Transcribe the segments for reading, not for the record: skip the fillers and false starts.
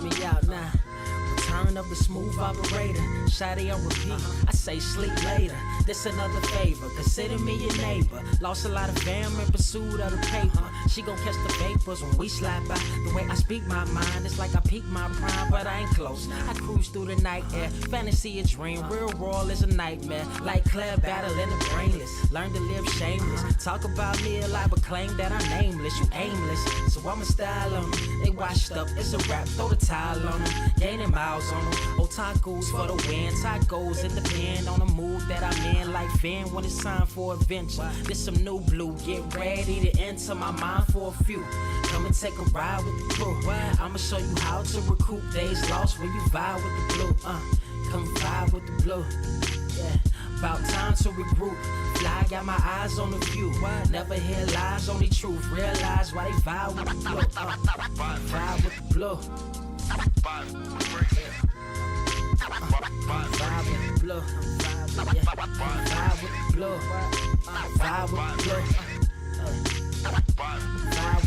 me out now. Return of the smooth operator. Shotty on repeat. I say sleep later. This another favor. Consider me your neighbor. Lost a lot of fam in pursuit of the paper. She gon' catch the vapors when we slide by. The way I speak my mind, it's like I peak my prime, but I ain't close. I cruise through the night air. Fantasy a dream. Real world is a nightmare. Like Claire battling the brainless. Learn to live shameless. Talk about me alive, but claim that I'm nameless. You aimless. So I'ma style on them. They washed up. It's a rap. Throw the towel on them. Gaining miles on them. Otakus for the win. Tacos, it depend on the mood that I'm in. Like Finn when it's time for adventure. This some new blue. Get ready to enter my mind for a few. Come and take a ride with the crew. I'ma show you how to recoup days lost when you vibe with the blue. Come vibe with the blue. Yeah, about time to regroup. Fly, got my eyes on the view. Never hear lies, only truth. Realize why they vibe with the blue. Vibe with the blue. Vibe with the blue. Vibe with the blue. Vibe with the blue. Vibe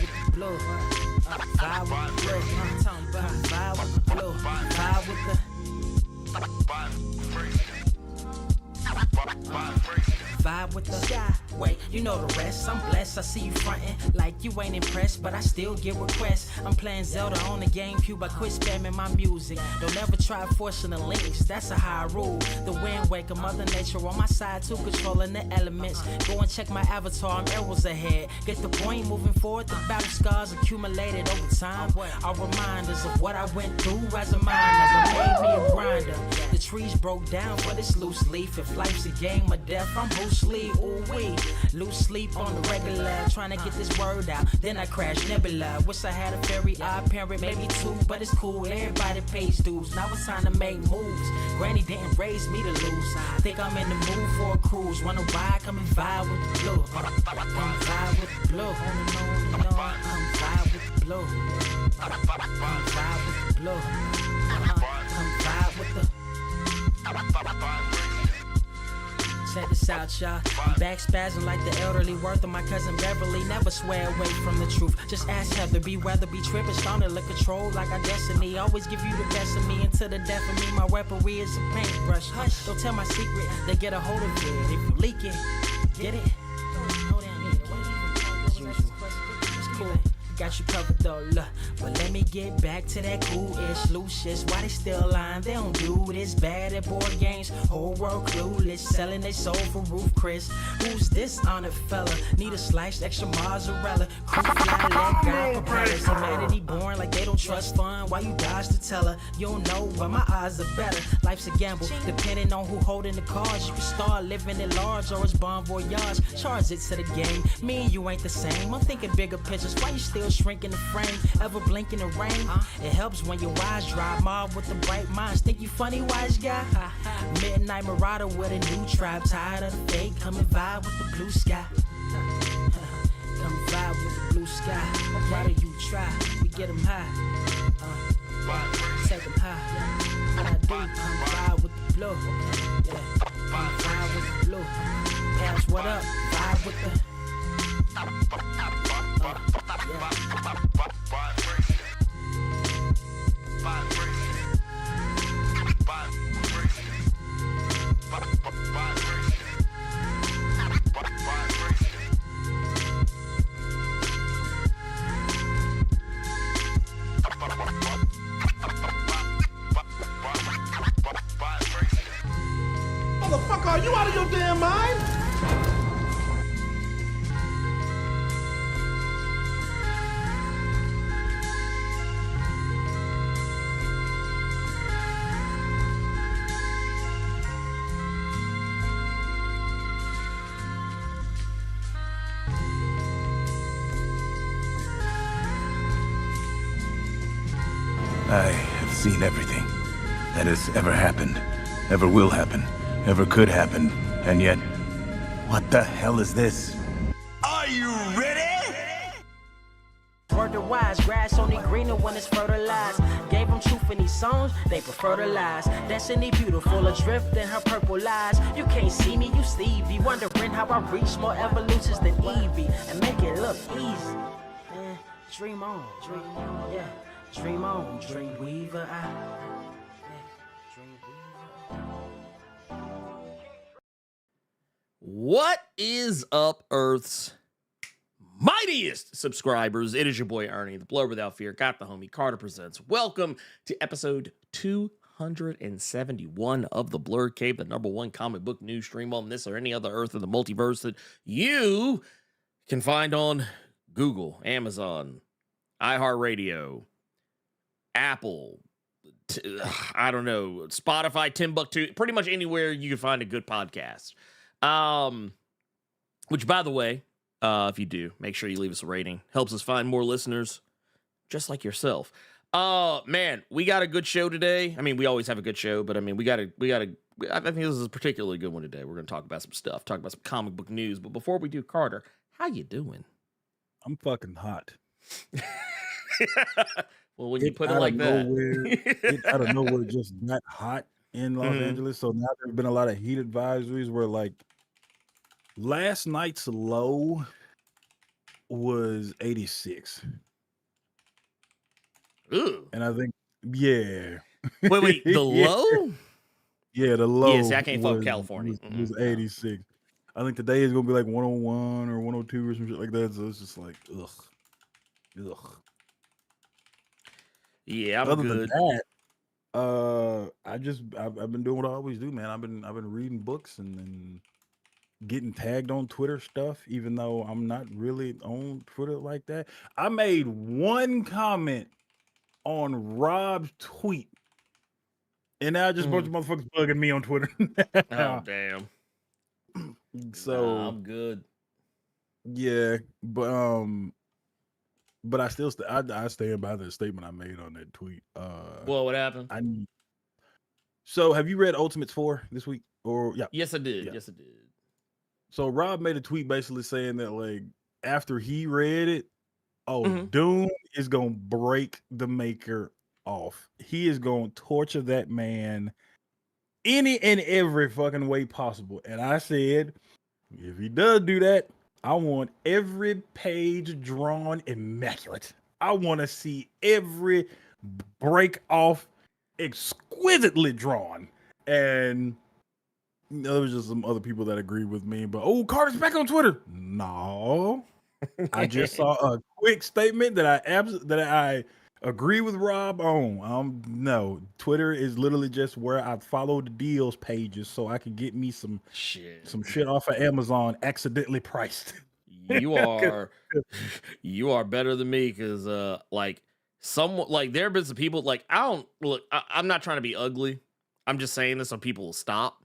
with the blue. Vibe with the blue. I'm talking about vibe with the blue. Vibe with the vibe with the sky. Wait, you know the rest. I'm blessed. I see you frontin' like you ain't impressed, but I still get requests. I'm playing Zelda on the GameCube. I quit spamming my music. Don't ever try forcing the links. That's a high rule. The wind waker, Mother Nature on my side too, controlling the elements. Go and check my avatar. I'm arrows ahead. Get the point. Moving forward, the battle scars accumulated over time are reminders of what I went through as a miner. But made me a grinder. The trees broke down for this loose leaf. If life's a game of death, I'm Bruce Lee. Ooh wee. Lose sleep on the regular, trying to get this word out. Then I crash Nebula. Wish I had a very odd parent, maybe two, but it's cool. Everybody pays dues. Now it's time to make moves. Granny didn't raise me to lose. Think I'm in the mood for a cruise. Wanna ride? Come and vibe with the blue. Come vibe with the blue. Come vibe with the blue. Come vibe with the blue. Come vibe with the. Check this out, y'all. I'm back spazzing like the elderly. Worth of my cousin Beverly. Never swear away from the truth. Just ask Heather. Be weather, be tripping. Starting to control like our destiny. Always give you the best of me until the death of me. My weaponry is a paintbrush. Hush, don't tell my secret. They get a hold of it. If you leak it, get it. It's cool. Got you covered though, look. But let me get back to that cool-ish, loose-ish. Why they still lying? They don't do this. Bad at board games, whole world clueless. Selling they soul for Roof Chris. Who's this honored fella? Need a slice, extra mozzarella. Crew fly, let God propellers. Humanity born like they don't trust fun. Why you dodge the teller? You don't know, but my odds are better. Life's a gamble, depending on who holding the cards. You can start living at large or it's bon voyage. Charge it to the game. Me and you ain't the same. I'm thinking bigger pictures. Why you still shrinking the frame, ever blinking the rain? It helps when your eyes dry. Mob with the bright minds. Think you funny, wise guy? Midnight marauder with a new tribe. Tired of the fake. Come and vibe with the blue sky. Come vibe with the blue sky. Why do you try? We get them high. Take them high. What I do? Come vibe with the blue. Yeah. Come vibe with the blue. Pass what up? Vibe with the. Motherfucker, are you out of your damn mind? I have seen everything that has ever happened, ever will happen, ever could happen, and yet, what the hell is this? Are you ready? Word to wise, grass only greener when it's fertilized. Gave them truth in these songs, they prefer to lies. Destiny beautiful, adrift in her purple lies. You can't see me, you Stevie, wondering how I reach more evolutions than Evie and make it look easy. Dream on, yeah. Dream on, Dreamweaver. What is up, Earth's mightiest subscribers? It is your boy Ernie, the Blerd Without Fear. Got the homie Carter presents. Welcome to episode 271 of the Blerd Cave, the #1 comic book news stream on this or any other Earth in the multiverse that you can find on Google, Amazon, iHeartRadio, Apple, I don't know, Spotify, Timbuktu, pretty much anywhere you can find a good podcast. Which, by the way, if you do, make sure you leave us a rating. Helps us find more listeners just like yourself. Man, we got a good show today. I mean, we always have a good show, but I mean, I think this is a particularly good one today. We're going to talk about some stuff, talk about some comic book news. But before we do, Carter, how you doing? I'm fucking hot. Well, when you put it like that. It out of nowhere just got hot in Los Angeles. So now there's been a lot of heat advisories where, like, last night's low was 86. Ooh. And I think, yeah. Wait, the low? Yeah, the low. Yeah, see, I can't fuck California. Was 86. I think today is going to be like 101 or 102 or some shit like that. So it's just like, ugh. Yeah, I'm Other good. than that, I've been doing what I always do, man. I've been reading books and getting tagged on Twitter stuff, even though I'm not really on Twitter like that. I made one comment on Rob's tweet, and now just a bunch of motherfuckers bugging me on Twitter. Oh, damn. So I'm good. Yeah, but I still I stand by the statement I made on that tweet. Well, what happened? So have you read Ultimates 4 this week? Or yeah. Yes, I did. Yeah. Yes, I did. So Rob made a tweet basically saying that, like, after he read it, Mhm. Doom is gonna break the maker off. He is gonna torture that man any and every fucking way possible. And I said, if he does do that, I want every page drawn immaculate. I want to see every break off exquisitely drawn. And there was just some other people that agreed with me. But Carter's back on Twitter. No, I just saw a quick statement that I agree with Rob on. No, Twitter is literally just where I follow the deals pages so I can get me some shit off of Amazon accidentally priced. You are better than me because like someone, like, there have been some people, like, I'm not trying to be ugly. I'm just saying this so people will stop.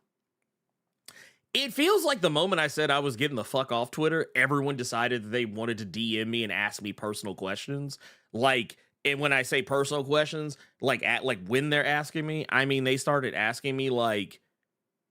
It feels like the moment I said I was getting the fuck off Twitter, everyone decided that they wanted to DM me and ask me personal questions. Like, and when I say personal questions, like when they're asking me, I mean, they started asking me like,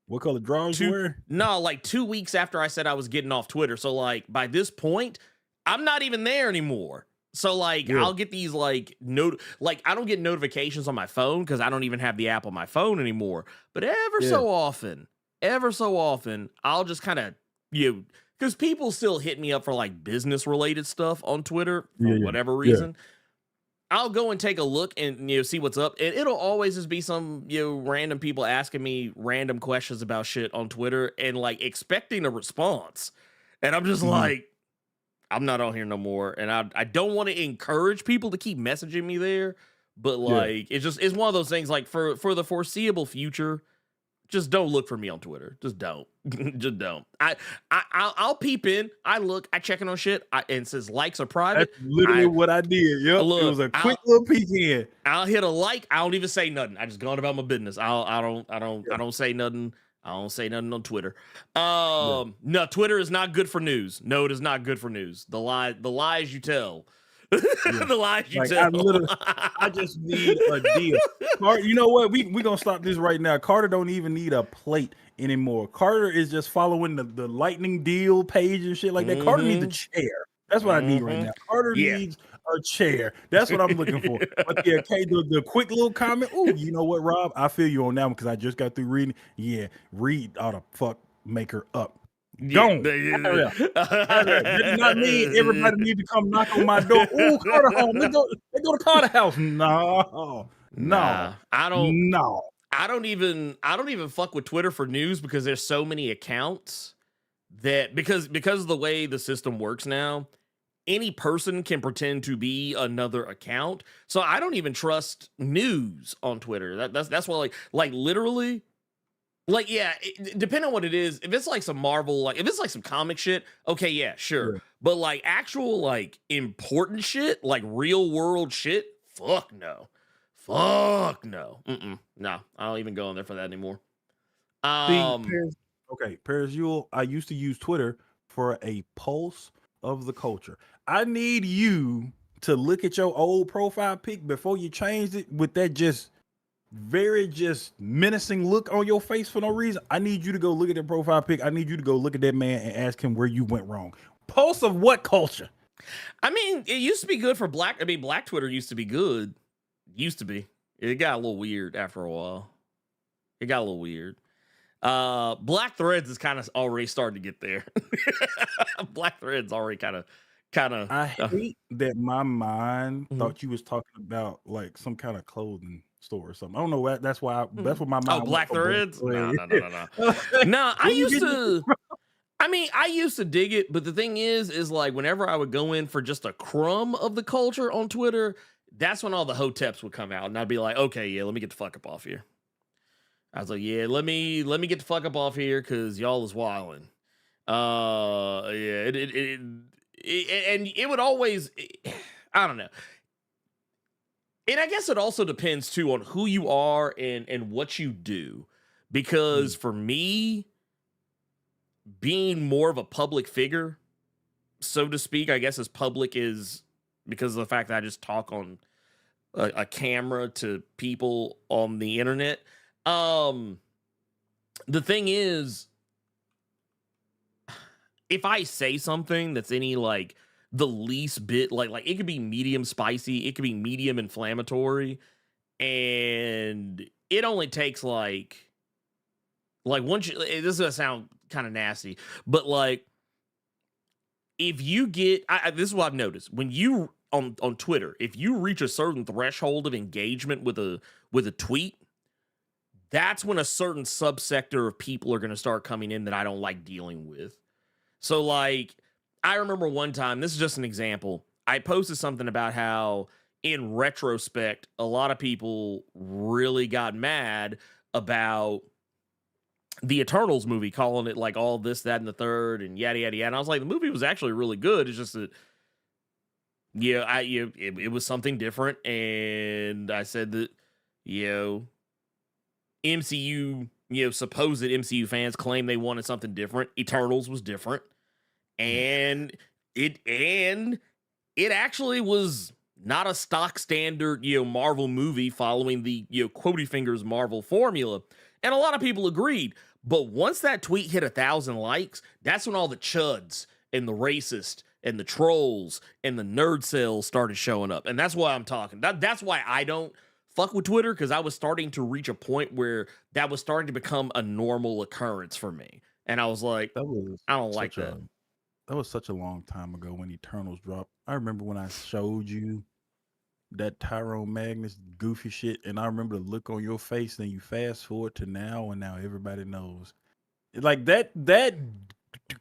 what color drawers you wear? No, like 2 weeks after I said I was getting off Twitter. So, like, by this point, I'm not even there anymore. So, like, I'll get these, like, I don't get notifications on my phone because I don't even have the app on my phone anymore. But ever so often, I'll just kind of, because people still hit me up for, like, business-related stuff on Twitter for whatever reason. I'll go and take a look and see what's up, and it'll always just be some random people asking me random questions about shit on Twitter and like expecting a response, and I'm just like, I'm not on here no more, and I don't want to encourage people to keep messaging me there, but like it's one of those things, like for the foreseeable future, just don't look for me on Twitter. Just don't. Just don't. I'll peep in. I look. I check in on shit. And it says likes are private. That's literally what I did. Yep. Look, it was a quick little peek in. I'll hit a like. I don't even say nothing. I just go on about my business. I don't say nothing. I don't say nothing on Twitter. No, Twitter is not good for news. No, it is not good for news. The lies you tell. The lies you tell. I just need a deal. Carter, you know what? We gonna stop this right now. Carter don't even need a plate anymore. Carter is just following the lightning deal page and shit like that. Carter needs a chair. That's what I need right now. Carter needs a chair. That's what I'm looking for. But the quick little comment. Oh, you know what, Rob? I feel you on that one because I just got through reading. Yeah, read all the fuck maker up. Gone. Hurry up. That does not mean everybody need to come knock on my door. Ooh, Carter home. Let's go to Carter house. No. Nah, I don't. No. I don't even fuck with Twitter for news because there's so many accounts that because of the way the system works now, any person can pretend to be another account. So I don't even trust news on Twitter. That's why like literally like yeah, depending on what it is, if it's like some Marvel, like if it's like some comic shit, okay, yeah, sure. Yeah. But like actual like important shit, like real world shit, fuck no. Fuck no. No, I don't even go on there for that anymore. Paris Yule, I used to use Twitter for a pulse of the culture. I need you to look at your old profile pic before you changed it with that just menacing look on your face for no reason. I need you to go look at that profile pic. I need you to go look at that man and ask him where you went wrong. Pulse of what culture? I mean, it used to be good for Black. I mean, Black Twitter used to be good. Used to be. It got a little weird after a while. It got a little weird. Black Threads is kind of already starting to get there. Black Threads already kind of. I hate that my mind thought you was talking about like some kind of clothing store or something. I don't know what. That's what my mind. Oh, Black Threads? No. No, I used to. I mean, I used to dig it, but the thing is like whenever I would go in for just a crumb of the culture on Twitter, that's when all the hoteps would come out, and I'd be like, okay, yeah, let me get the fuck up off here. I was like, yeah, let me get the fuck up off here because y'all is wilding. Yeah, and it would always, I don't know. And I guess it also depends too on who you are and what you do, because for me, being more of a public figure, so to speak, I guess as public is because of the fact that I just talk on a camera to people on the internet. The thing is, if I say something that's any like the least bit like it could be medium spicy, it could be medium inflammatory, and it only takes like once you, this is gonna sound kind of nasty, but like if you get this is what I've noticed when you on Twitter, if you reach a certain threshold of engagement with a tweet, that's when a certain subsector of people are going to start coming in that I don't like dealing with. So like I remember one time, this is just an example, I posted something about how in retrospect a lot of people really got mad about the Eternals movie, calling it like all this, that, and the third, and yada yada yada. And I was like, the movie was actually really good. It's just that, yeah, it was something different. And I said that, MCU, supposed MCU fans claim they wanted something different. Eternals was different, and it actually was not a stock standard, Marvel movie following the Quotey Fingers Marvel formula. And a lot of people agreed. But once that tweet hit 1,000 likes, that's when all the chuds and the racist and the trolls and the nerd cells started showing up. And that's why I'm talking. That's why I don't fuck with Twitter, because I was starting to reach a point where that was starting to become a normal occurrence for me. And I was like, I don't like that. That was such a long time ago when Eternals dropped. I remember when I showed you that Tyrone Magnus goofy shit, and I remember the look on your face. Then you fast forward to now, and now everybody knows. Like that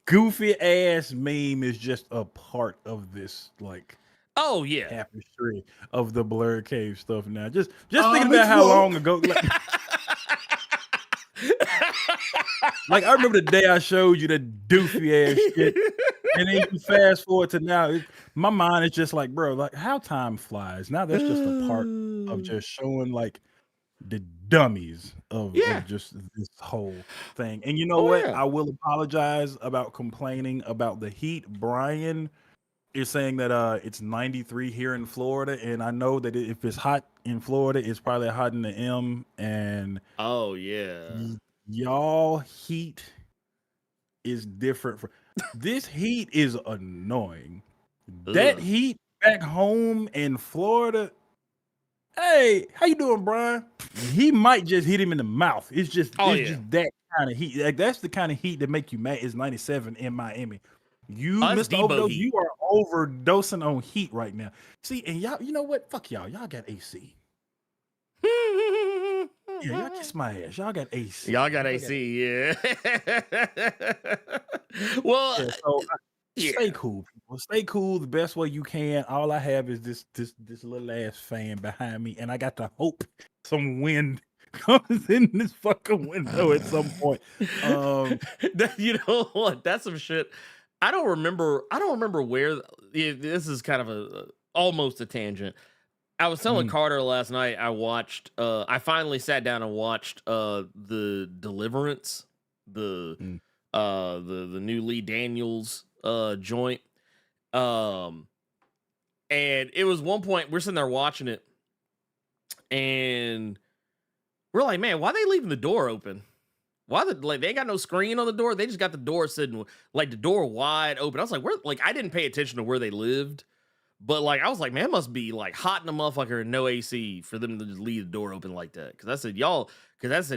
goofy ass meme is just a part of this, like, oh yeah, tapestry of the Blerd Cave stuff. Now, just think about how long ago. Like I remember the day I showed you that doofy ass shit, and then you fast forward to now. My mind is just like, bro, like how time flies. Now that's just a part of just showing like the dummies of just this whole thing. And you know what? Yeah. I will apologize about complaining about the heat. Brian is saying that it's 93 here in Florida, and I know that if it's hot in Florida, it's probably hot in the M. And oh yeah. Y'all heat is different. This heat is annoying. That heat back home in Florida, hey, how you doing, Brian? He might just hit him in the mouth. It's just just that kind of heat. Like that's the kind of heat that make you mad. It's 97 in Miami. You, That's Mr. Debo Overdose, heat. you are overdosing on heat right now. See, and y'all, you know what? Fuck y'all. Y'all got AC. Yeah, y'all kiss my ass. Y'all got AC. Y'all got AC, yeah. Well, Yeah, so yeah. stay cool, people. Stay cool the best way you can. All I have is this little ass fan behind me, and I got to hope some wind comes in this fucking window at some point. You know what? That's some shit. I don't remember where. This is kind of a almost a tangent. I was telling Carter last night. I watched. I finally sat down and watched the Deliverance, the new Lee Daniels joint. And it was one point we're sitting there watching it, and we're like, man, why are they leaving the door open? Why they ain't got no screen on the door? They just got the door sitting like the door wide open. I was like, where? Like I didn't pay attention to where they lived. But like I was like, man, it must be like hot in the motherfucker and no AC for them to just leave the door open like that. Because I said,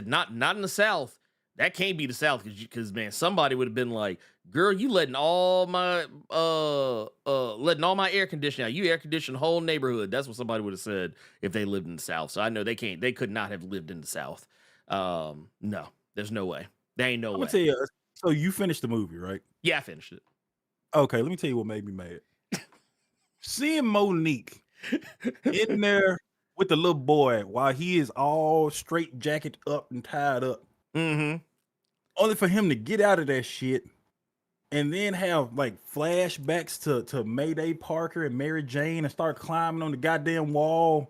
not in the South. That can't be the South because man, somebody would have been like, girl, you letting all my air conditioning out. You air condition the whole neighborhood. That's what somebody would have said if they lived in the South. So I know they could not have lived in the South. No, there's no way. There ain't no way. I'm gonna tell you. So you finished the movie, right? Yeah, I finished it. Okay, let me tell you what made me mad. Seeing Monique in there with the little boy while he is all straight jacket up and tied up. Mm-hmm. Only for him to get out of that shit and then have like flashbacks to Mayday Parker and Mary Jane and start climbing on the goddamn wall.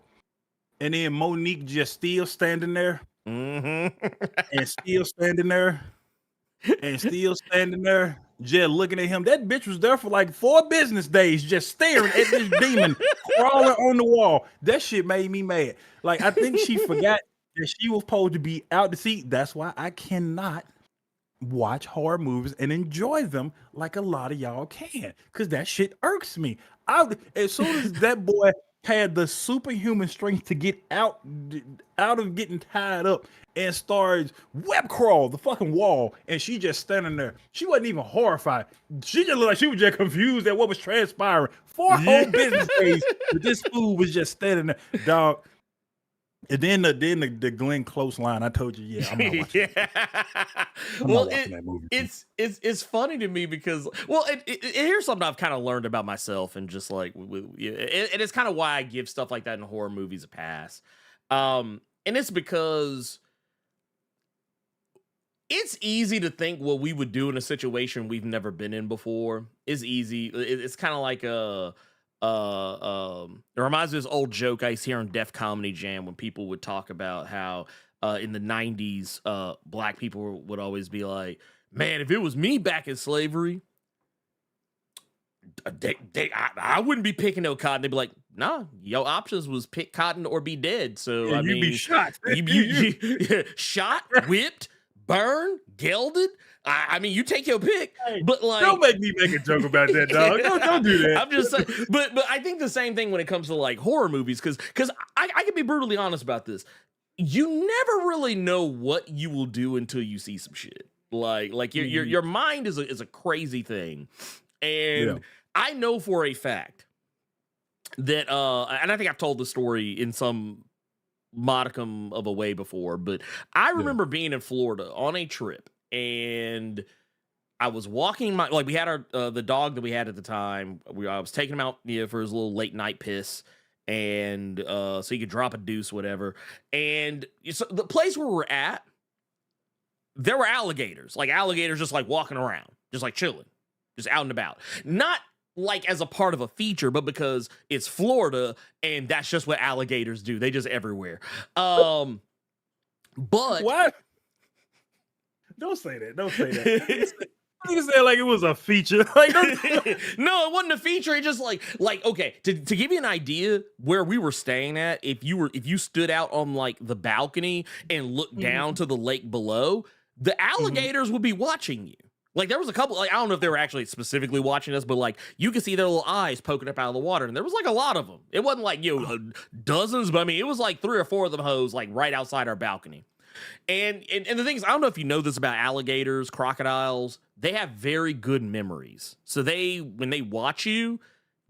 And then Monique just still standing there. Mm-hmm. And still standing there. And still standing there. Just looking at him. That bitch was there for like 4 business days, just staring at this demon crawling on the wall. That shit made me mad. Like, I think she forgot that she was supposed to be out to sea. That's why I cannot watch horror movies and enjoy them like a lot of y'all can. Because that shit irks me. As soon as that boy had the superhuman strength to get out of getting tied up and started web crawl the fucking wall, and she just standing there. She wasn't even horrified. She just looked like she was just confused at what was transpiring. 4 whole business days, but this fool was just standing there, dog. And then the Glenn Close line. I told you, yeah, I'm not watching. That movie. It's funny to me because here's something I've kind of learned about myself and just like and it's kind of why I give stuff like that in horror movies a pass. And it's because it's easy to think what we would do in a situation we've never been in before. It's easy. It's kind of like it reminds me of this old joke I used to hear on Def Comedy Jam when people would talk about how in the 90s black people would always be like, man, if it was me back in slavery, I wouldn't be picking no cotton. They'd be like, nah, your options was pick cotton or be dead. So Yeah, I mean, you'd be shot. you shot, whipped, burned, gelded. I mean, you take your pick, Hey, but like, don't make me make a joke about that, dog. Don't do that. I'm just saying, but I think the same thing when it comes to like horror movies, because I can be brutally honest about this. You never really know what you will do until you see some shit. Like your mind is a crazy thing, and I know for a fact that and I think I've told the story in some modicum of a way before, but I remember being in Florida on a trip. And I was walking we had our the dog that we had at the time. I was taking him out for his little late night piss, and so he could drop a deuce, whatever. And so the place where we're at, there were alligators just like walking around, just like chilling, just out and about. Not like as a part of a feature, but because it's Florida and that's just what alligators do. They just everywhere. But What? Don't say that. Don't say that. You said like it was a feature. Like, no, it wasn't a feature. It just like okay, to give you an idea where we were staying at, if you stood out on like the balcony and looked down to the lake below, the alligators would be watching you. Like there was a couple, like I don't know if they were actually specifically watching us, but like you could see their little eyes poking up out of the water, and there was like a lot of them. It wasn't like dozens, but I mean it was like 3 or 4 of them hoes like right outside our balcony. And the thing is, I don't know if you know this about alligators, crocodiles. They have very good memories. So when they watch you,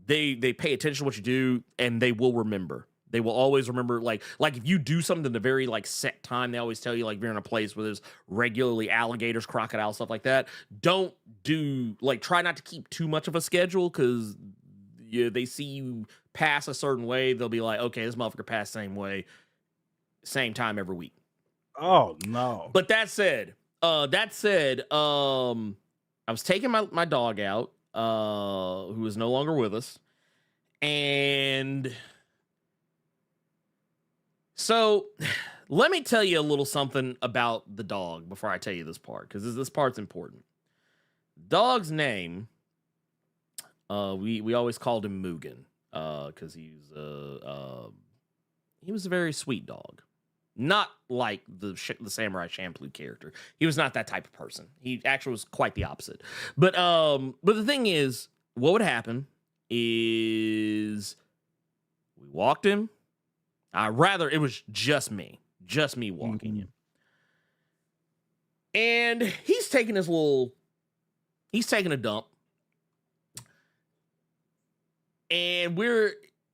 they pay attention to what you do, and they will remember. They will always remember, like if you do something at a very like set time, they always tell you like if you're in a place where there's regularly alligators, crocodiles, stuff like that. Don't do try not to keep too much of a schedule because they see you pass a certain way, they'll be like, okay, this motherfucker passed the same way, same time every week. Oh no! But that said, I was taking my dog out, who is no longer with us, and. So, let me tell you a little something about the dog before I tell you this part, because this part's important. Dog's name, we always called him Mugen, because he was a very sweet dog, not like the Samurai Champloo character. He was not that type of person. He actually was quite the opposite. But the thing is, what would happen is we walked him. Rather, it was just me walking him. And he's taking a dump. And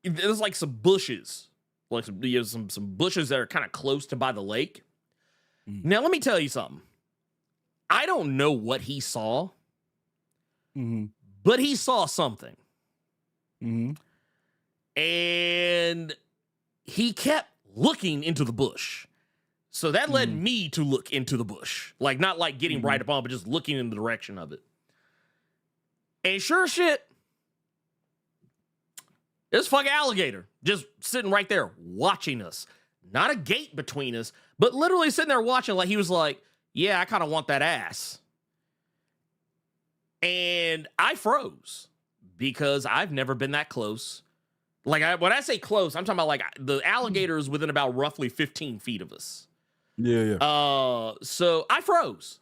there's like some bushes, like some bushes that are kind of close to by the lake. Now, let me tell you something. I don't know what he saw, but he saw something. And he kept looking into the bush. So that led me to look into the bush. Like, not like getting right up on, but just looking in the direction of it. And sure as shit, there's a fucking alligator just sitting right there watching us. Not a gate between us, but literally sitting there watching like he was like, yeah, I kind of want that ass. And I froze because I've never been that close. Like, when I say close, I'm talking about like the alligator is within about roughly 15 feet of us. Yeah. So I froze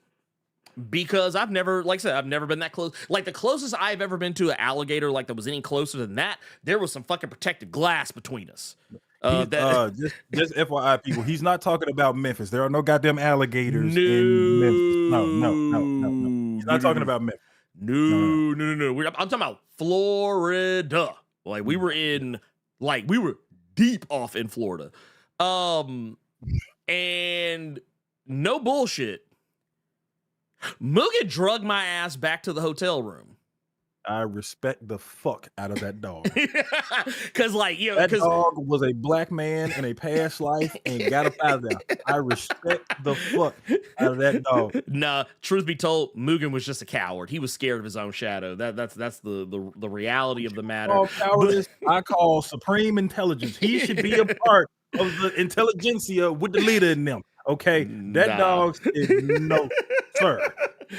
because I've never, like I said, I've never been that close. Like the closest I've ever been to an alligator, like that was any closer than that, there was some fucking protected glass between us. Just FYI, people, he's not talking about Memphis. There are no goddamn alligators in Memphis. No. He's not talking about Memphis. No. I'm talking about Florida. Like we were deep off in Florida. And no bullshit. Mugen drugged my ass back to the hotel room. I respect the fuck out of that dog. Cause that dog was a black man in a past life and got up out of there. I respect the fuck out of that dog. Nah, truth be told, Mugen was just a coward. He was scared of his own shadow. That's the reality of the matter. Cowardice, I call supreme intelligence. He should be a part of the intelligentsia with the leader in them. Okay, that dog is no, sir.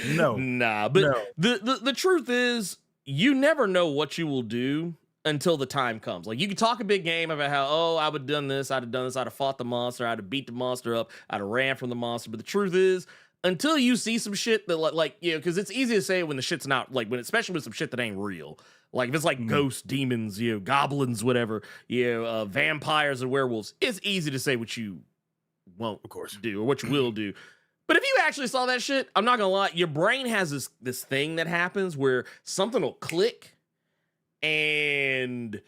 No, nah. But no. The truth is, you never know what you will do until the time comes. Like you can talk a big game about how, I would have done this, I'd have fought the monster, I'd have beat the monster up, I'd have ran from the monster. But the truth is, until you see some shit that because it's easy to say when the shit's not especially with some shit that ain't real. Like if it's like ghosts, demons, goblins, whatever, vampires and werewolves, it's easy to say what you won't, of course, do or what you will do. But if you actually saw that shit, I'm not gonna lie, your brain has this thing that happens where something will click, and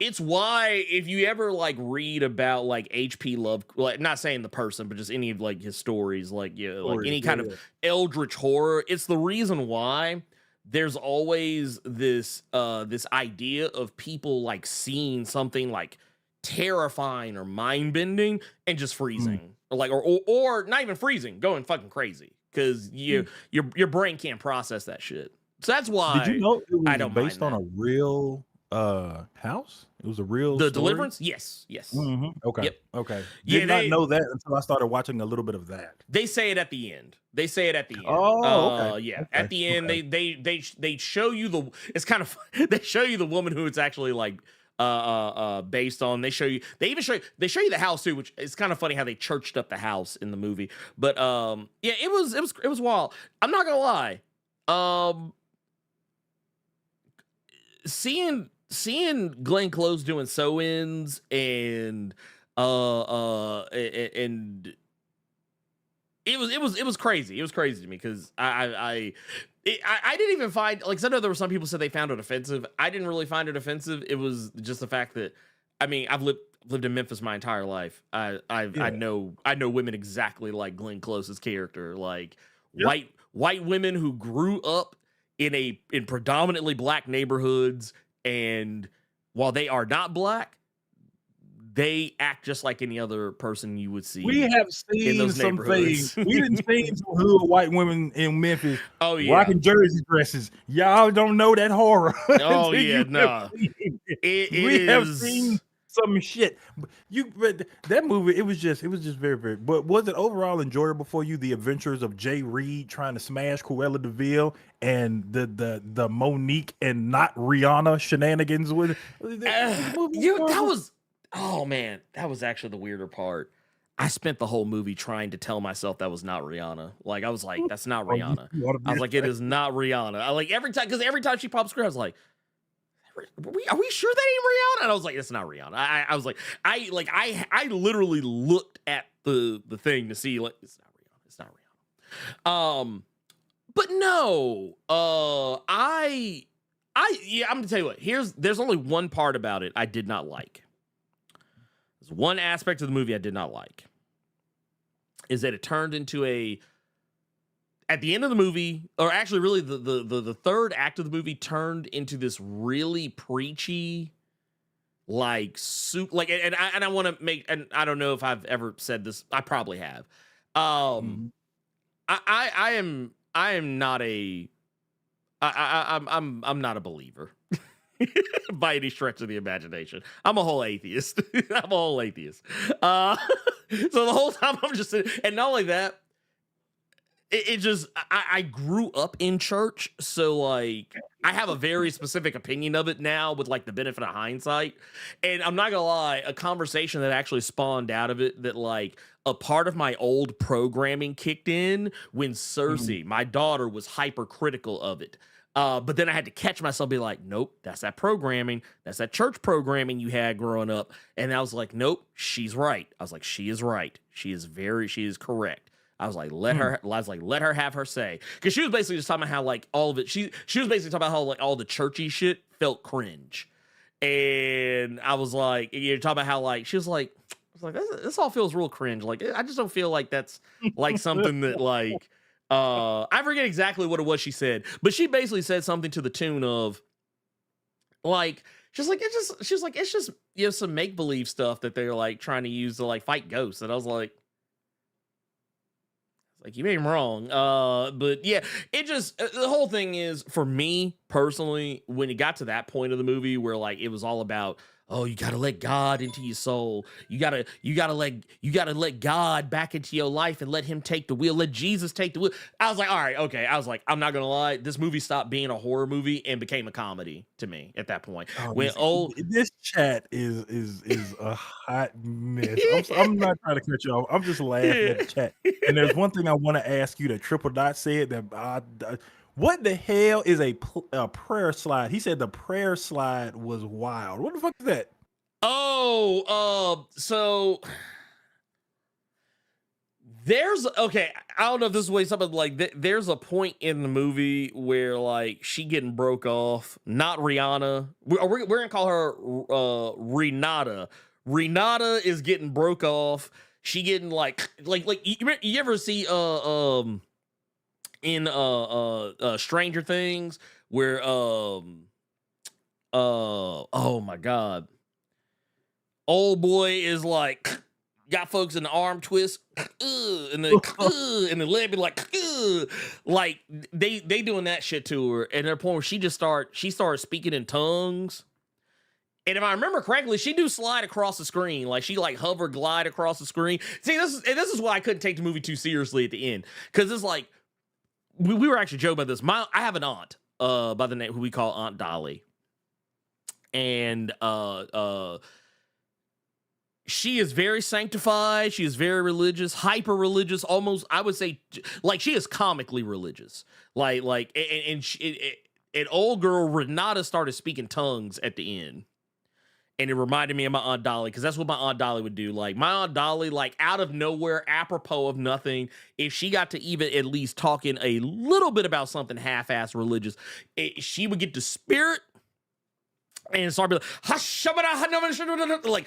it's why if you ever read about H.P. Love, not saying the person, but just any of his stories, any kind of eldritch horror, it's the reason why there's always this idea of people seeing something terrifying or mind-bending and just freezing. Or not even freezing, going fucking crazy because your brain can't process that shit. So that's why. Did you know it was based on a real house? It was a real story? Deliverance. Yes. Mm-hmm. Okay. Yep. Okay. Did not know that until I started watching a little bit of that. They say it at the end. Oh, okay. Yeah. Okay. At the end, they show you it's kind of they show you the woman who it's actually based on. They show you the house too, which is kind of funny how they churched up the house in the movie. But it was wild. I'm not gonna lie, Seeing Glenn Close doing sew-ins and it was crazy. It was crazy to me because I didn't even find, like, I know there were some people said they found it offensive. I didn't really find it offensive. It was just the fact that, I mean, I've lived in Memphis my entire life. I know women exactly like Glenn Close's character, like white women who grew up in predominantly black neighborhoods, and while they are not black, they act just like any other person you would see. We have in seen those some neighborhoods. things. We didn't see some hood white women in Memphis Oh yeah, rocking jersey dresses. Y'all don't know that horror. oh yeah, nah. We have seen some shit. But that movie, it was just very, very. But was it overall enjoyable for you? The adventures of Jay Reed trying to smash Cruella DeVille and the Monique and not Rihanna shenanigans with that was. Oh man, that was actually the weirder part. I spent the whole movie trying to tell myself that was not Rihanna. Like, I was like, that's not Rihanna. I was like, it is not Rihanna. I like every time she pops screen, I was like, are we sure that ain't Rihanna? And I was like, it's not Rihanna. I was like, I literally looked at the thing to see, like, it's not Rihanna. But no, I'm gonna tell you what. There's only one part about it I did not like. There's one aspect of the movie I did not like, is that it turned into at the end of the movie, or actually really the third act of the movie turned into this really preachy, like, and I want to make, and I don't know if I've ever said this, I probably have. I am not I'm not a believer. By any stretch of the imagination. I'm a whole atheist. So the whole time I'm just sitting, and not only that, it just, I grew up in church, so like I have a very specific opinion of it now with like the benefit of hindsight. And I'm not gonna lie, a conversation that actually spawned out of it, that like a part of my old programming kicked in when Cersei, my daughter, was hypercritical of it. But then I had to catch myself, be like, nope, that's that programming. That's that church programming you had growing up. And I was like, nope, she's right. I was like, she is right. She is correct. I was like, let her have her say. Because she was basically just talking about how like all of it, she was basically talking about how like all the churchy shit felt cringe. And I was like, you're talking about how like, she was like, I was like, this all feels real cringe. Like, I just don't feel like that's like something that like, I forget exactly what it was she said, but she basically said something to the tune of, like, she's like, it's just, you know, some make-believe stuff that they're like trying to use to like fight ghosts. And I was like, you ain't wrong. But yeah, it just, the whole thing is, for me personally, when it got to that point of the movie where like it was all about, oh, you gotta let God into your soul. You gotta let God back into your life and let him take the wheel. Let Jesus take the wheel. I was like, all right, okay. I was like, I'm not gonna lie. This movie stopped being a horror movie and became a comedy to me at that point. This chat is a hot mess. I'm not trying to cut you off. I'm just laughing at the chat. And there's one thing I want to ask you that Triple Dot said that what the hell is a prayer slide? He said the prayer slide was wild. What the fuck is that? So I don't know if this is what something like there's a point in the movie where like she getting broke off, not Rihanna. We're gonna call her Renata. Renata is getting broke off. She getting like you ever see in Stranger Things where oh my god, old boy is like got folks in the arm twist and the leg be like they doing that shit to her, and at a point where she started speaking in tongues. And if I remember correctly, she do slide across the screen. Like she like hover glide across the screen. See, this is why I couldn't take the movie too seriously at the end. Cause it's like we were actually joking about this. I have an aunt by the name who we call Aunt Dolly. And she is very sanctified. She is very religious, hyper religious, almost, I would say, like, she is comically religious. And old girl Renata started speaking tongues at the end. And it reminded me of my Aunt Dolly, because that's what my Aunt Dolly would do. Like, my Aunt Dolly, like, out of nowhere, apropos of nothing, if she got to even at least talking a little bit about something half-ass religious, she would get the spirit and start be like,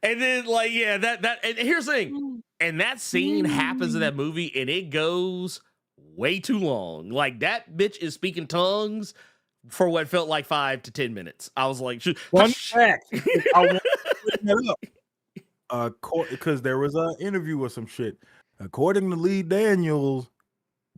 and then, like, yeah, and here's the thing. And that scene happens in that movie, and it goes way too long. Like, that bitch is speaking tongues for what felt like 5 to 10 minutes. I was like, one fact. I want to bring that up. Because there was an interview or some shit. According to Lee Daniels,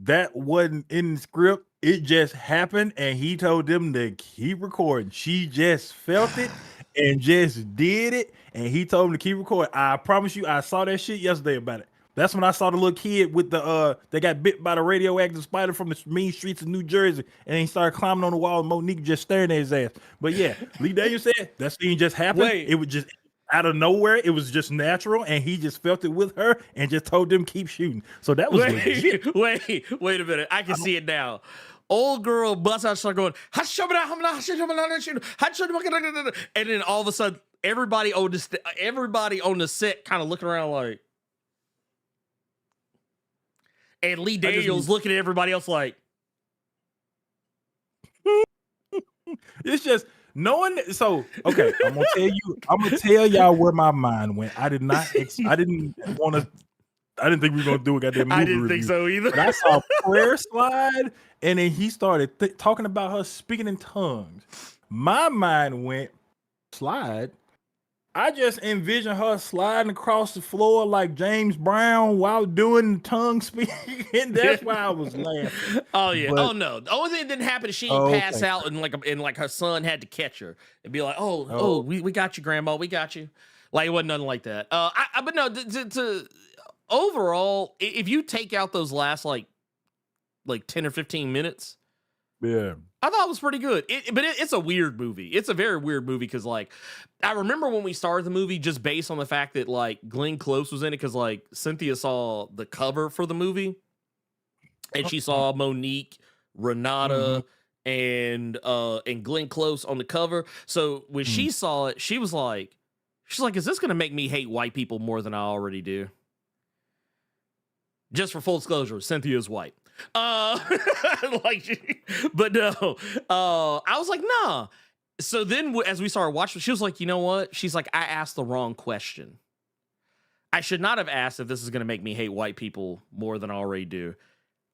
that wasn't in the script. It just happened, and he told them to keep recording. She just felt it and just did it, and he told them to keep recording. I promise you, I saw that shit yesterday about it. That's when I saw the little kid with the that got bit by the radioactive spider from the mean streets of New Jersey, and he started climbing on the wall, and Monique just staring at his ass. But yeah, Lee Daniels said that scene just happened. It was just out of nowhere. It was just natural, and he just felt it with her and just told them keep shooting. So that was legit. Wait a minute. I can see it now. Old girl busts out, start going, and then all of a sudden, everybody on the set kind of looking around like, and Lee Daniels looking at everybody else like, it's just knowing. So okay, I'm gonna tell y'all where my mind went. I didn't think we were gonna do a goddamn movie. I didn't think so either. But I saw prayer slide, and then he started talking about her speaking in tongues. My mind went slide. I just envisioned her sliding across the floor like James Brown while doing tongue speaking. That's why I was laughing. Oh yeah. But, oh no. The only thing that didn't happen is she didn't pass out, and like her son had to catch her and be like, we got you, Grandma, we got you. Like, it wasn't nothing like that. But no. To overall, if you take out those last like 10 or 15 minutes, yeah, I thought it was pretty good. But it's a weird movie. It's a very weird movie because, like, I remember when we started the movie just based on the fact that, like, Glenn Close was in it because, like, Cynthia saw the cover for the movie and she saw Monique, Renata, and Glenn Close on the cover. So when she saw it, she's like, is this going to make me hate white people more than I already do? Just for full disclosure, Cynthia's white. But no, I was like, nah. So then as we started watching, she was like, you know what? She's like, I asked the wrong question. I should not have asked if this is going to make me hate white people more than I already do.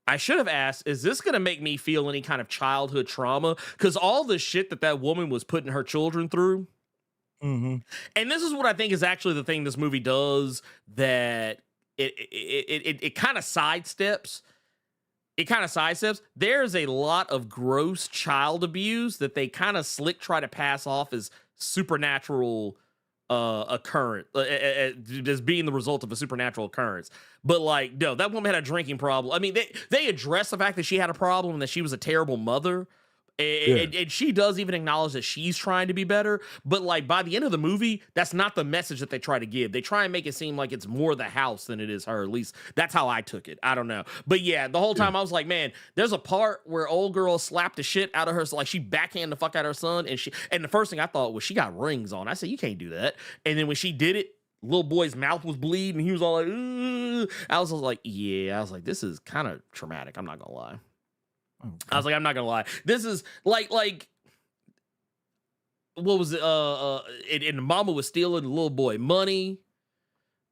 I should have asked, is this going to make me feel any kind of childhood trauma? Because all the shit that woman was putting her children through. And this is what I think is actually the thing this movie does, that it kind of sidesteps. There's a lot of gross child abuse that they kind of try to pass off as supernatural occurrence, as being the result of a supernatural occurrence. But like, no, that woman had a drinking problem. I mean, they address the fact that she had a problem and that she was a terrible mother. And she does even acknowledge that she's trying to be better, but like by the end of the movie, that's not the message that they try to give. They try and make it seem like it's more the house than it is her. At least that's how I took it. I don't know, but yeah, the whole time I was like, man, there's a part where old girl slapped the shit out of her, so like she backhand the fuck out of her son, and the first thing I thought was she got rings on. I said, you can't do that. And then when she did it, little boy's mouth was bleeding. And he was all like, ugh. I was like, yeah. I was like, this is kind of traumatic. I'm not gonna lie. I was like, I'm not gonna lie. This is like what was it? And the mama was stealing the little boy money.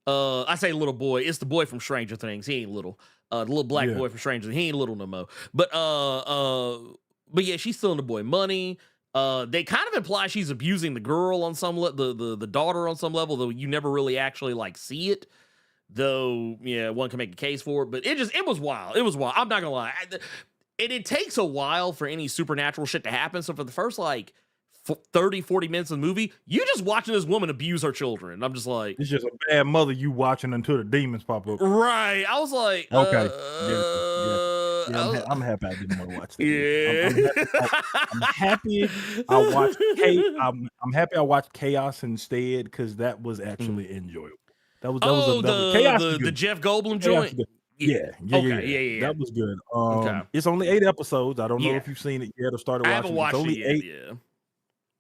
I say little boy, it's the boy from Stranger Things. He ain't little. The little black boy from Stranger Things. He ain't little no more. But yeah, she's stealing the boy money. They kind of imply she's abusing the girl on some the daughter on some level, though you never really actually like see it. Though, yeah, one can make a case for it, but it was wild. It was wild. I'm not gonna lie. It takes a while for any supernatural shit to happen. So for the first like 30, 40 minutes of the movie, you just watching this woman abuse her children. I'm just like, it's just a bad mother you watching until the demons pop up. Right. I was like, okay. I'm happy I didn't want to watch that. Yeah. I'm happy I watched I'm happy I watched Chaos instead because that was actually enjoyable. That was Chaos was the good. Jeff Goldblum Chaos was joint. good. Yeah. Okay. Yeah. That was good. Okay. It's only 8 episodes. I don't know Yeah. if you've seen it yet or started I watching. haven't It's watched only it yet. 8, Yeah.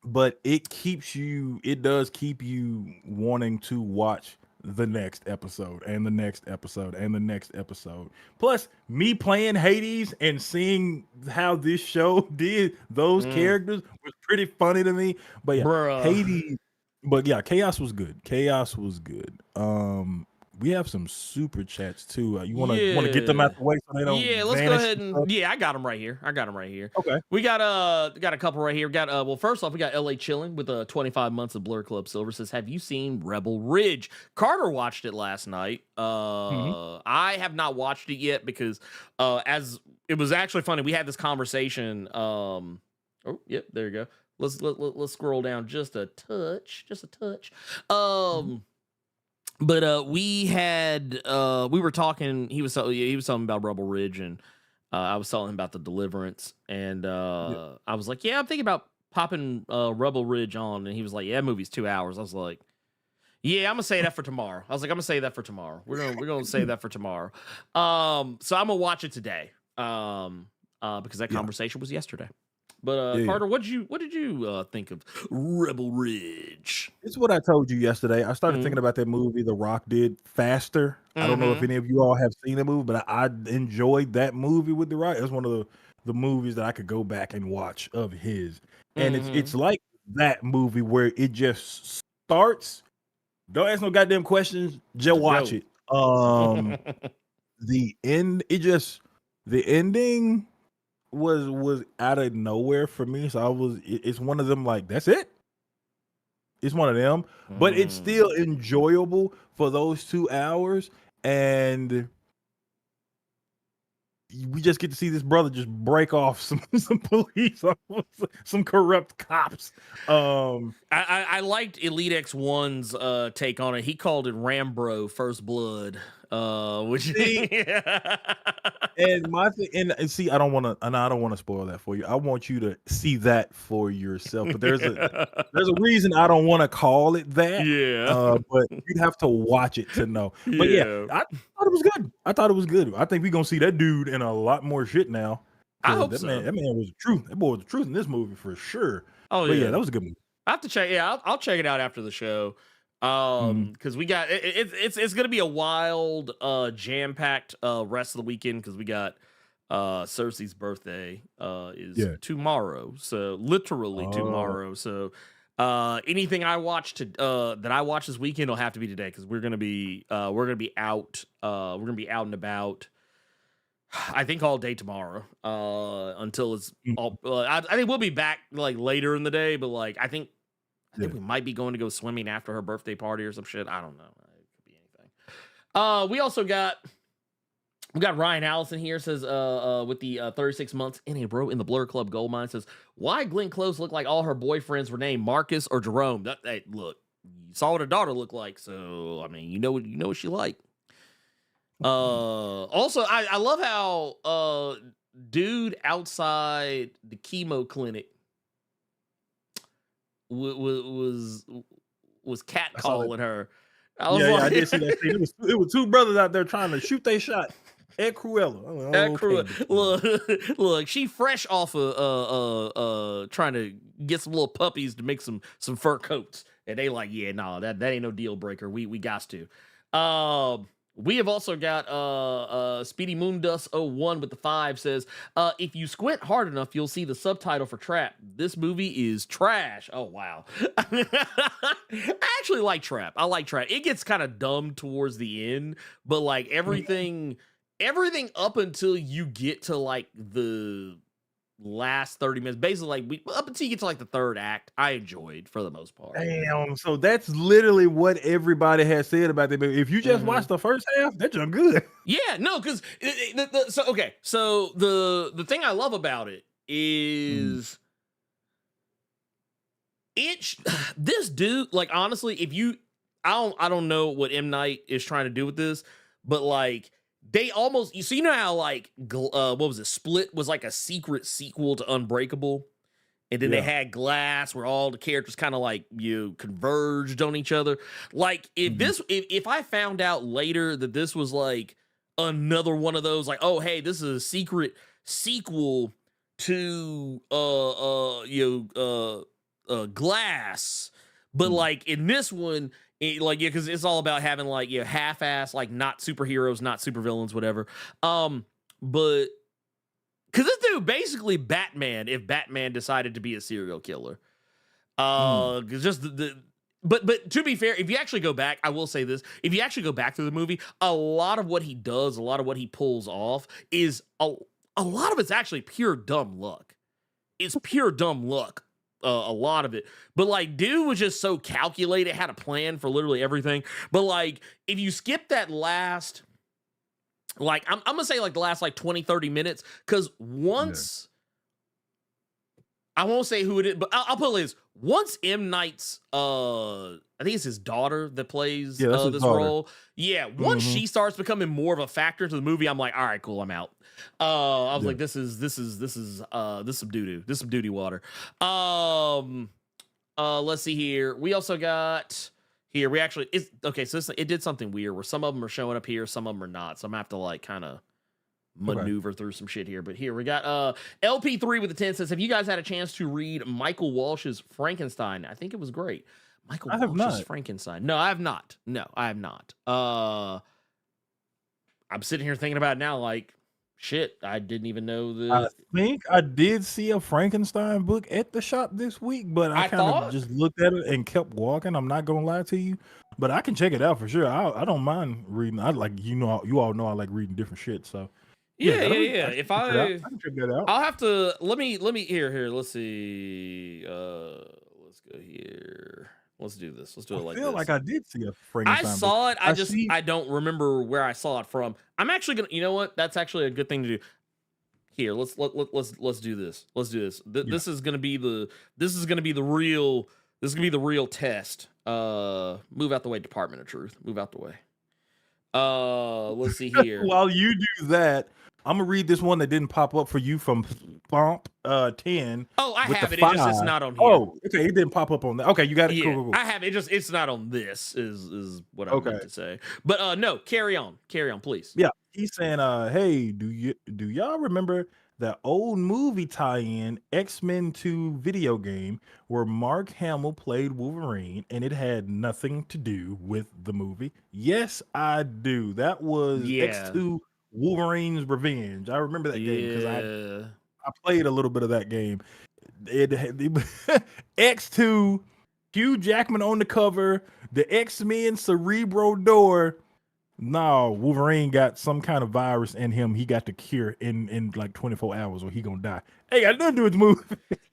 but it does keep you wanting to watch the next episode and the next episode and the next episode. Plus, me playing Hades and seeing how this show did those characters was pretty funny to me. But yeah, Bruh. Hades. But yeah, Chaos was good. Chaos was good. We have some super chats too. You want to get them out the way so they don't. Yeah, let's go ahead and I got them right here. Okay. We got a couple right here. We got well, first off, we got LA Chilling with 25 months of Blerd Club Silver says, have you seen Rebel Ridge? Carter watched it last night. I have not watched it yet because as it was actually funny, we had this conversation. Oh, yep, there you go. Let's scroll down just a touch. But we were talking. He was talking about Rebel Ridge, and I was telling him about the Deliverance, and I was like, "Yeah, I'm thinking about popping Rebel Ridge on," and he was like, "Yeah, that movie's 2 hours." I was like, "Yeah, I'm gonna say that for tomorrow." I'm gonna save that for tomorrow. We're gonna save that for tomorrow. So I'm gonna watch it today. Because that conversation was yesterday. But Carter, what did you think of Rebel Ridge? It's what I told you yesterday. I started thinking about that movie The Rock did, Faster. I don't know if any of you all have seen the movie, but I enjoyed that movie with The Rock. It's one of the movies that I could go back and watch of his. And it's like that movie where it just starts. Don't ask no goddamn questions. Just watch it. The ending was out of nowhere for me. So it's one of them like, that's it. It's one of them, but it's still enjoyable for those 2 hours. And we just get to see this brother just break off some police, some corrupt cops. I liked Elite X1's take on it. He called it Rambro First Blood. Which and my thing, and see, I don't want to spoil that for you. I want you to see that for yourself. But there's a reason I don't want to call it that. Yeah. But you'd have to watch it to know. But yeah, I thought it was good. I think we're gonna see that dude in a lot more shit now. I hope that so. man was the truth. That boy was the truth in this movie for sure. Oh but yeah, that was a good movie. I have to check. Yeah, I'll check it out after the show. Because we got it's gonna be a wild jam-packed rest of the weekend because we got Cersei's birthday is tomorrow, so literally tomorrow. So anything I watch that I watch this weekend will have to be today because we're gonna be out and about. I think all day tomorrow until it's all. I think we'll be back like later in the day, but like I think we might be going to go swimming after her birthday party or some shit. I don't know. It could be anything. We also got Ryan Allison here says with the 36 months in a row in the Blerd Club gold mine says, why Glenn Close looked like all her boyfriends were named Marcus or Jerome? Hey, look, you saw what her daughter looked like, so I mean, you know what she like. Also, I love how dude outside the chemo clinic was catcalling her. I did see that scene. It was two brothers out there trying to shoot their shot at Cruella. Look, she fresh off of trying to get some little puppies to make some fur coats, and they like, yeah, no, that ain't no deal breaker. We got to. We have also got Speedy Moondust 01 with the 5 says, if you squint hard enough, you'll see the subtitle for Trap. This movie is trash. Oh, wow. I actually like Trap. I like Trap. It gets kind of dumb towards the end, but like everything up until you get to like the last 30 minutes, basically like up until you get to like the third act, I enjoyed for the most part. Damn, so that's literally what everybody has said about it. If you just watch the first half, that's just good. Yeah, no, because so the thing I love about it is this dude, like honestly, if you I don't know what M. Night is trying to do with this, but like they almost, so you know how like what was it, Split was like a secret sequel to Unbreakable, and then they had Glass where all the characters kind of like converged on each other. Like if I found out later that this was like another one of those, like, oh hey, this is a secret sequel to Glass, but like in this one, because it's all about having like half-ass, like not superheroes, not supervillains, whatever. But because this dude basically Batman if Batman decided to be a serial killer. Just but to be fair, if you actually go back, I will say this: if you actually go back through the movie, a lot of what he does, a lot of what he pulls off, is a lot of it's actually pure dumb luck. It's pure dumb luck. A lot of it, but like dude was just so calculated, had a plan for literally everything. But like if you skip that last, like I'm gonna say like the last like 20-30 minutes, because once I won't say who it is, but I'll put it like this: once M. Night's I think it's his daughter that plays this role. Yeah, once she starts becoming more of a factor to the movie, I'm like, all right, cool, I'm out. I was like, this is some doo-doo. This is some doo-doo water. Let's see here. We also got here. We actually it did something weird where some of them are showing up here, some of them are not. So I'm gonna have to like kind of maneuver through some shit here. But here we got LP3 with the 10 says, have you guys had a chance to read Michael Walsh's Frankenstein? I think it was great. Michael Walsh's Frankenstein. No, I have not. I'm sitting here thinking about it now, like, shit, I didn't even know that. I think I did see a Frankenstein book at the shop this week, but I kind of just looked at it and kept walking. I'm not gonna lie to you, but I can check it out for sure. I don't mind reading. I like, you all know I like reading different shit. So yeah. If I can check that out. I'll have to let me here. Let's see. Let's go here. Let's do this. Let's do it like this. I feel like I did see a Frankenstein I saw it. I don't remember where I saw it from. I'm actually gonna. You know what? That's actually a good thing to do. Here, let's do this. Let's do this. This is gonna be the real. This is gonna be the real test. Move out the way, Department of Truth. Move out the way. Let's see here. While you do that, I'm gonna read this one that didn't pop up for you from Thomp 10. Oh, I have it. It's not on here. Oh, okay. It didn't pop up on that. Okay, you got it. Yeah, cool. I have it. It's not on this. Is what I meant to say. But no, carry on, please. Yeah, he's saying, hey, do y'all remember that old movie tie-in X-Men 2 video game where Mark Hamill played Wolverine and it had nothing to do with the movie? Yes, I do. That was X2 Wolverine's Revenge. I remember that game because I played a little bit of that game. It had X2, Hugh Jackman on the cover, the X-Men Cerebro door. No, Wolverine got some kind of virus in him. He got the cure in like 24 hours or he gonna die. Hey, got nothing to do with the movie.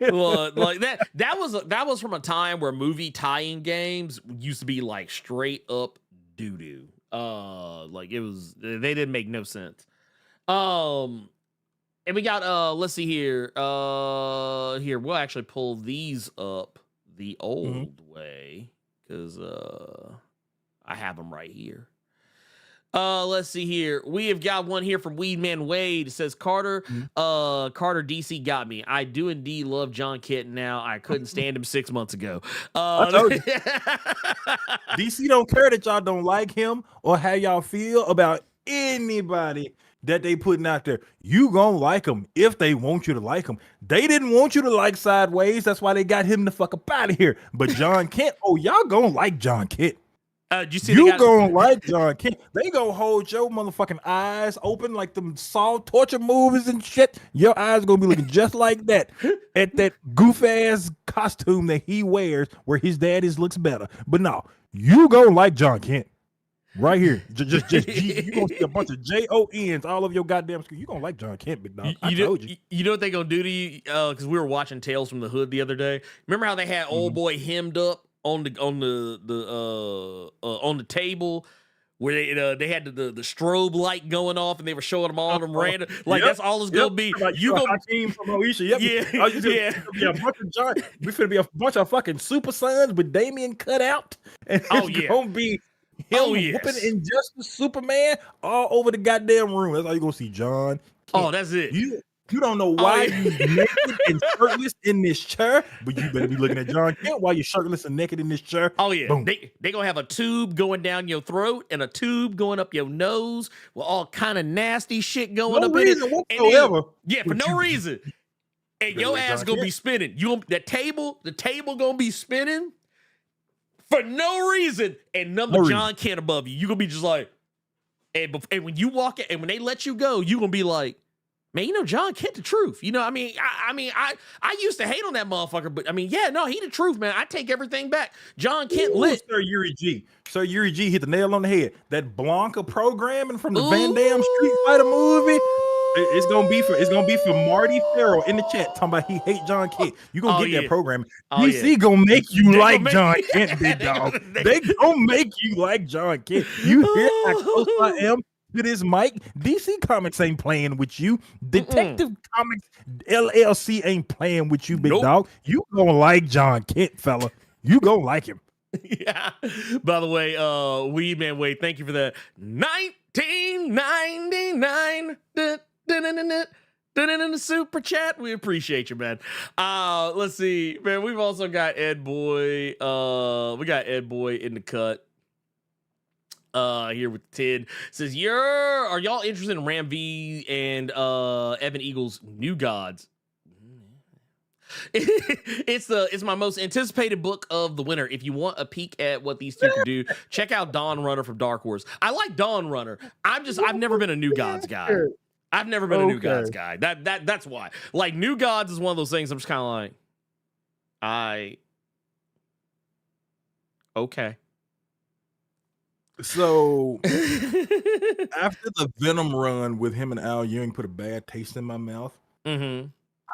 Well, like that was from a time where movie tie-in games used to be like straight up doo-doo. Like it was, they didn't make no sense. And we got let's see here. Here we'll actually pull these up the old way because I have them right here. Let's see here. We have got one here from Weedman Wade. It says Carter DC got me. I do indeed love John Kent now. I couldn't stand him 6 months ago. I told you. DC don't care that y'all don't like him or how y'all feel about anybody that they putting out there. You gonna like them if they want you to like them. They didn't want you to like Sideways. That's why they got him the fuck up out of here. But John Kent, y'all gonna like John Kent. You see you gonna like John Kent. They gonna hold your motherfucking eyes open like them Saw torture movies and shit. Your eyes gonna be looking just like that at that goof ass costume that he wears where his daddy's looks better. But no, you gonna like John Kent. Right here. Just you gonna see a bunch of JONs all over your goddamn screen. You gonna like John Kent, big dog. I told you. You know what they gonna do to you? Because we were watching Tales from the Hood the other day. Remember how they had old boy hemmed up on the table where they had the strobe light going off and they were showing them all them random that's all it's gonna be. Like, you gonna team from Oisha. Yeah. We finna be a bunch of fucking super sons with Damien cut out. And it's gonna be Oh, whooping yes. Injustice Superman all over the goddamn room. That's how you gonna see John. Oh, that's it. You don't know Oh, why yeah. you naked and shirtless in this chair, but you better be looking at John Kent while you're shirtless and naked in this chair. Oh yeah, Boom. they gonna have a tube going down your throat and a tube going up your nose with all kind of nasty shit going No up in it. reason And then- whatsoever. yeah, for But no reason. And better your let ass John gonna Kent. be spinning. The table gonna be spinning for no reason, and number No John Kent above you. You gonna be just like, and when you walk in, and when they let you go, you gonna be like, man, you know John Kent the truth. You know, I used to hate on that motherfucker, but I mean, yeah, no, he the truth, man. I take everything back. John Kent Ooh, lit. Sir Yuri G. Sir Yuri G hit the nail on the head. That Blanca programming from the Van Damme Street Fighter movie. It's gonna be for Marty Farrell in the chat talking about he hate John Kent. You gonna get that programming. Oh, DC yeah. gonna make you They like gonna make- John Kent, big dog. They gonna make you like John Kent. You hear how close I am to this mic? DC Comics ain't playing with you. Detective Comics LLC ain't playing with you, big Nope. dog. You gonna like John Kent, fella. You gonna like him. Yeah. By the way, Weedman Wade, thank you for that. 1999. Super chat. We appreciate you, man. Let's see, man. We've also got Ed Boy. We got Ed Boy in the cut. Here with Tid says, are y'all interested in Ram V and Evan Eagle's New Gods? It's my most anticipated book of the winter. If you want a peek at what these two can do, check out Dawn Runner from Dark Horse. I like Dawn Runner. I've never been a New Gods guy. I've never been a New Gods guy. That's why. Like, New Gods is one of those things I'm just kind of like, okay. So after the Venom run with him and Al Ewing put a bad taste in my mouth, Mm-hmm.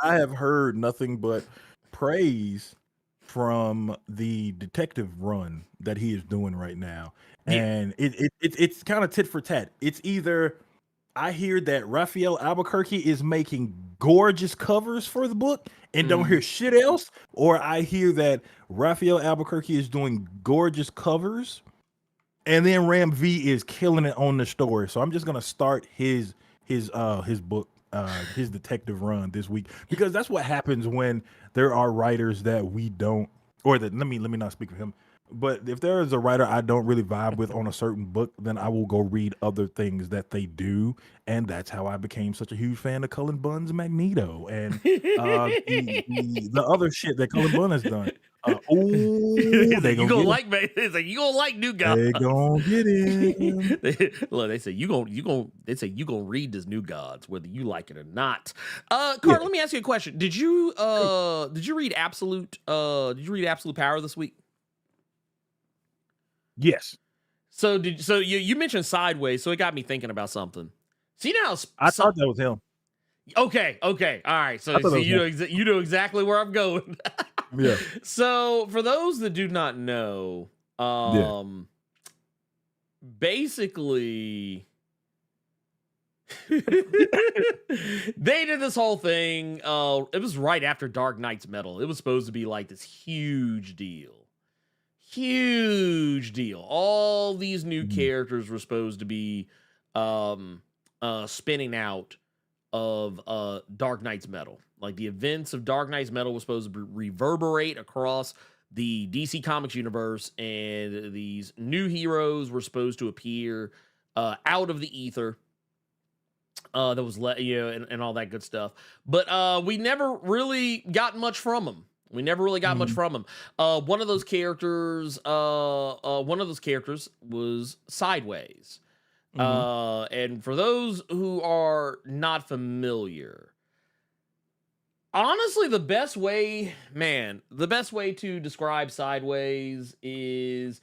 I have heard nothing but praise from the detective run that he is doing right now. Yeah. And it's kind of tit for tat. It's either I hear that Raphael Albuquerque is making gorgeous covers for the book and don't hear shit else, or I hear that Raphael Albuquerque is doing gorgeous covers and then Ram V is killing it on the story. So I'm just gonna start his book, his detective run this week, because that's what happens when there are writers that we don't, or that let me not speak for him. But if there is a writer I don't really vibe with on a certain book, then I will go read other things that they do, and that's how I became such a huge fan of Cullen Bunn's Magneto and the other shit that Cullen Bunn has done. They you gonna like, man. It's like, you gonna like New Gods. They gonna get it. Look, they say you gonna read this New Gods whether you like it or not. Carter, let me ask you a question. Did you read Absolute Power this week? Yes. So you mentioned Sideways, so it got me thinking about something. See now, I thought that was him. Okay, all right. So you know exactly where I'm going. Yeah. So for those that do not know, basically, they did this whole thing. It was right after Dark Knight's Metal. It was supposed to be like this huge deal. All these new characters were supposed to be spinning out of Dark Knight's Metal. Like, the events of Dark Knight's Metal was supposed to reverberate across the DC Comics universe, and these new heroes were supposed to appear out of the ether. That was and all that good stuff. But we never really got much from them. One of those characters was Sideways. And for those who are not familiar, honestly, the best way to describe Sideways is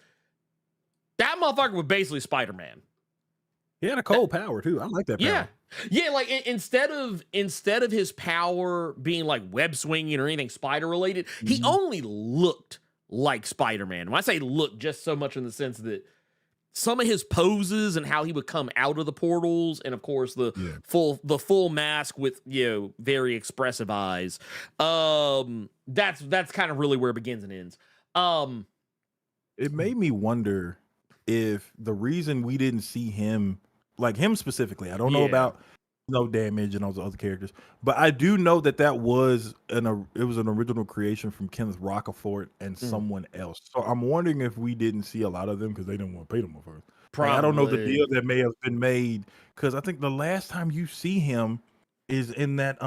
that motherfucker was basically Spider-Man. He had a cold power too. I like that power. Yeah, like instead of his power being like web swinging or anything spider related, he only looked like Spider-Man. When I say look, just so much in the sense that some of his poses and how he would come out of the portals, and of course the full mask with very expressive eyes. That's kind of really where it begins and ends. It made me wonder if the reason we didn't see him, like him specifically, I don't know about No Damage and all the other characters, but I do know that was an original creation from Kenneth Rocafort and someone else. So I'm wondering if we didn't see a lot of them because they didn't want to pay them first. Like, I don't know the deal that may have been made, because I think the last time you see him is in that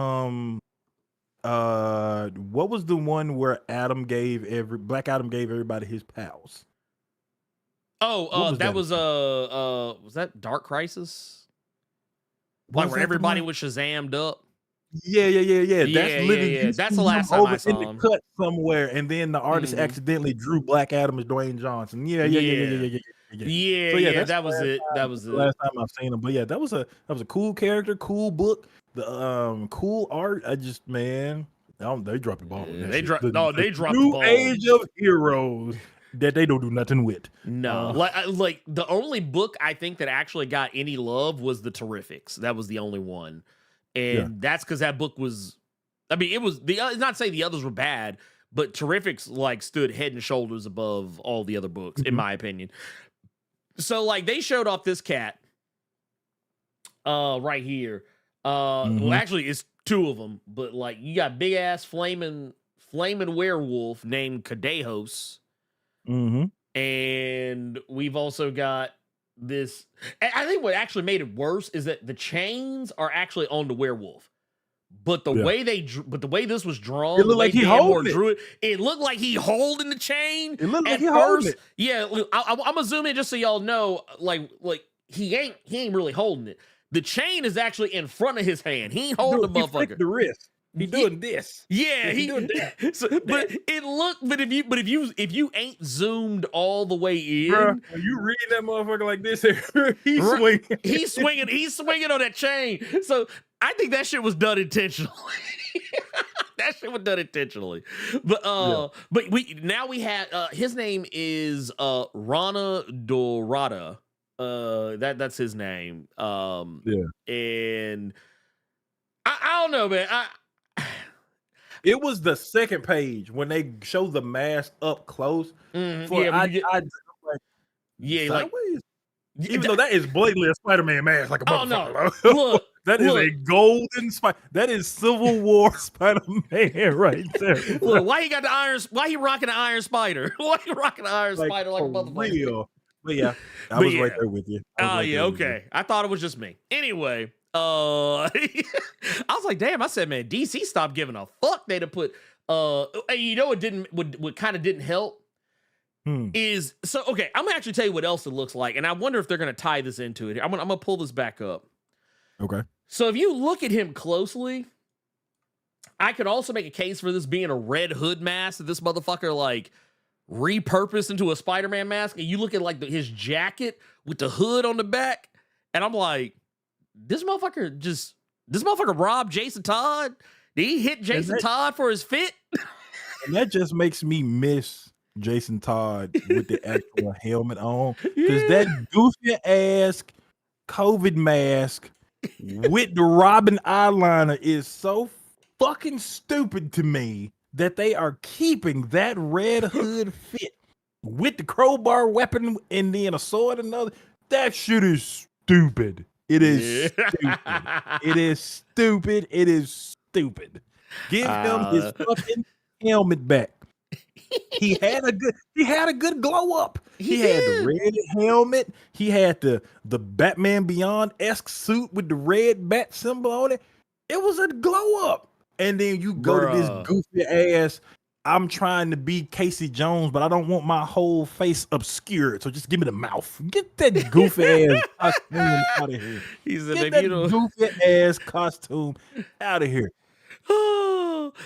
what was the one where Black Adam gave everybody his pals? That was that Dark Crisis? Like where everybody was Shazammed up. Yeah. That's literally That's the last time I saw in him. the cut somewhere, and then the artist accidentally drew Black Adam as Dwayne Johnson. Yeah. That was it. That was the last time I've seen him. But yeah, that was a cool character, cool book, the cool art. They dropped the ball. They dropped the new ball. Age of Heroes that they don't do nothing with. No, like the only book I think that actually got any love was the Terrifics. That was the only one, and that's because that book was. I mean, it was not to say the others were bad, but Terrifics like stood head and shoulders above all the other books, in my opinion. So like they showed off this cat, right here. Well, actually, it's two of them, but like you got big ass flaming werewolf named Kadejos. And we've also got this. I think what actually made it worse is that the chains are actually on the werewolf, but the way this was drawn, it looked like he holding it. It looked like he holding the chain. It looked like he holding it. Yeah, I'm gonna zoom in just so y'all know, like he ain't really holding it. The chain is actually in front of his hand. He ain't holding the motherfucker. The wrist. He doing this. Yeah, he doing that. So, but it looked. But if you ain't zoomed all the way in, bruh, when you read that motherfucker like this, he's swinging. He's swinging on that chain. So I think that shit was done intentionally. That shit was done intentionally. But but we had his name is Rana Dorada. That's his name. And I don't know, man. It was the second page when they show the mask up close. Even though that is blatantly a Spider-Man mask, like a motherfucker. Oh no! That is a golden Spider. That is Civil War Spider-Man right there. Look, why he got the iron? Why he rocking the Iron Spider? Why he rocking the Iron Spider like a motherfucker? Real. But yeah, I was right there with you. Okay. I thought it was just me. Anyway. I was like, damn, I said, man, DC stopped giving a fuck. They'd have put you know what kind of didn't help is so okay, I'm gonna actually tell you what else it looks like, and I wonder if they're gonna tie this into it. I'm gonna pull this back up. Okay. So if you look at him closely, I could also make a case for this being a Red Hood mask that this motherfucker like repurposed into a Spider-Man mask, and you look at like his jacket with the hood on the back, and I'm like, this motherfucker robbed Jason Todd? Did he hit Jason Todd for his fit? And that just makes me miss Jason Todd with the actual helmet on, because that goofy ass COVID mask with the Robin eyeliner is so fucking stupid to me that they are keeping that Red Hood fit with the crowbar weapon and then a sword and another. That shit is stupid. It is stupid. It is stupid. It is stupid. Give him his fucking helmet back. He had a good glow up. He had the red helmet. He had the Batman Beyond-esque suit with the red bat symbol on it. It was a glow up. And then you go to this goofy ass, I'm trying to be Casey Jones, but I don't want my whole face obscured. So just give me the mouth. Get that goofy ass costume out of here. Get that goofy ass costume out of here.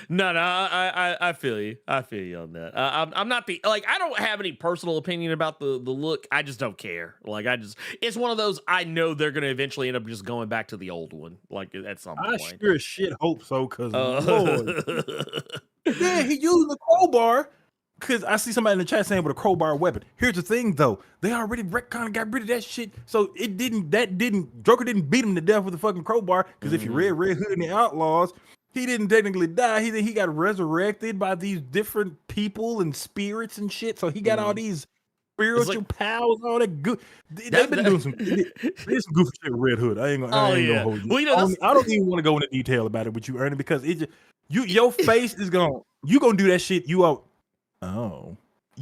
No, I feel you. I feel you on that. I'm not I don't have any personal opinion about the look. I just don't care. It's one of those, I know they're going to eventually end up just going back to the old one, like at some point. I sure as shit hope so, because Lord. Yeah, he used the crowbar. Because I see somebody in the chat saying with a crowbar weapon. Here's the thing, though. They already kind of got rid of that shit. So Joker didn't beat him to death with a fucking crowbar. Because if you read Red Hood and the Outlaws, he didn't technically die. He got resurrected by these different people and spirits and shit. So he got all these spiritual pals, all that good. They've been doing some goofy shit with Red Hood. I ain't gonna hold you. Well, I don't even want to go into detail about it with you, Ernie, because your face is gonna do that shit. You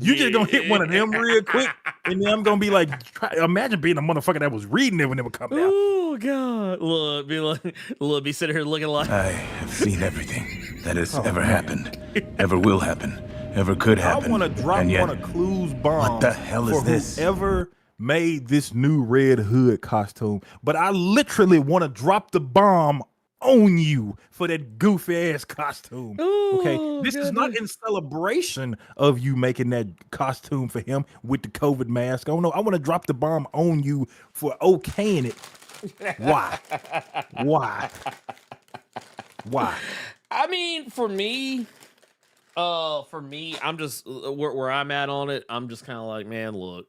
just gonna hit one of them real quick, and then I'm gonna be like, imagine being a motherfucker that was reading it when it would come out. Oh God! Look, be sitting here looking like I have seen everything that has ever happened, ever will happen, ever could happen. I want to drop on a clues bomb. What the hell is this? Whoever made this new Red Hood costume, but I literally want to drop the bomb on you for that goofy ass costume. Okay, this is not in celebration of you making that costume for him with the COVID mask. Oh no, I want to drop the bomb on you for okaying it. Why? I mean, for me, I'm just where I'm at on it. I'm just kind of like, man, look,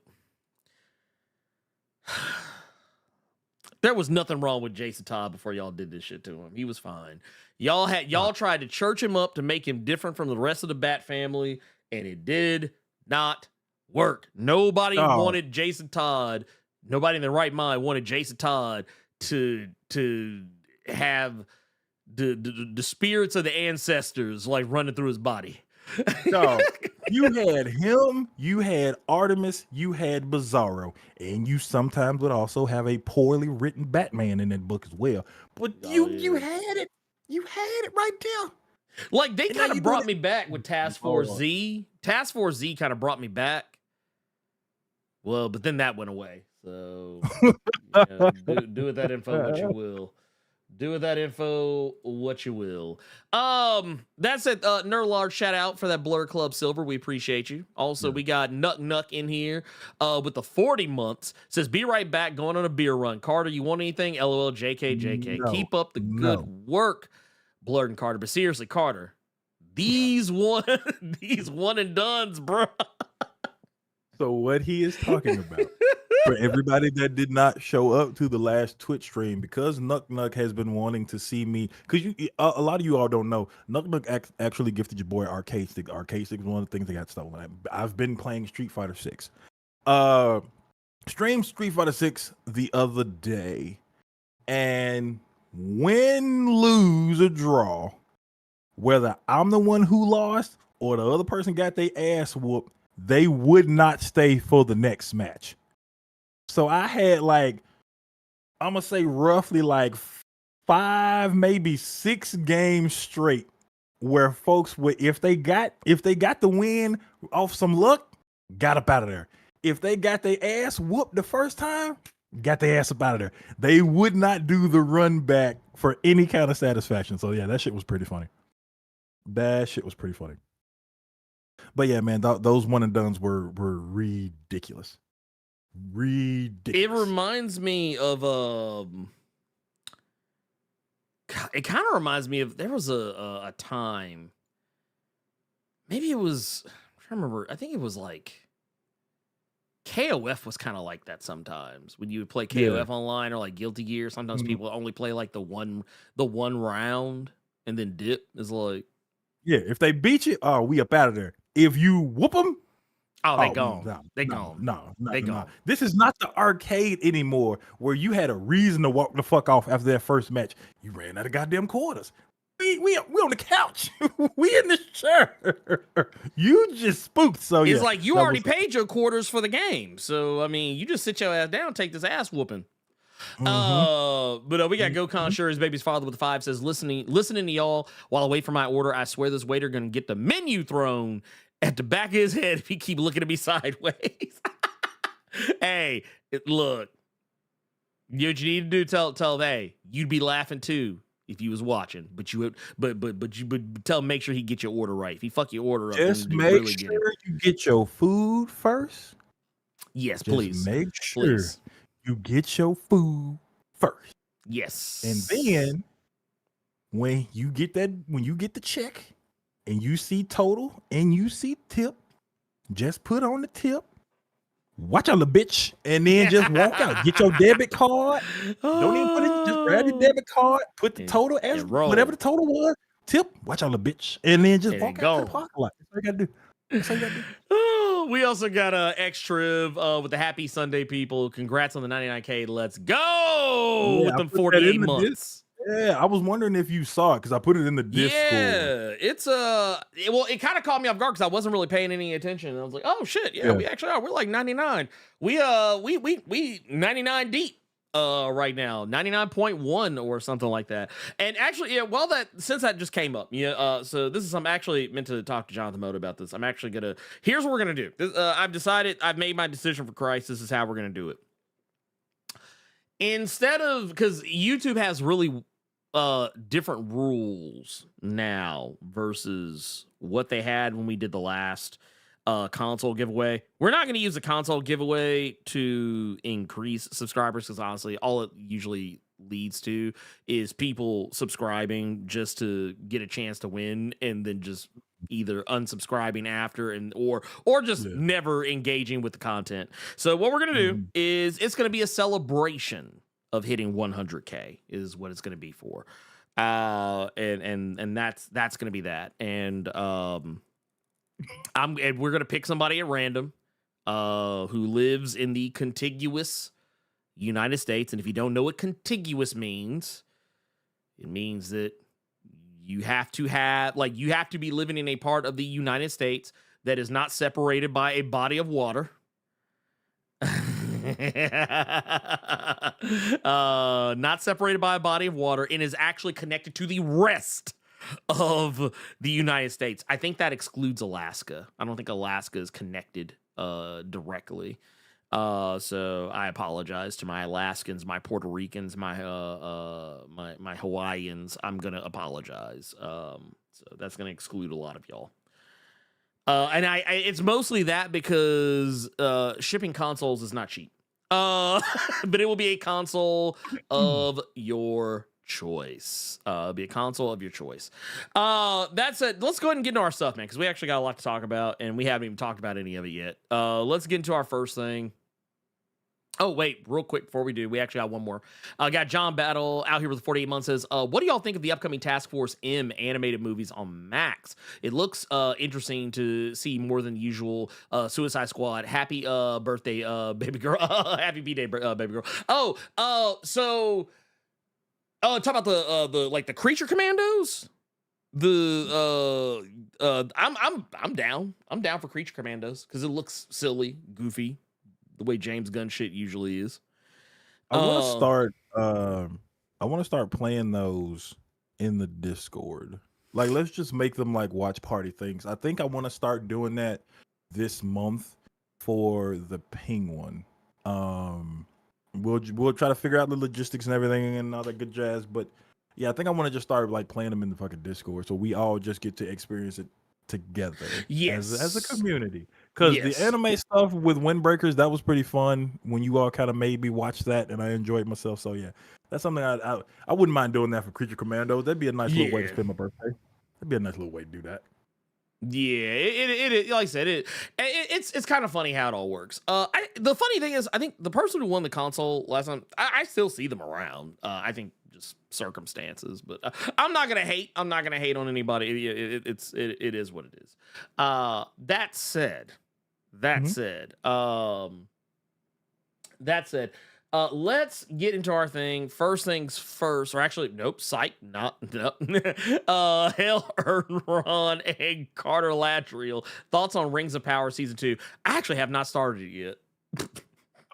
there was nothing wrong with Jason Todd before y'all did this shit to him. He was fine. Y'all tried to church him up to make him different from the rest of the Bat family, and it did not work. Nobody wanted Jason Todd. Nobody in their right mind wanted Jason Todd to have the spirits of the ancestors like running through his body. No, you had him, you had Artemis, you had Bizarro, and you sometimes would also have a poorly written Batman in that book as well. But you had it right there. Like they kind of brought me back with Task Force Z. Task Force Z kind of brought me back. Well, but then that went away. So do with that info what you will. Do with that info what you will. That's it. Nerlarge, shout out for that Blerd Club Silver. We appreciate you. Also, we got Nuck in here with the 40 months. Says, be right back, going on a beer run. Carter, you want anything? LOL, JK. No, Keep up the good work, Blerd and Carter. But seriously, Carter, these one and dones, bro. So what he is talking about, for everybody that did not show up to the last Twitch stream, because Nuck has been wanting to see me, because a lot of you all don't know, Nuck actually gifted your boy Arcade Stick. Arcade Stick is one of the things that got stolen. I've been playing Street Fighter 6. Streamed Street Fighter 6 the other day, and win, lose, or draw, whether I'm the one who lost or the other person got their ass whooped, they would not stay for the next match. So I had I'm gonna say roughly 5, maybe 6 games straight where folks would, if they got the win off some luck, got up out of there. If they got their ass whooped the first time, got their ass up out of there. They would not do the run back for any kind of satisfaction. So yeah, that shit was pretty funny. But yeah, man, those one and dones were ridiculous. It reminds me of it kind of reminds me of, there was a time, maybe it was, I'm trying to remember, I think it was like KOF was kind of like that sometimes when you would play KOF online, or like Guilty Gear. Sometimes people only play like the one round and then dip. Is like, yeah, if they beat you, we up out of there. If you whoop them, they gone. They gone. No. This is not the arcade anymore where you had a reason to walk the fuck off after that first match. You ran out of goddamn quarters. We on the couch. We in this chair. You just spooked. So it's like you already paid your quarters for the game. So I mean, you just sit your ass down, take this ass whooping. But we got Gokhan Sure, his baby's father with the 5 says, listening to y'all while I wait for my order. I swear this waiter gonna get the menu thrown at the back of his head if he keep looking at me sideways. Hey, look, you what you need to do, tell hey, you'd be laughing too if you was watching, but you tell him, make sure he get your order right. If he fuck your order up, just make sure you get your food first. Yes, just please. Make sure you get your food first. Yes. And then when you get the check and you see total and you see tip, just put on the tip, watch out, little bitch, and then just walk out. Get your debit card. Don't even put it, just grab your debit card, put the total as whatever the total was, tip, watch out, little bitch, and then just walk out to the parking lot. That's all you gotta do. Oh We also got X Triv with the Happy Sunday people. Congrats on the 99K. Let's go with them 48 months. Yeah, I was wondering if you saw it because I put it in the Discord. Yeah, it's it kind of caught me off guard because I wasn't really paying any attention. And I was like, oh shit, yeah, we actually are. We're like 99. We 99 deep right now, 99.1 or something like that. And actually, yeah, well, since that just came up, so this is I'm actually meant to talk to Jonathan Moda about this. I'm actually gonna here's what we're gonna do. I've made my decision for Christ. This is how we're gonna do it. Instead of, because YouTube has really different rules now versus what they had when we did the last console giveaway. We're not going to use the console giveaway to increase subscribers because honestly, all it usually leads to is people subscribing just to get a chance to win and then just either unsubscribing after or just never engaging with the content. So what we're going to do is it's going to be a celebration of hitting 100K is what it's going to be for. And that's going to be that. And we're going to pick somebody at random who lives in the contiguous United States. And if you don't know what contiguous means, it means that you have to be living in a part of the United States that is not separated by a body of water. Not separated by a body of water and is actually connected to the rest of the United States. I think that excludes Alaska. I don't think Alaska is connected directly. So I apologize to my Alaskans, my Puerto Ricans, my Hawaiians. I'm gonna apologize. So that's gonna exclude a lot of y'all. And it's mostly that because shipping consoles is not cheap. But it will be a console of your choice. Be a console of your choice. That's it. Let's go ahead and get into our stuff, man, because we actually got a lot to talk about, and we haven't even talked about any of it yet. Let's get into our first thing. Oh, wait, real quick before we do, we actually got one more. Got John Battle out here with 48 months says, what do y'all think of the upcoming Task Force M animated movies on Max? It looks interesting to see more than usual Suicide Squad. Happy birthday, baby girl. Happy B-Day, baby girl. So talk about the Creature Commandos. I'm down. I'm down for Creature Commandos because it looks silly, goofy, the way James Gunn shit usually is. I want to start playing those in the Discord. Like, let's just make them like watch party things. I think I want to start doing that this month for the Ping one. We'll try to figure out the logistics and everything and all that good jazz. But yeah, I think I want to just start like playing them in the fucking Discord so we all just get to experience it together. Yes, as a community. Because the anime stuff with Windbreakers, that was pretty fun when you all kind of made me watch that and I enjoyed myself. So yeah, that's something I wouldn't mind doing that for Creature Commandos. That'd be a nice little way to spend my birthday. That'd be a nice little way to do that. Yeah, it like I said, it's kind of funny how it all works. The funny thing is, I think the person who won the console last time, I still see them around. I think just circumstances, but I'm not gonna hate. I'm not gonna hate on anybody. It is what it is. That said, let's get into our thing. First things first, or actually, nope, psych, no. Hell, Ron and Carter Latriel. Thoughts on Rings of Power Season 2? I actually have not started it yet.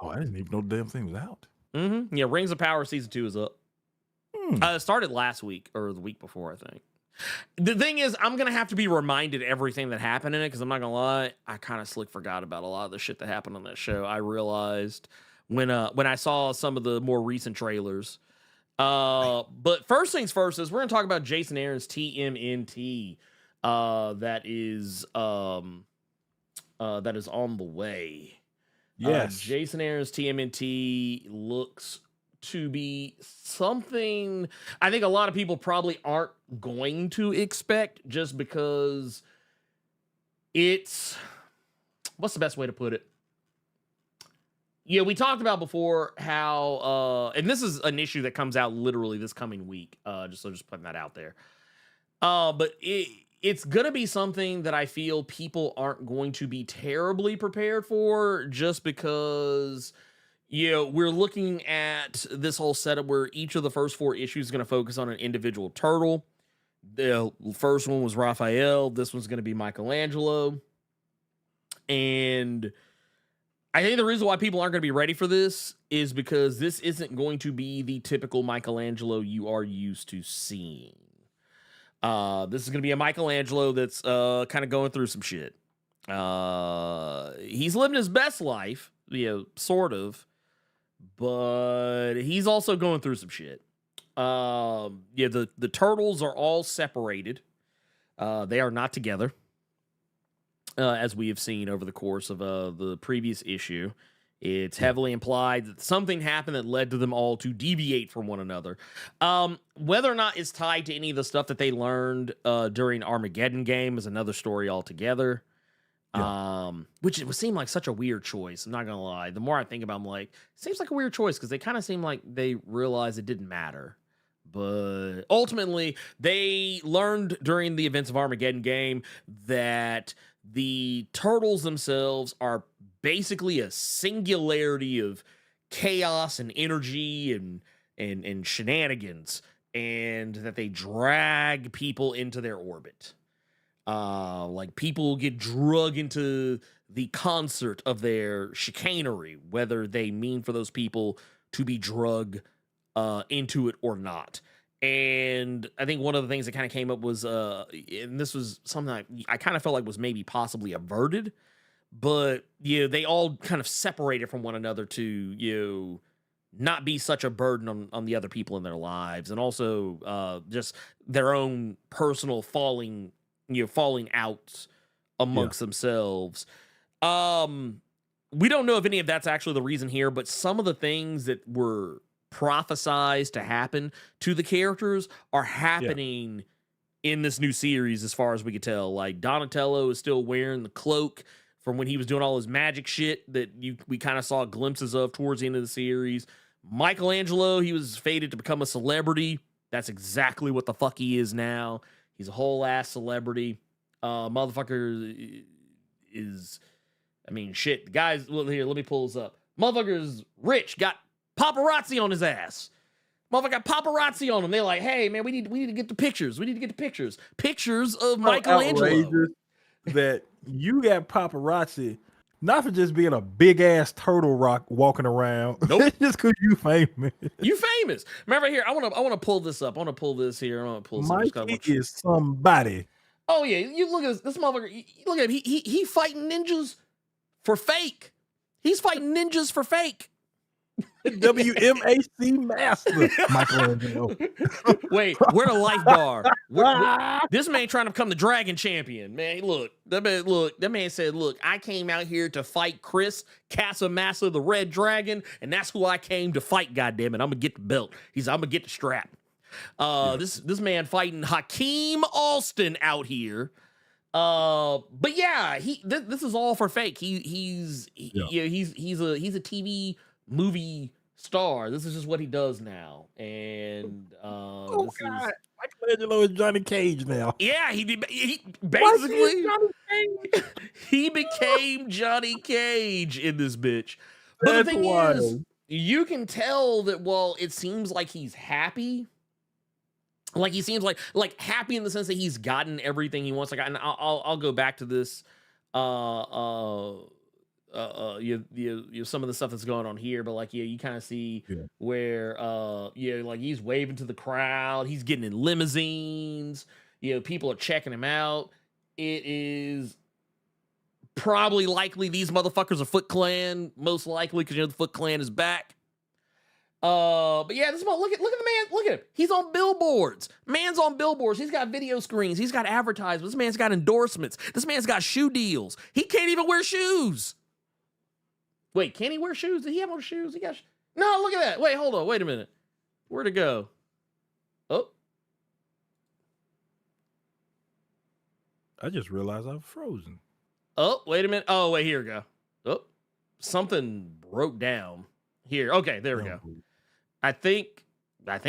Oh, I didn't even know the damn thing was out. Yeah, Rings of Power Season 2 is up. It started last week, or the week before, I think. The thing is, I'm going to have to be reminded everything that happened in it, because I'm not going to lie, I kind of slick forgot about a lot of the shit that happened on that show. I realized when I saw some of the more recent trailers. But first things first is we're going to talk about Jason Aaron's TMNT. That is on the way. Yes. Jason Aaron's TMNT looks to be something I think a lot of people probably aren't going to expect, just because it's, what's the best way to put it? Yeah, we talked about before how, and this is an issue that comes out literally this coming week, just putting that out there. But it's going to be something that I feel people aren't going to be terribly prepared for, just because, we're looking at this whole setup where each of the first 4 issues is going to focus on an individual turtle. The first one was Raphael. This one's going to be Michelangelo. And I think the reason why people aren't going to be ready for this is because this isn't going to be the typical Michelangelo you are used to seeing. This is going to be a Michelangelo that's kind of going through some shit. He's living his best life, sort of, but he's also going through some shit. The turtles are all separated. They are not together. As we have seen over the course of the previous issue. It's heavily implied that something happened that led to them all to deviate from one another. Whether or not it's tied to any of the stuff that they learned during Armageddon game is another story altogether. Which it would seem like such a weird choice. I'm not going to lie. The more I think about it, I'm like, it seems like a weird choice because they kind of seem like they realized it didn't matter. But ultimately, they learned during the events of Armageddon game that the turtles themselves are basically a singularity of chaos and energy and shenanigans, and that they drag people into their orbit. Like people get drugged into the concert of their chicanery, whether they mean for those people to be drugged into it or not. And I think one of the things that kind of came up was, and this was something I kind of felt like was maybe possibly averted, but they all kind of separated from one another to not be such a burden on the other people in their lives, and also just their own personal falling out amongst themselves. We don't know if any of that's actually the reason here, but some of the things that were prophesized to happen to the characters are happening in this new series, as far as we could tell. Like Donatello is still wearing the cloak from when he was doing all his magic shit that we kind of saw glimpses of towards the end of the series. Michelangelo, he was fated to become a celebrity. That's exactly what the fuck he is now. He's a whole ass celebrity. Motherfucker is, I mean, shit. The guys, well, here, let me pull this up. Motherfucker's rich, got paparazzi on his ass. Motherfucker got paparazzi on him. They're like, hey, man, we need to get the pictures. We need to get the pictures. Pictures of Michelangelo. Outrageous that you got paparazzi, not for just being a big ass turtle rock walking around. Nope. Just because you famous. You famous. Remember here, I want to pull this up. I want to pull this here. I want to pull Mikey is somebody. Oh yeah, you look at this motherfucker. You look at him. He fighting ninjas for fake. He's fighting ninjas for fake. WMAC master Michelangelo. Wait, where the life bar? This man trying to become the dragon champion. Man, that man said, look, I came out here to fight Chris Casamassa, the red dragon, and that's who I came to fight, goddammit. I'm gonna get the belt. I'm gonna get the strap. This man fighting Hakeem Alston out here. But yeah, this is all for fake. He's a TV movie star. This is just what he does now. And Michelangelo is Johnny Cage now. Yeah, he basically he became Johnny Cage in this bitch. But the thing is, you can tell that while it seems like he's happy, like he seems like happy in the sense that he's gotten everything he wants. Like, and I'll go back to this. Some of the stuff that's going on here, but like, you kind of see where, like he's waving to the crowd. He's getting in limousines. People are checking him out. It is probably likely these motherfuckers are Foot Clan, most likely, because the Foot Clan is back. But yeah, look at the man. Look at him. He's on billboards. Man's on billboards. He's got video screens. He's got advertisements. This man's got endorsements. This man's got shoe deals. He can't even wear shoes. Wait, can he wear shoes? Did he have on shoes? No, look at that. Wait, hold on. Wait a minute. Where'd it go? Oh. I just realized I'm frozen. Oh, wait a minute. Oh, wait, here we go. Oh, something broke down. Here. Okay, there we go. I think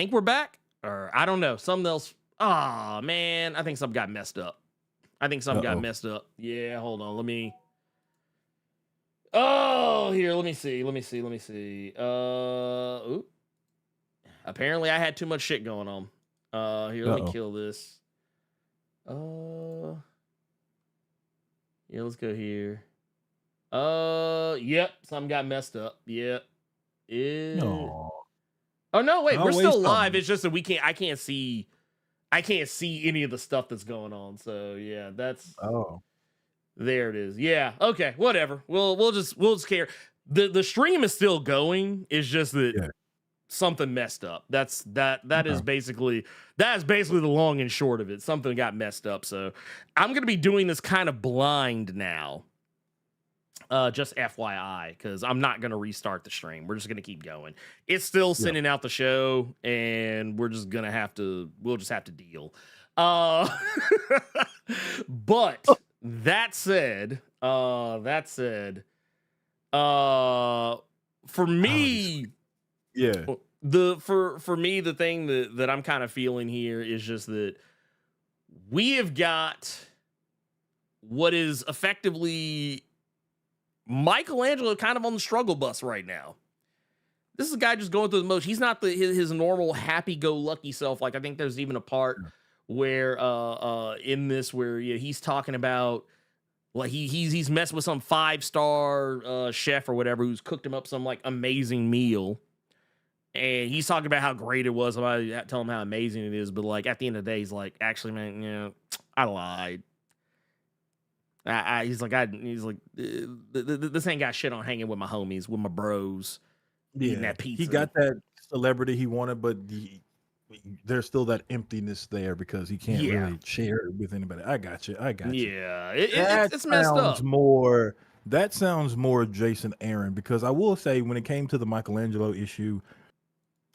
we're back. Or I don't know. Something else. Oh, man. I think something got messed up. I think something got messed up. Yeah, hold on. Let me. Oh, here. Let me see. Oop. Apparently, I had too much shit going on. Here, let me kill this. Yeah, let's go here. Yep, something got messed up. Yep. No. Oh no, wait, we're Always still live. something. It's just that I can't see any of the stuff that's going on. So yeah, that's there it is. Yeah, okay, whatever. We'll just care. The stream is still going. It's just that something messed up. That is basically the long and short of it. Something got messed up. So I'm gonna be doing this kind of blind now. Just FYI, because I'm not gonna restart the stream. We're just gonna keep going. It's still sending out the show, and we'll just have to deal. But that said, for me, for me, the thing that I'm kind of feeling here is just that we have got what is effectively Michelangelo kind of on the struggle bus right now. This is a guy just going through the motions. He's not his normal happy-go-lucky self. Like, I think there's even a part where in this where he's talking about like he's messing with some 5-star chef or whatever who's cooked him up some like amazing meal, and he's talking about how great it was. I tell him how amazing it is, but like at the end of the day, he's like, actually, man, I lied. He's like, this ain't got shit on hanging with my homies, with my bros, eating that pizza. He got that celebrity he wanted, but there's still that emptiness there because he can't really share it with anybody. I got you. Yeah, it's messed up. That sounds more Jason Aaron, because I will say when it came to the Michelangelo issue,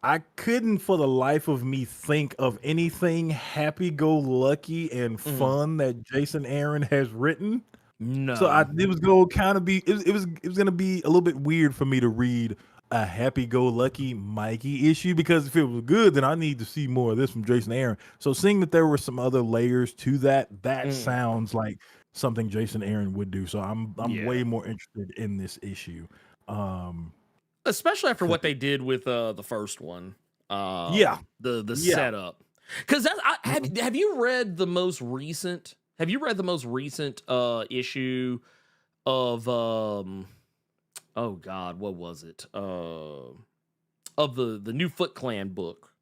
I couldn't for the life of me think of anything happy-go-lucky and fun that Jason Aaron has written. No. So it was going to kind of be it was going to be a little bit weird for me to read a happy-go-lucky Mikey issue, because if it was good, then I need to see more of this from Jason Aaron. So seeing that there were some other layers to that sounds like something Jason Aaron would do. So I'm way more interested in this issue. Especially after what they did with the first one. The setup. Because have you read the most recent issue of oh god, what was it? Of the new Foot Clan book.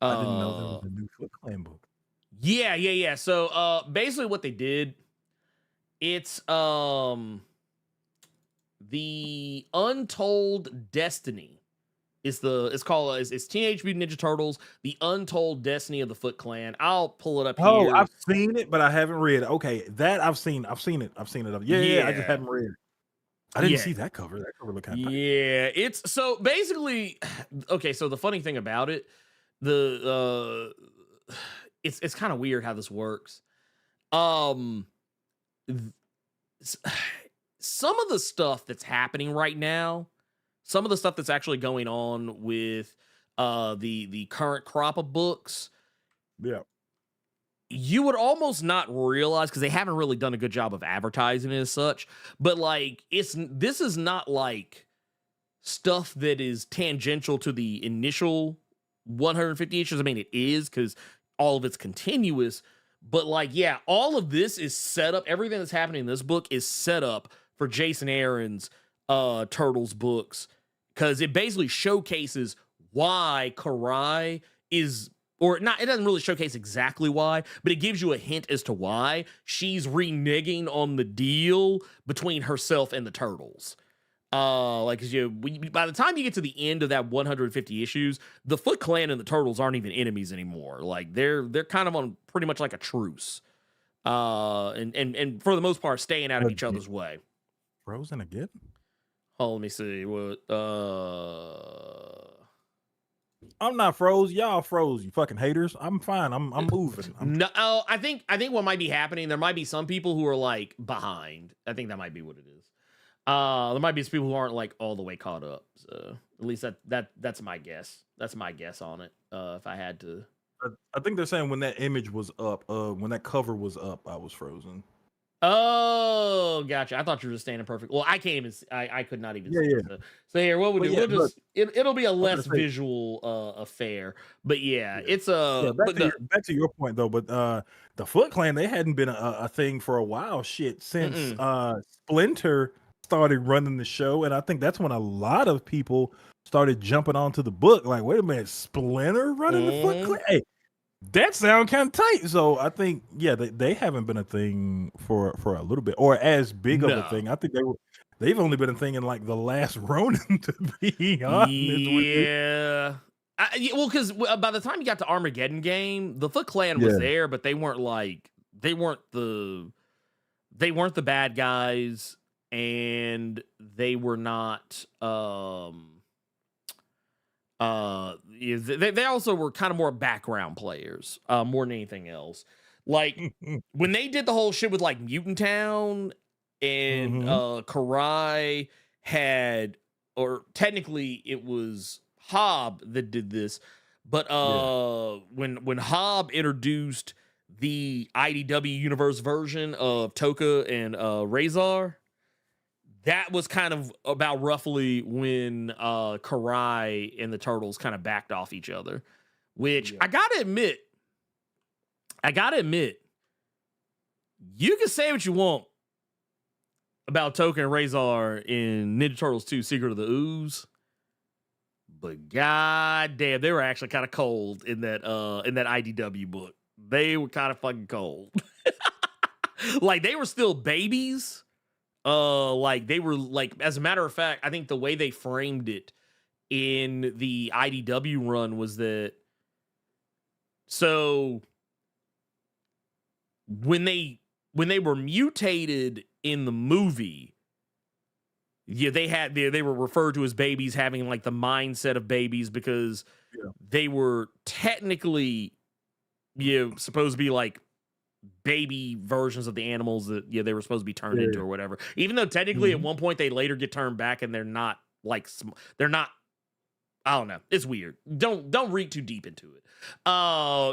I didn't know there was a new Foot Clan book. Yeah. So basically what they did, it's the Untold Destiny it's Teenage Mutant Ninja Turtles, The Untold Destiny of the Foot Clan. I'll pull it up here. Oh, I've seen it, but I haven't read it. Okay, that I've seen it. I just haven't read it. I didn't see that cover. That cover looked kind of it's so basically okay, so the funny thing about it, it's kind of weird how this works. Some of the stuff that's happening right now, some of the stuff that's actually going on with the current crop of books, you would almost not realize, because they haven't really done a good job of advertising it as such, but like this is not like stuff that is tangential to the initial 150 issues. I mean, it is, because all of it's continuous, but like, all of this is set up. Everything that's happening in this book is set up for Jason Aaron's Turtles books, because it basically showcases why Karai is, or not, it doesn't really showcase exactly why, but it gives you a hint as to why she's reneging on the deal between herself and the Turtles. By the time you get to the end of that 150 issues, the Foot Clan and the Turtles aren't even enemies anymore. Like they're kind of on pretty much like a truce. And for the most part, staying out of each other's way. Frozen again? Oh, let me see. What? I'm not froze. Y'all froze. You fucking haters. I'm fine. I'm moving. No, I think what might be happening, there might be some people who are like behind. I think that might be what it is. There might be some people who aren't like all the way caught up. So at least that's my guess. That's my guess on it. If I had to I think they're saying when that image was up, when that cover was up, I was frozen. Oh, gotcha. I thought you were just standing perfect. Well, I can't even. I could not even. Yeah, see yeah. it. So here, what we But do? yeah, We'll look, just. It'll be a less say- visual affair. But yeah, Yeah. it's Yeah, But back to your point though, but the Foot Clan, they hadn't been a thing for a while, shit, since Splinter started running the show, and I think that's when a lot of people started jumping onto the book. Like, wait a minute, Splinter running the Foot Clan? Hey, that sound kind of tight. So I think, yeah, they haven't been a thing for a little bit, or as big of a thing. I think they've only been a thing in like the last Ronin, to be honest. Yeah. Well, because by the time you got to Armageddon game, the Foot Clan was there, but they weren't the bad guys, and they were not. They also were kind of more background players, more than anything else. Like when they did the whole shit with like Mutant Town and Karai had, or technically it was Hob that did this, but when Hob introduced the IDW universe version of Toka and Razor, that was kind of about roughly when Karai and the Turtles kind of backed off each other, which I gotta admit, you can say what you want about Toka and Razor in Ninja Turtles 2 Secret of the Ooze, but goddamn, they were actually kind of cold in that IDW book. They were kind of fucking cold. Like they were still babies. Like they were like, as a matter of fact, I think the way they framed it in the IDW run was that, so when they were mutated in the movie, they were referred to as babies, having like the mindset of babies because they were technically supposed to be like baby versions of the animals that they were supposed to be turned into or whatever, even though technically at one point they later get turned back and they're not like I don't know, it's weird. Don't read too deep into it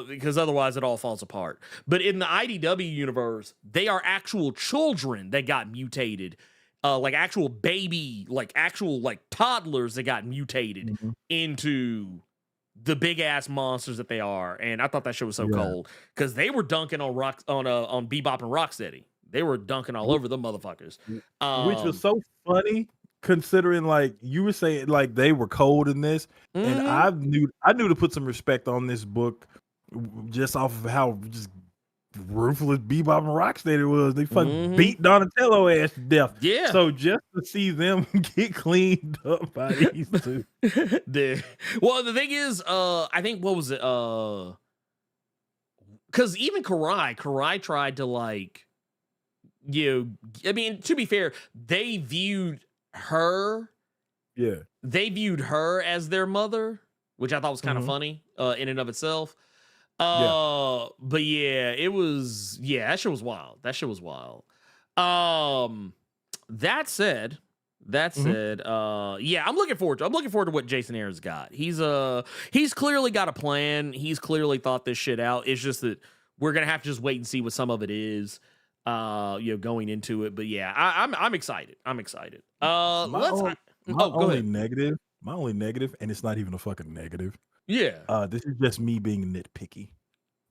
because otherwise it all falls apart. But in the IDW universe, they are actual children that got mutated, like actual baby, like actual like toddlers that got mutated into the big ass monsters that they are. And I thought that shit was so cold because they were dunking on Bebop and Rocksteady. They were dunking all over the motherfuckers, which was so funny considering like you were saying like they were cold in this, and I knew to put some respect on this book just off of how just ruthless Bebop and Rocksteady was. They fucking beat Donatello ass to death. Yeah. So just to see them get cleaned up by these two. Well, the thing is, I think what was it? Because even Karai tried to like, I mean, to be fair, they viewed her as their mother, which I thought was kind of funny in and of itself. But yeah, it was, that shit was wild. That said, I'm looking forward to what Jason Aaron's got. He's clearly got a plan. He's clearly thought this shit out. It's just that we're gonna have to just wait and see what some of it is, going into it. But yeah, I'm excited. My only negative, and it's not even a fucking negative. This is just me being nitpicky.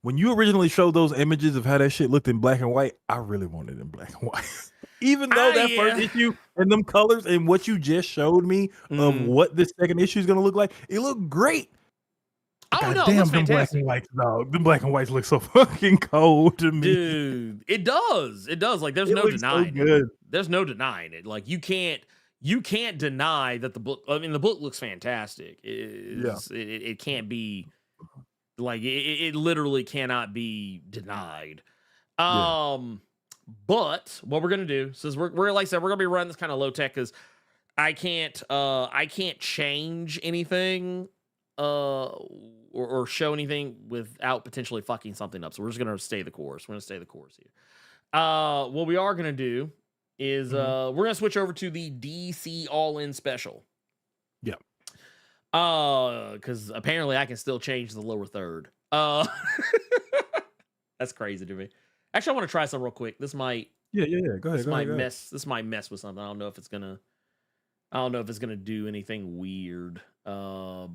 When you originally showed those images of how that shit looked in black and white, I really wanted it in black and white. Even though that first issue and them colors and what you just showed me of what this second issue is gonna look like, it looked great. Oh no, damn, it looks them black fantastic. and whites, dog. Them black and whites look so fucking cold to me. Dude, it does. Like there's no denying it. There's no denying it. Like you can't deny that the book, I mean, the book looks fantastic. It can't be like it literally cannot be denied. But what we're gonna do, since we're like I said, we're gonna be running this kind of low tech because I can't change anything or show anything without potentially fucking something up. So we're just gonna stay the course. We're gonna stay the course here. What we are gonna do is we're gonna switch over to the DC All-In special. Because apparently I can still change the lower third. Uh, that's crazy to me. Actually, I want to try something real quick. This might Yeah. Go ahead. this Go might ahead. Go ahead. mess this might mess with something. I don't know if it's gonna do anything weird. But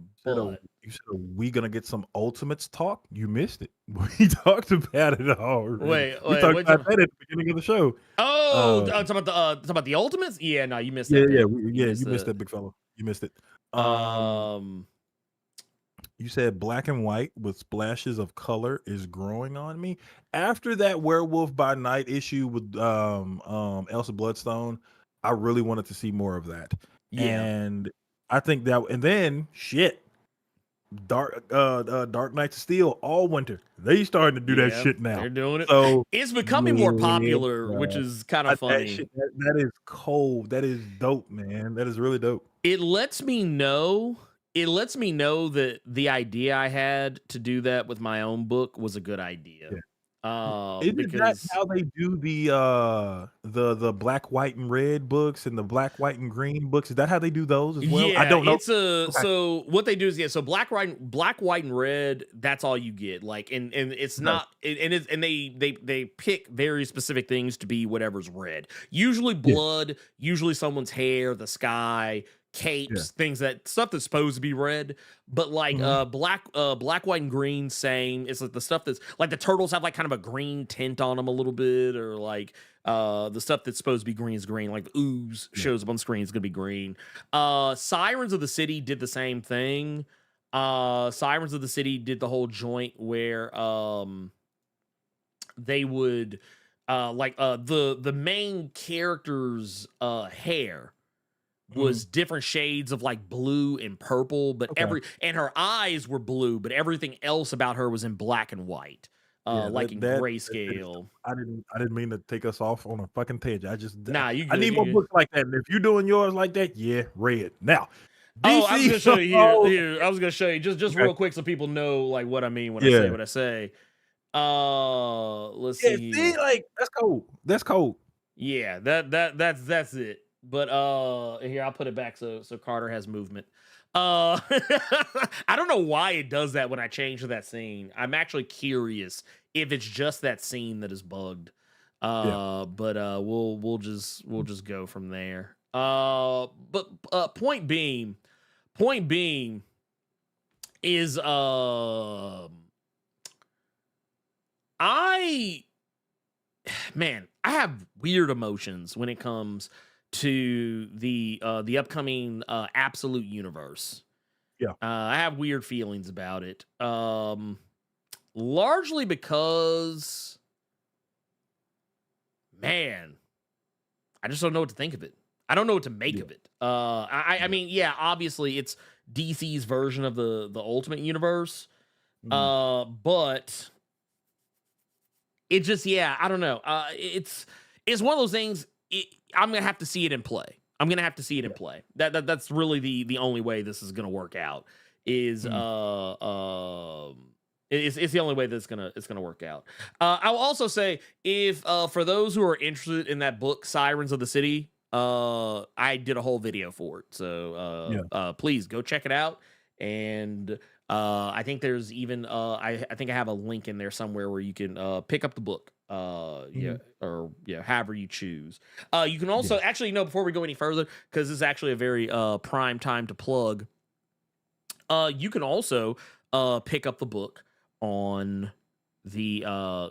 You said, are we gonna get some Ultimates talk? You missed it. We talked about it already. wait, We talked wait, about that at the beginning of the show. talk about the Ultimates. Yeah, no, you missed Yeah, that. yeah, Bit. you missed that, big fella. You missed it. Um, You said black and white with splashes of color is growing on me. After that Werewolf by Night issue with Elsa Bloodstone, I really wanted to see more of that. yeah. And I think that, and then shit, Dark Knights of Steel all winter. They starting to do that Yeah, shit now. They're doing it. So It's becoming more popular, yeah, which is kind of that funny. shit, that is cold. That is dope, man. That is really dope. It lets me know that the idea I had to do that with my own book was a good idea. Isn't that Because how they do the black, white, and red books and the black, white, and green books? Is that how they do those as well? I don't know. It's so what they do is so black, white, and red. That's all you get. Like, and it's not, and they pick very specific things to be whatever's red. Usually blood, usually someone's hair, the sky, capes, things stuff that's supposed to be red. But like black, white, and green, same. It's like the stuff that's like the turtles have like kind of a green tint on them a little bit, or like the stuff that's supposed to be green is green. Like the ooze shows up on screen is gonna be green. Sirens of the City did the same thing. Sirens of the City did the whole joint where they would the main character's hair was different shades of like blue and purple, but and her eyes were blue, but everything else about her was in black and white, like in grayscale. I didn't mean to take us off on a fucking tangent. I need more good. books like that. And if you're doing yours like that, red. Now, DC, I was gonna show you here. I was gonna show you just real quick so people know like what I mean when I say what I say. Let's see. See, like that's cold. Yeah, that's it. But here I'll put it back so Carter has movement. I don't know why it does that when I change to that scene. I'm actually curious if it's just that scene that is bugged. But we'll just go from there. But point being is I have weird emotions when it comes to the upcoming Absolute Universe. I have weird feelings about it. Largely because, man, I just don't know what to think of it. I don't know what to make of it. I mean, yeah, obviously it's DC's version of the Ultimate Universe, but it just, I don't know. It's one of those things. I'm gonna have to see it in play. That's really the only way this is gonna work out. It's the only way that it's gonna work out. I'll also say if for those who are interested in that book, Sirens of the City, I did a whole video for it. So please go check it out. And I think there's even I think I have a link in there somewhere where you can pick up the book. However you choose. You can also actually before we go any further, because this is actually a very prime time to plug. You can also pick up the book on the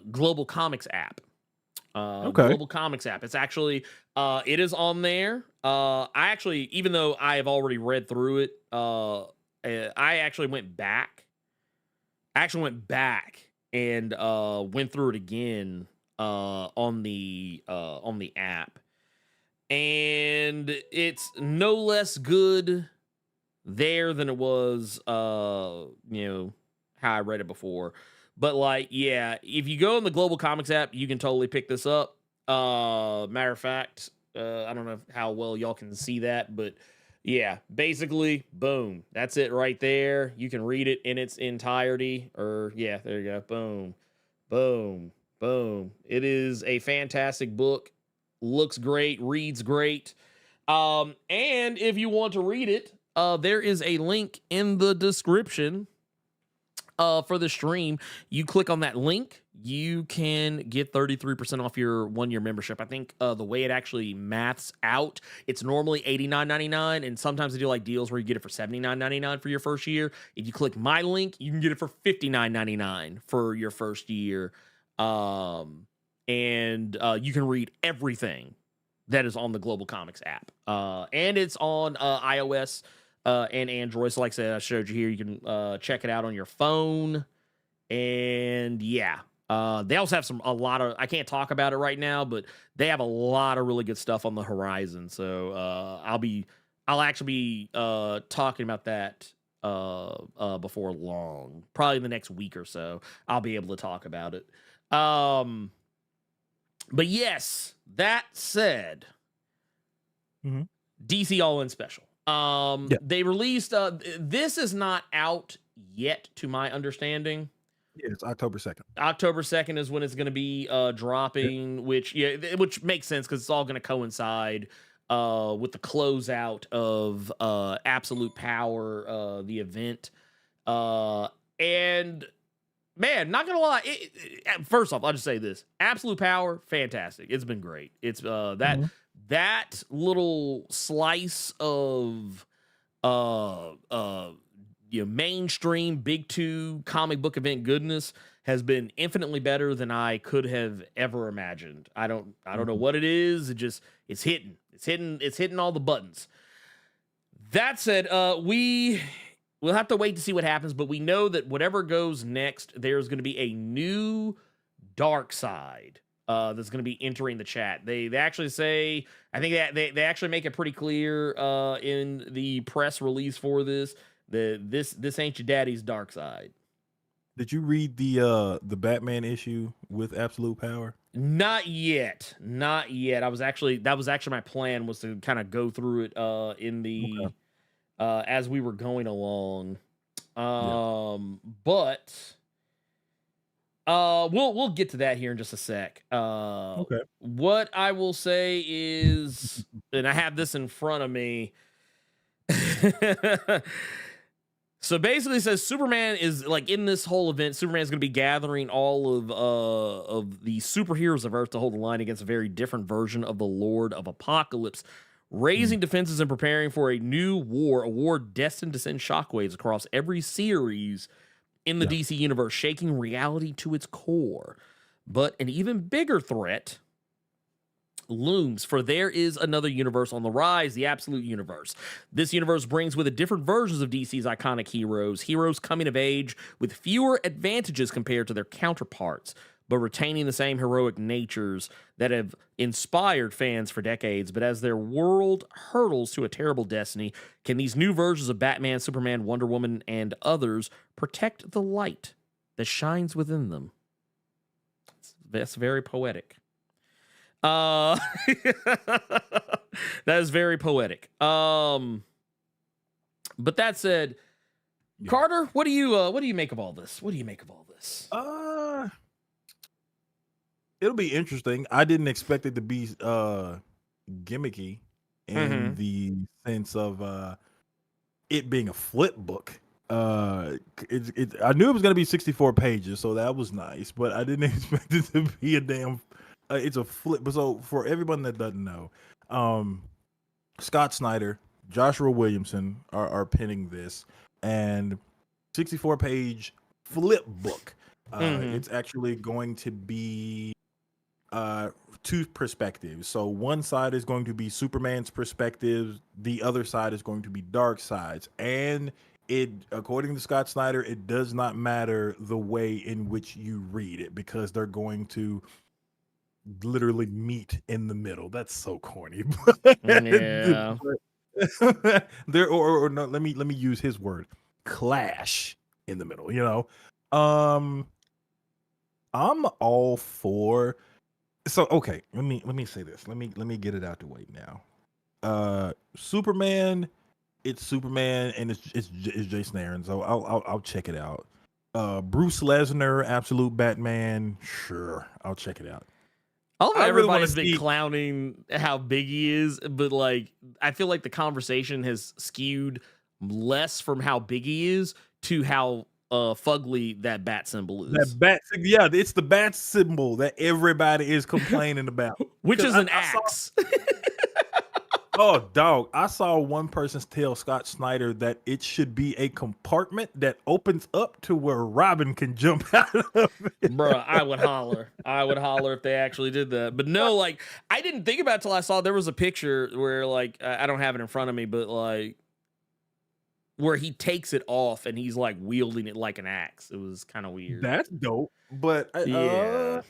Global Comics app. Global Comics app. It's actually it is on there. I actually, even though I have already read through it, I actually went back. And went through it again on the app, and it's no less good there than it was how I read it before. But like, if you go in the Global Comics app, you can totally pick this up. Matter of fact, I don't know how well y'all can see that, but basically, boom. That's it right there. You can read it in its entirety. There you go. Boom. Boom. Boom. It is a fantastic book. Looks great. Reads great. And if you want to read it, there is a link in the description for the stream, you click on that link, you can get 33% off your 1-year membership. I think the way it actually maths out, it's normally $89.99, and sometimes they do like deals where you get it for $79.99 for your first year. If you click my link, you can get it for $59.99 for your first year. And you can read everything that is on the Global Comics app. And it's on iOS and Android. So like I said, I showed you here, you can check it out on your phone. And yeah, they also have a lot of, I can't talk about it right now, but they have a lot of really good stuff on the horizon. So I'll actually be talking about that before long, probably in the next week or so. I'll be able to talk about it. But yes, that said, DC All In Special. They released, this is not out yet to my understanding. Yeah, it's October 2nd. October 2nd is when it's going to be dropping, which makes sense because it's all going to coincide with the closeout of Absolute Power, the event. And man, not gonna lie. First off, I'll just say this: Absolute Power, fantastic. It's been great. It's that little slice of mainstream Big Two comic book event goodness has been infinitely better than I could have ever imagined. I don't know what it is. It's hitting all the buttons. That said, we'll have to wait to see what happens, but we know that whatever goes next, there's going to be a new Darkseid that's going to be entering the chat. They actually say, I think that they actually make it pretty clear in the press release for this that this ain't your daddy's Darkseid. Did you read the Batman issue with Absolute Power? Not yet. That was actually my plan, was to kind of go through it in the as we were going along. But we'll get to that here in just a sec. What I will say is, and I have this in front of me. So basically it says Superman is, like, in this whole event, Superman is going to be gathering all of the superheroes of Earth to hold the line against a very different version of the Lord of Apocalypse, raising defenses and preparing for a new war, a war destined to send shockwaves across every series in the DC universe, shaking reality to its core. But an even bigger threat looms, for there is another universe on the rise, the Absolute Universe. This universe brings with it different versions of DC's iconic heroes coming of age with fewer advantages compared to their counterparts, but retaining the same heroic natures that have inspired fans for decades. But as their world hurtles to a terrible destiny, can these new versions of Batman, Superman, Wonder Woman, and others protect the light that shines within them? That's very poetic. That is very poetic. But that said, Carter, what do you make of all this? It'll be interesting. I didn't expect it to be gimmicky in the sense of it being a flip book. I knew it was going to be 64 pages, so that was nice, but I didn't expect it to be a damn it's a flip. So for everyone that doesn't know, Scott Snyder, Joshua Williamson are penning this, and 64-page flip book. It's actually going to be two perspectives. So one side is going to be Superman's perspective, the other side is going to be Darkseid's. And it, according to Scott Snyder, it does not matter the way in which you read it, because they're going to literally meet in the middle. That's so corny. Yeah. There or no, let me use his word. Clash in the middle, you know. I'm all for. So okay, let me say this. Let me get it out the way now. Superman, it's Superman, and it's Jason Aaron. So I'll check it out. Bruce Lesnar, Absolute Batman, sure, I'll check it out. I love how everybody's been clowning how big he is, but like I feel like the conversation has skewed less from how big he is to how fugly that bat symbol is. That bat, yeah, it's the bat symbol that everybody is complaining about. Which is an I saw- axe. Oh, dog. I saw one person tell Scott Snyder that it should be a compartment that opens up to where Robin can jump out of it. Bruh, I would holler. I would holler if they actually did that. But no, like, I didn't think about it till I saw there was a picture where, like, I don't have it in front of me, but, like, where he takes it off and he's, like, wielding it like an axe. It was kind of weird. That's dope. But Yeah.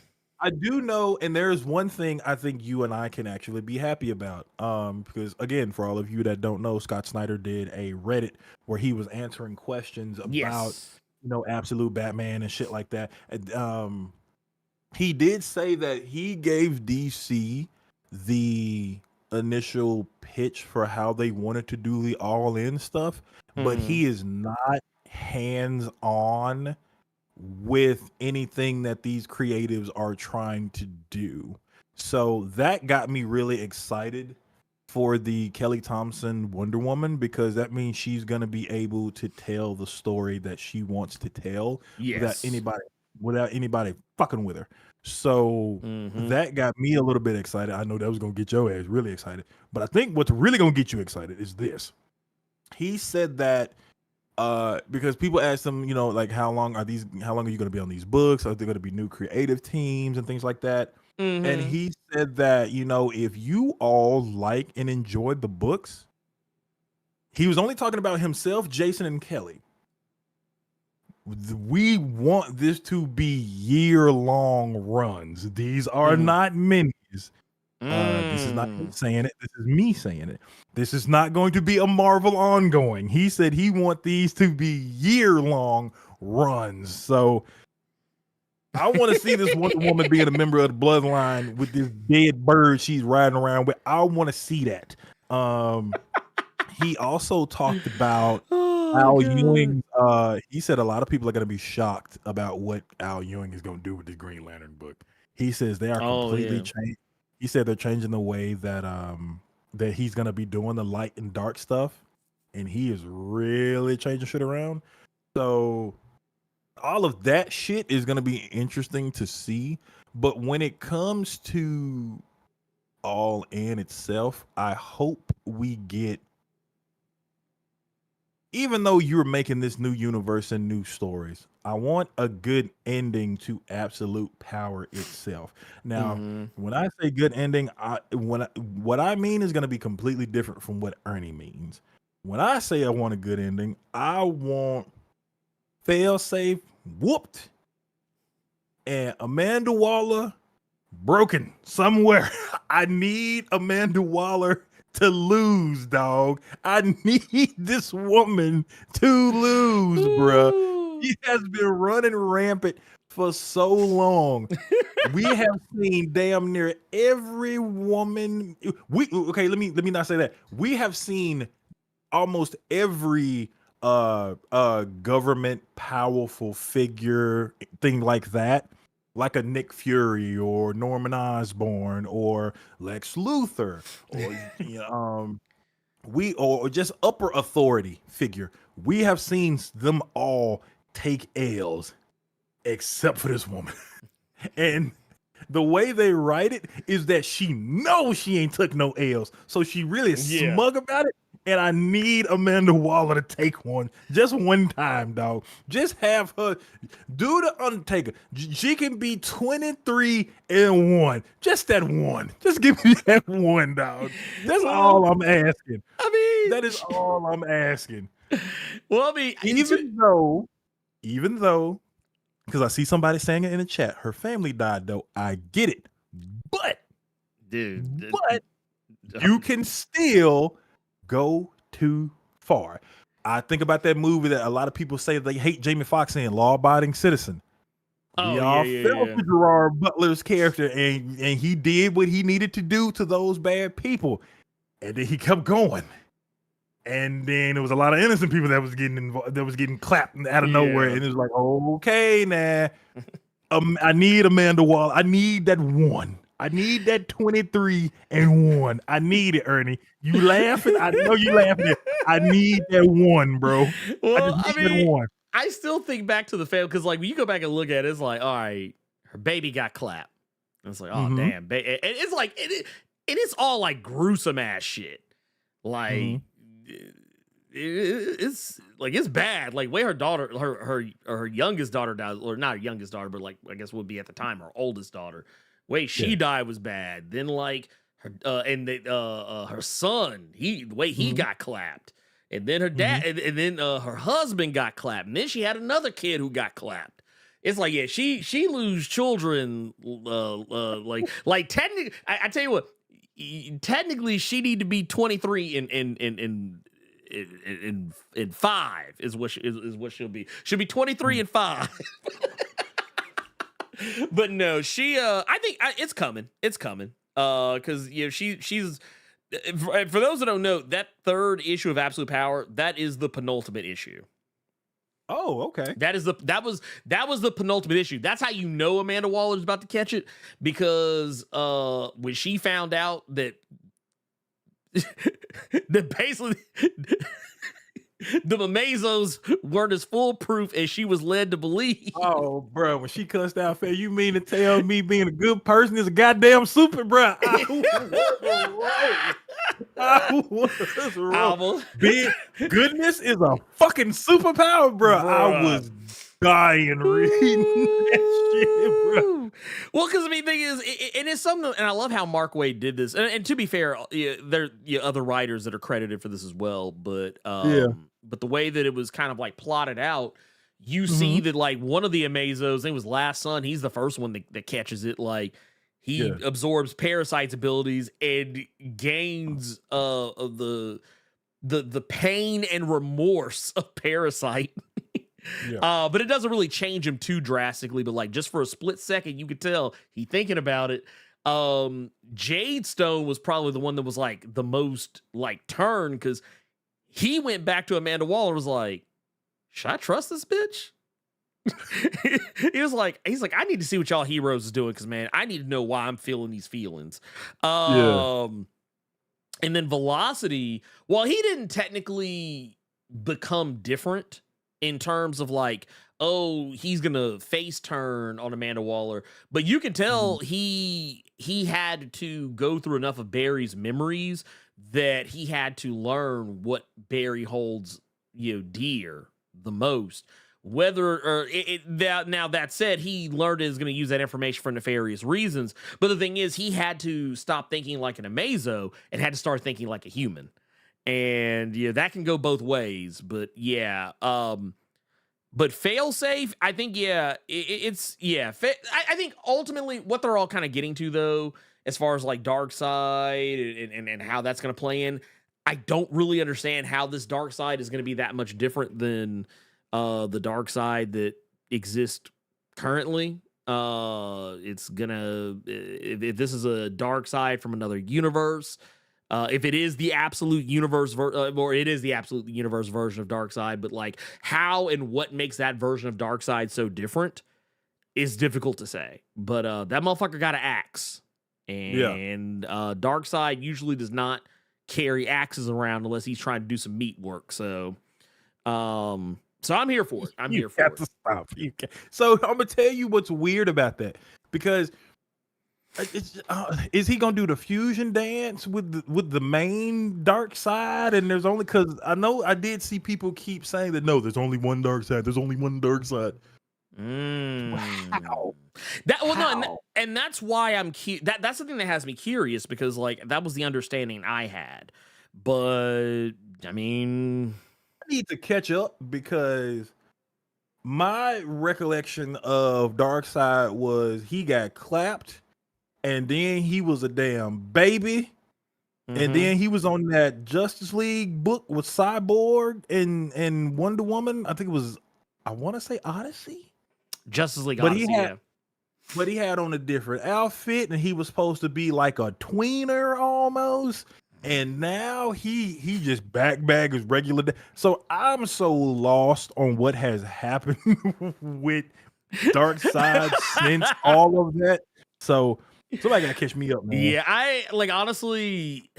I do know, and there's one thing I think you and I can actually be happy about. Because again, for all of you that don't know, Scott Snyder did a Reddit where he was answering questions about Yes. Absolute Batman and shit like that. And, he did say that he gave DC the initial pitch for how they wanted to do the all-in stuff, but he is not hands-on with anything that these creatives are trying to do. So that got me really excited for the Kelly Thompson Wonder Woman, because that means she's going to be able to tell the story that she wants to tell Yes. without anybody fucking with her. So that got me a little bit excited. I know that was going to get your ass really excited, but I think what's really going to get you excited is this. He said that because people asked him, like, how long are you going to be on these books? Are there going to be new creative teams and things like that? And he said that, if you all like and enjoyed the books, he was only talking about himself, Jason, and Kelly. We want this to be year-long runs. These are not minis. This is not him saying it. This is me saying it. This is not going to be a Marvel ongoing. He said he want these to be year-long runs. So I want to see this Wonder Woman being a member of the Bloodline with this dead bird she's riding around with. I want to see that. He also talked about Al Ewing. He said a lot of people are going to be shocked about what Al Ewing is going to do with the Green Lantern book. He says they are completely changed. He said they're changing the way that that he's going to be doing the light and dark stuff, and he is really changing shit around. So all of that shit is going to be interesting to see. But when it comes to All In itself, I hope we get, even though you're making this new universe and new stories, I want a good ending to Absolute Power itself. Now, when I say good ending, what I mean is going to be completely different from what Ernie means. When I say I want a good ending, I want Failsafe whooped and Amanda Waller broken somewhere. I need Amanda Waller to lose, dog. I need this woman to lose, bruh. She has been running rampant for so long. We have seen damn near every woman. Let me not say that. We have seen almost every government powerful figure, thing like that, like a Nick Fury or Norman Osborn or Lex Luthor, or or just upper authority figure. We have seen them all take L's, except for this woman. And the way they write it is that she knows she ain't took no L's, so she really is smug about it. And I need Amanda Waller to take one just one time, dog. Just have her do the Undertaker. She can be 23-1. Just that one. Just give me that one, dog. That's all I'm asking. That is all I'm asking. Well, even though, because I see somebody saying it in the chat, her family died, though. I get it. But you can still go too far. I think about that movie that a lot of people say they hate Jamie Foxx in, Law Abiding Citizen. We all felt for Gerard Butler's character, and he did what he needed to do to those bad people, and then he kept going. And then there was a lot of innocent people that was getting involved, that was getting clapped out of nowhere, and it was like, okay, now, I need Amanda Waller. I need that one. I need that 23-1. I need it, Ernie. You laughing? I know you laughing. I need that one, bro. Well, that one. I still think back to the family because, like, when you go back and look at it, it's like, all right, her baby got clapped. And it's like, oh damn, and it's like it is all like gruesome ass shit. Like it's like it's bad. Like way her daughter, her youngest daughter died, or not her youngest daughter, but like I guess would be at the time her oldest daughter. Way she died was bad. Then like her her son, the way he got clapped. And then her dad, and then her husband got clapped. And then she had another kid who got clapped. It's like, yeah, she lose children. Like technically, I tell you what, technically she need to be 23 in 5 is what she'll be. She'll be 23 and 5. But no, I think it's coming. It's coming. Because she's. For those that don't know, that 3rd issue of Absolute Power, that is the penultimate issue. Oh, okay. That was the penultimate issue. That's how you know Amanda Waller's about to catch it, because when she found out that basically the Amazos weren't as foolproof as she was led to believe. Oh, bro, when she cussed out Faye, you mean to tell me being a good person is a goddamn super, bro? Goodness is a fucking superpower, bro. I was dying reading that shit, bro. Well, because I mean, the thing is, it is something, and I love how Mark Waid did this. And to be fair, there are other writers that are credited for this as well. But but the way that it was kind of like plotted out, you see that like one of the Amazos, it was Last Son. He's the first one that catches it. Like he absorbs Parasite's abilities and gains the pain and remorse of Parasite. But it doesn't really change him too drastically, but like just for a split second, you could tell he thinking about it. Jade Stone was probably the one that was like the most like turned, because he went back to Amanda Waller, was like, should I trust this bitch? He's like, I need to see what y'all heroes is doing, because man, I need to know why I'm feeling these feelings. And then Velocity, while he didn't technically become different in terms of like, oh, he's gonna face turn on Amanda Waller, but you can tell he had to go through enough of Barry's memories that he had to learn what Barry holds dear the most. Whether or now that said, he learned is going to use that information for nefarious reasons. But the thing is, he had to stop thinking like an Amazo and had to start thinking like a human. And that can go both ways. But but failsafe, I think I think ultimately what they're all kind of getting to, though, as far as like Darkseid and how that's going to play in, I don't really understand how this Darkseid is going to be that much different than the Darkseid that exists currently. It's gonna, if this is a Darkseid from another universe, if it is the absolute universe or it is the absolute universe version of Darkseid, but like how and what makes that version of Darkseid so different is difficult to say. But that motherfucker got an axe, and Darkseid usually does not carry axes around unless he's trying to do some meat work. So so I'm here for it. I'm here for it. Stop. So I'm gonna tell you what's weird about that, because is he gonna do the fusion dance with the main Darkseid? And there's only, because I know I did see people keep saying that no, there's only one Darkseid. There's only one Darkseid. Wow. No, and that's why I'm that's the thing that has me curious, because like that was the understanding I had, but I mean, I need to catch up, because my recollection of Darkseid was he got clapped, and then he was a damn baby, and then he was on that Justice League book with Cyborg and Wonder Woman. I think it was, I want to say Odyssey. Justice League Odyssey, but he had on a different outfit, and he was supposed to be like a tweener almost. And now he just bag his regular day. So I'm so lost on what has happened with Darkseid since all of that. So somebody gotta catch me up, man. Yeah, I like, honestly,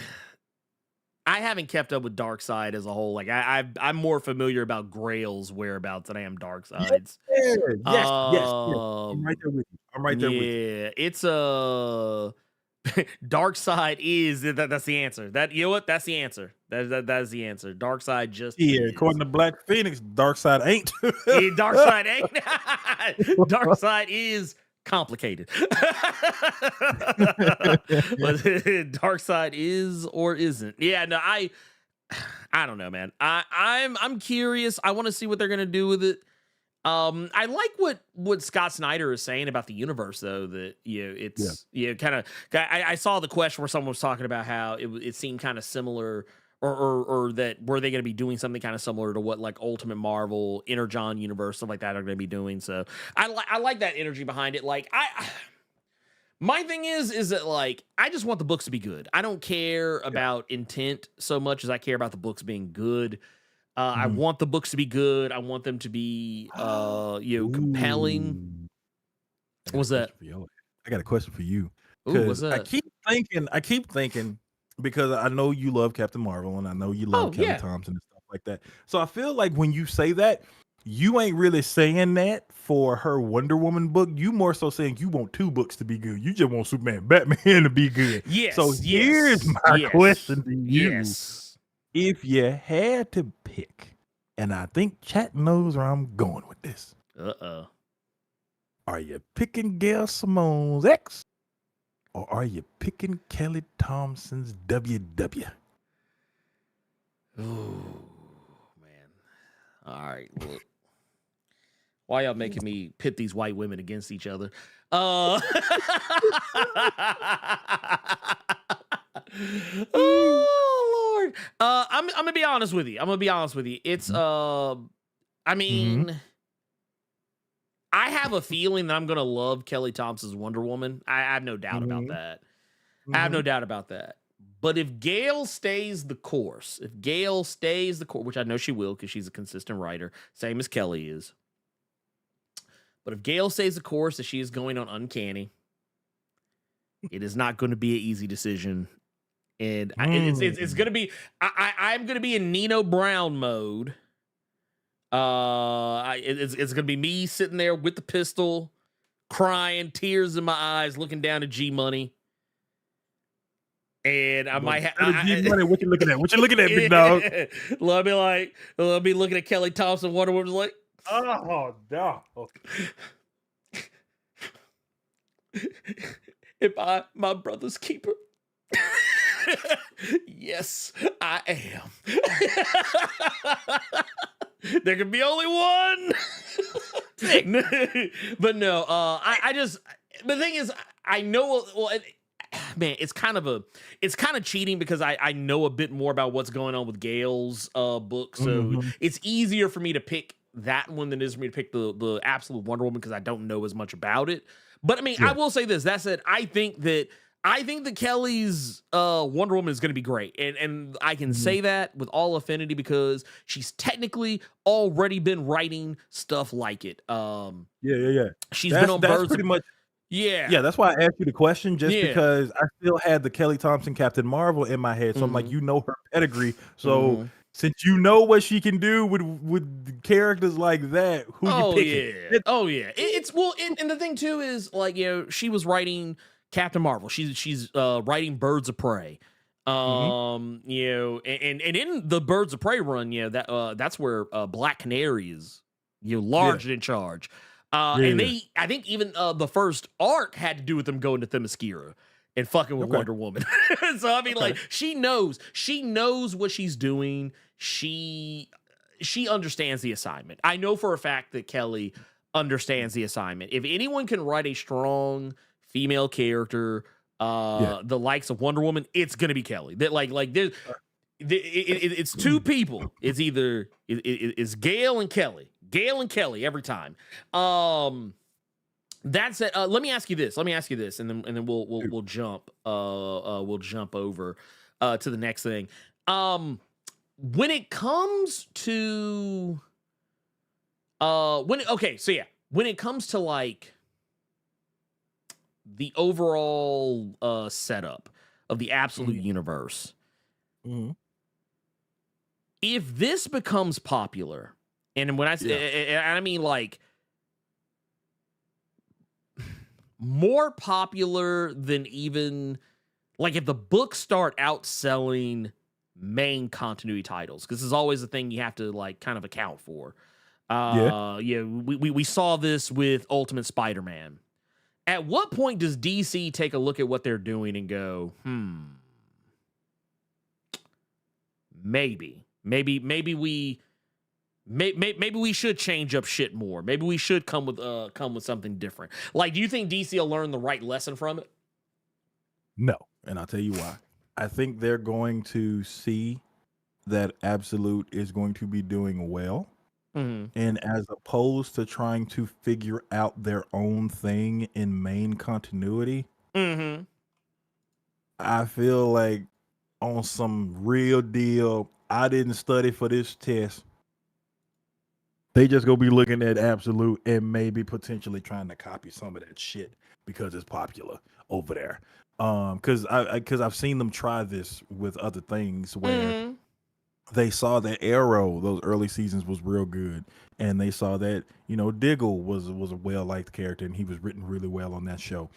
I haven't kept up with Darkseid as a whole. Like I'm more familiar about Grail's whereabouts than I am Darkseid's. Yes. I'm right there with you. Yeah, it's Darkseid is that's the answer. That you know what? That's the answer. That's the answer. Darkseid just Yeah, is. according to Black Phoenix, Darkseid ain't. Yeah, Darkseid ain't. Darkseid is complicated. Darkseid is or isn't. Yeah, no, I don't know, man. I'm curious. I want to see what they're gonna do with it. I like what Scott Snyder is saying about the universe, though. That it's kind of. I saw the question where someone was talking about how it seemed kind of similar, or that were they going to be doing something kind of similar to what like Ultimate Marvel, Energon universe, stuff like that are going to be doing. So I like that energy behind it. Like my thing is that like I just want the books to be good. I don't care about intent so much as I care about the books being good. I want the books to be good. I want them to be, compelling. What's that? I got a question for you. Ooh, what's that? I keep thinking because I know you love Captain Marvel and I know you love Kelly Thompson and stuff like that. So I feel like when you say that, you ain't really saying that for her Wonder Woman book. You more so saying you want two books to be good. You just want Superman and Batman to be good. Yes. So here's my question to you. Yes. If you had to pick, and I think chat knows where I'm going with this. Are you picking Gail Simone's X? Or are you picking Kelly Thompson's WW? Oh, man. All right. Well, why y'all making me pit these white women against each other? Oh Lord. I'm gonna be honest with you. It's I mean, I have a feeling that I'm gonna love Kelly Thompson's Wonder Woman. I have no doubt about that. I have no doubt about that. But if Gail stays the course, which I know she will because she's a consistent writer, same as Kelly is. But if Gail stays the course that she is going on Uncanny, it is not going to be an easy decision. And it's going to be, I'm going to be in Nino Brown mode. It's going to be me sitting there with the pistol, crying, tears in my eyes, looking down at G Money. And I might have G-Money, what you looking at? What you looking at, big dog? Let me looking at Kelly Thompson, Wonder Woman's like, oh, no. Am I my brother's keeper? Yes, I am. There can be only one. But no, the thing is, I know, man, it's kind of cheating because I know a bit more about what's going on with Gail's book. So it's easier for me to pick that one than it is for me to pick the absolute Wonder Woman because I don't know as much about it. But I mean, I will say this. That said, I think that Kelly's Wonder Woman is going to be great. And I can say that with all affinity because she's technically already been writing stuff like it. She's been on Birds pretty much. Yeah, that's why I asked you the question, just because I still had the Kelly Thompson Captain Marvel in my head. So I'm like, you know her pedigree. So since you know what she can do with characters like that, who you picking? And the thing too is like, she was writing Captain Marvel. She's writing Birds of Prey. And in the Birds of Prey run, that's where Black Canary is largely in charge. I think even the first arc had to do with them going to Themyscira and fucking with Wonder Woman. So I mean, like she knows what she's doing. She understands the assignment. I know for a fact that Kelly understands the assignment. If anyone can write a strong female character, the likes of Wonder Woman, it's gonna be Kelly. That it's two people. It's either it's Gail and Kelly. Gail and Kelly every time. That's it. Let me ask you this, and then we'll jump over to the next thing. When it comes to when it comes to like the overall setup of the absolute universe, if this becomes popular, and when I say, I mean like more popular than even like if the books start outselling main continuity titles, because this is always a thing you have to like kind of account for. We saw this with Ultimate Spider-Man. At what point does DC take a look at what they're doing and go, maybe we should change up shit more. Maybe we should come with something different. Like, do you think DC will learn the right lesson from it? No, and I'll tell you why. I think they're going to see that Absolute is going to be doing well. And as opposed to trying to figure out their own thing in main continuity, I feel like on some real deal, I didn't study for this test. They just gonna be looking at Absolute and maybe potentially trying to copy some of that shit because it's popular over there. Because I've seen them try this with other things where they saw that Arrow, those early seasons, was real good, and they saw that Diggle was a well liked character, and he was written really well on that show.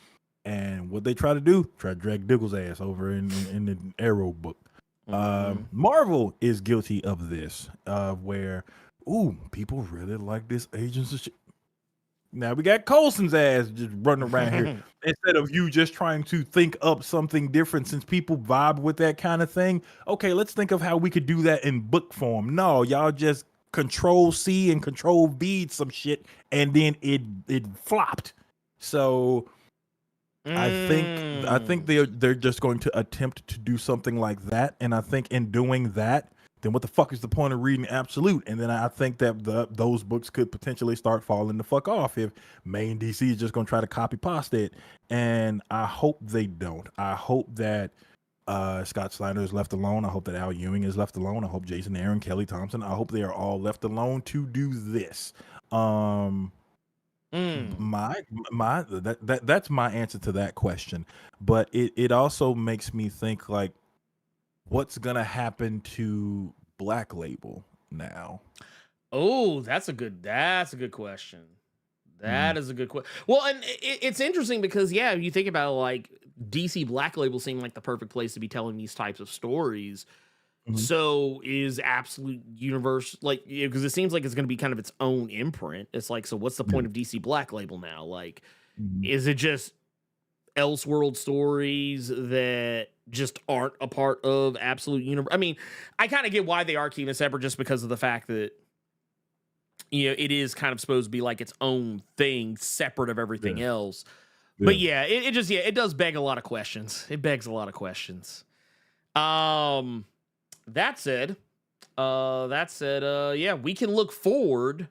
And what they try to do, try to drag Diggle's ass over in the Arrow book. Marvel is guilty of this, where people really like this Agents of Shield. Now we got Coulson's ass just running around here instead of you just trying to think up something different. Since people vibe with that kind of thing, okay, let's think of how we could do that in book form. No, y'all just Control C and Control V some shit, and then it flopped. So I think they're just going to attempt to do something like that, and I think in doing that, then what the fuck is the point of reading Absolute? And then I think that those books could potentially start falling the fuck off if main DC is just going to try to copy pasta it. And I hope they don't. I hope that Scott Snyder is left alone. I hope that Al Ewing is left alone. I hope Jason Aaron, Kelly Thompson, I hope they are all left alone to do this. That's my answer to that question. But it also makes me think, like, what's gonna happen to Black Label now? Oh, that's a good question. That is a good question. Well, and it's interesting because you think about it, like DC Black Label seemed like the perfect place to be telling these types of stories. So is Absolute Universe, like, because it seems like it's going to be kind of its own imprint. It's like, so what's the point of DC Black Label now? Like, is it just Elseworld stories that just aren't a part of Absolute Universe? I mean, I kind of get why they are keeping it separate, just because of the fact that it is kind of supposed to be like its own thing, separate of everything else. But it does beg a lot of questions. It begs a lot of questions. That said, we can look forward.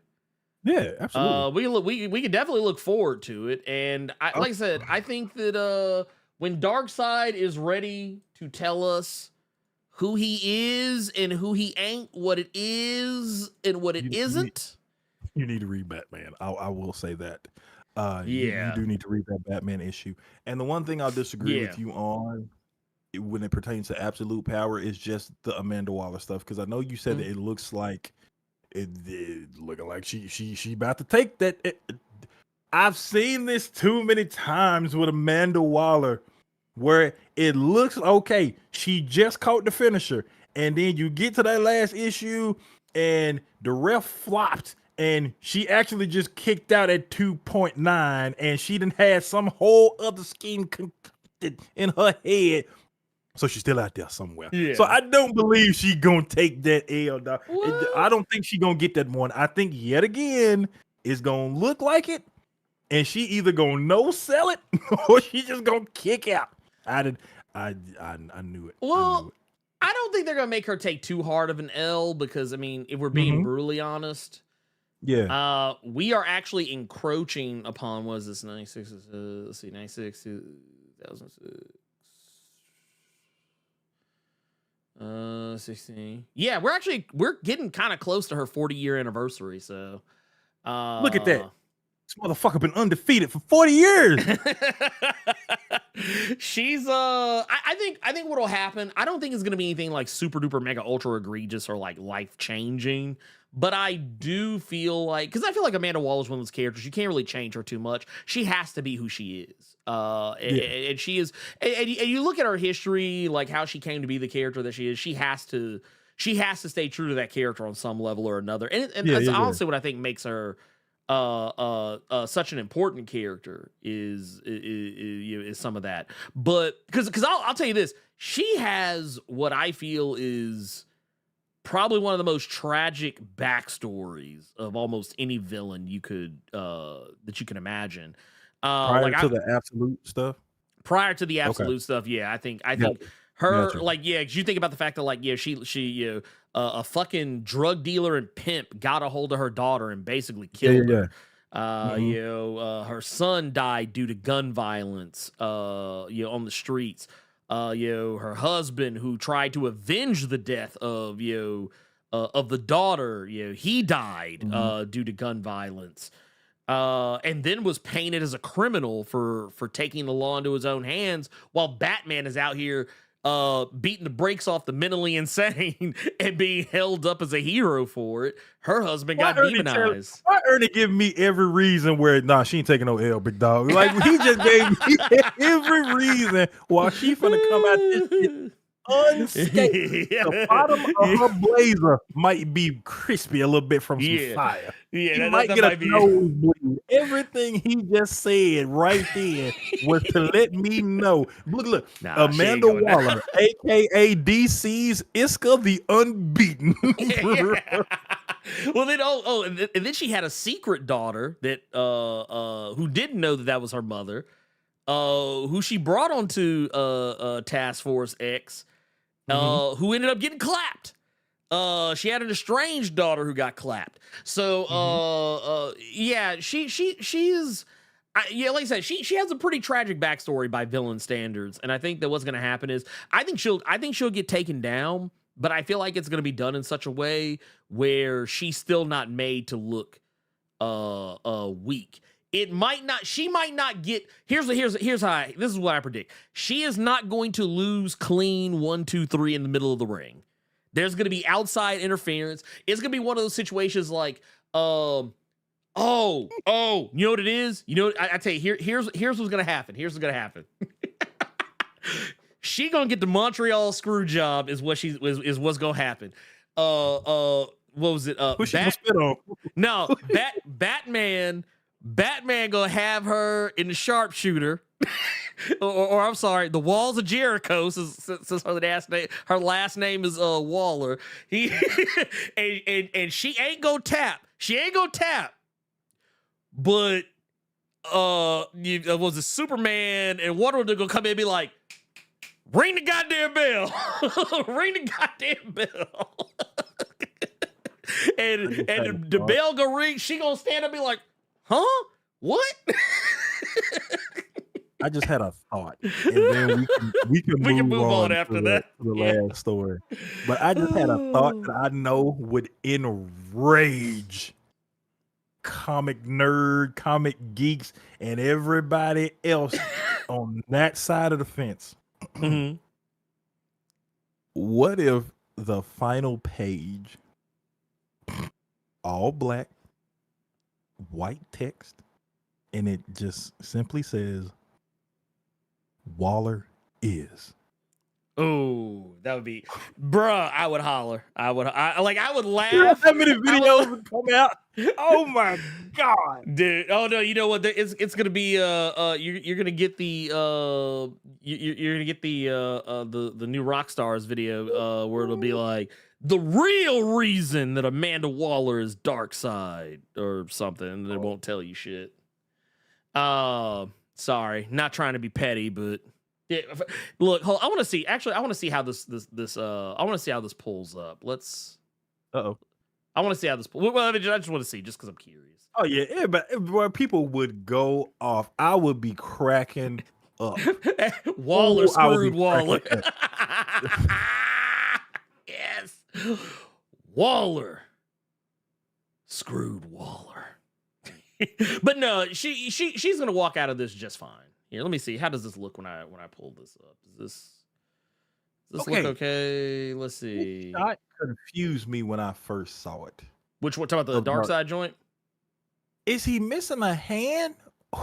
Yeah, absolutely. We can definitely look forward to it. And like I said, I think that when Darkseid is ready to tell us who he is and who he ain't, what it is and what it isn't, you need to read Batman. I will say that. You do need to read that Batman issue. And the one thing I'll disagree with you on when it pertains to Absolute Power is just the Amanda Waller stuff, because I know you said that it looks like it looking like she about to take that. I've seen this too many times with Amanda Waller, where it looks okay. She just caught the finisher, and then you get to that last issue, and the ref flopped, and she actually just kicked out at 2.9, and she done had some whole other scheme concocted in her head. So she's still out there somewhere. Yeah. So I don't believe she gonna take that L, dog. I don't think she gonna get that one. I think yet again it's gonna look like it, and she either gonna no sell it or she just gonna kick out. I knew it. Well, I don't think they're gonna make her take too hard of an L, because I mean, if we're being brutally honest, we are actually encroaching upon, what is this, 96? Let's see, 96, 2006. 16. Yeah, we're getting kind of close to her 40-year anniversary. So look at that. This motherfucker been undefeated for 40 years. She's I think what'll happen, I don't think it's gonna be anything like super duper mega ultra egregious or like life changing, but I do feel like, because I feel like Amanda Waller's one of those characters, you can't really change her too much. She has to be who she is. And she is, and you look at her history, like how she came to be the character that she is, she has to stay true to that character on some level or another. And that's honestly what I think makes her such an important character is some of that. But because I'll tell you this, she has what I feel is probably one of the most tragic backstories of almost any villain you could that you can imagine. Prior to the absolute stuff. Prior to the absolute stuff, yeah, I think her, like, 'cause you think about the fact that, like, she a fucking drug dealer and pimp got a hold of her daughter and basically killed her. Her son died due to gun violence, on the streets. Her husband, who tried to avenge the death of the daughter, he died due to gun violence. And then was painted as a criminal for taking the law into his own hands, while Batman is out here beating the brakes off the mentally insane and being held up as a hero for it. Her husband got demonized. Why Ernie give me every reason where she ain't taking no L, big dog? Like, he just gave me every reason why she finna come out this shit unscathed. The bottom of her blazer might be crispy a little bit from some fire. Yeah, he might get a nosebleed. Everything he just said right then was to let me know. Look, Amanda Waller, aka DC's Iska the Unbeaten. Well, then and then she had a secret daughter that who didn't know that was her mother, who she brought onto Task Force X, who ended up getting clapped. She had an estranged daughter who got clapped. So, she's, like I said, she has a pretty tragic backstory by villain standards. And I think that what's going to happen is, I think she'll get taken down, but I feel like it's going to be done in such a way where she's still not made to look, weak. She might not get, here's how this is what I predict. She is not going to lose clean 1, 2, 3 in the middle of the ring. There's going to be outside interference. It's going to be one of those situations like, you know what it is? I tell you, here's what's going to happen. Here's what's going to happen. She going to get the Montreal screw job is what's going to happen. What was it? Who she gonna spit on? No, Batman gonna have her in the sharpshooter, or I'm sorry, the Walls of Jericho. Since her last name is Waller. And she ain't gonna tap. But was it Superman and Wonder Woman gonna come in and be like, ring the goddamn bell, ring the goddamn bell. and the bell go ring. She gonna stand up and be like, huh? What? I just had a thought, and then we can move on after that to the last story. But I just had a thought that I know would enrage comic geeks, and everybody else on that side of the fence. What if the final page, all black, white text, and it just simply says, Waller is. Oh, that would be, bruh. I would holler. I would laugh. How many videos would come out? Oh my god, dude! Oh no, you know what? It's gonna be you're gonna get the you're gonna get the new Rockstars video where it'll be like, the real reason that Amanda Waller is Darkseid or something. They won't tell you shit. Sorry, not trying to be petty, but yeah. Look, hold, I want to see. Actually, I want to see how this I want to see how this pulls up. Let's. I want to see how this. Well, I just want to see, just because I'm curious. Oh yeah, but where people would go off, I would be cracking up. Waller screwed Waller. Yes, Waller screwed Waller. But no, she's gonna walk out of this just fine. Here, let me see. How does this look when I pull this up? Does this look okay? Let's see. That confused me when I first saw it. Which one? Talking about the Darkseid joint? Is he missing a hand?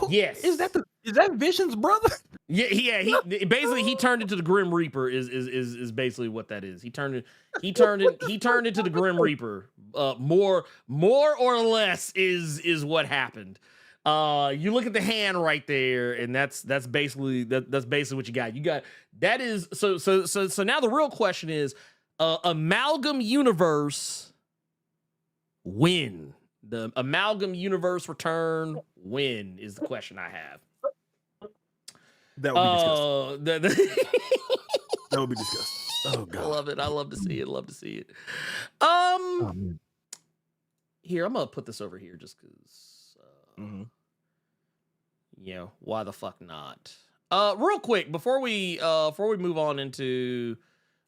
Yes. Is that Vision's brother? Yeah. He basically he turned into the Grim Reaper. Is basically what that is. He turned into the Grim Reaper. More or less is what happened. You look at the hand right there, and that's basically what you got. You got that is so now the real question is, Amalgam Universe when? The Amalgam Universe return when is the question I have. That would be disgusting. That would be disgusting. Oh god. I love it. I love to see it. Here, I'm gonna put this over here just because why the fuck not? Real quick, before we move on into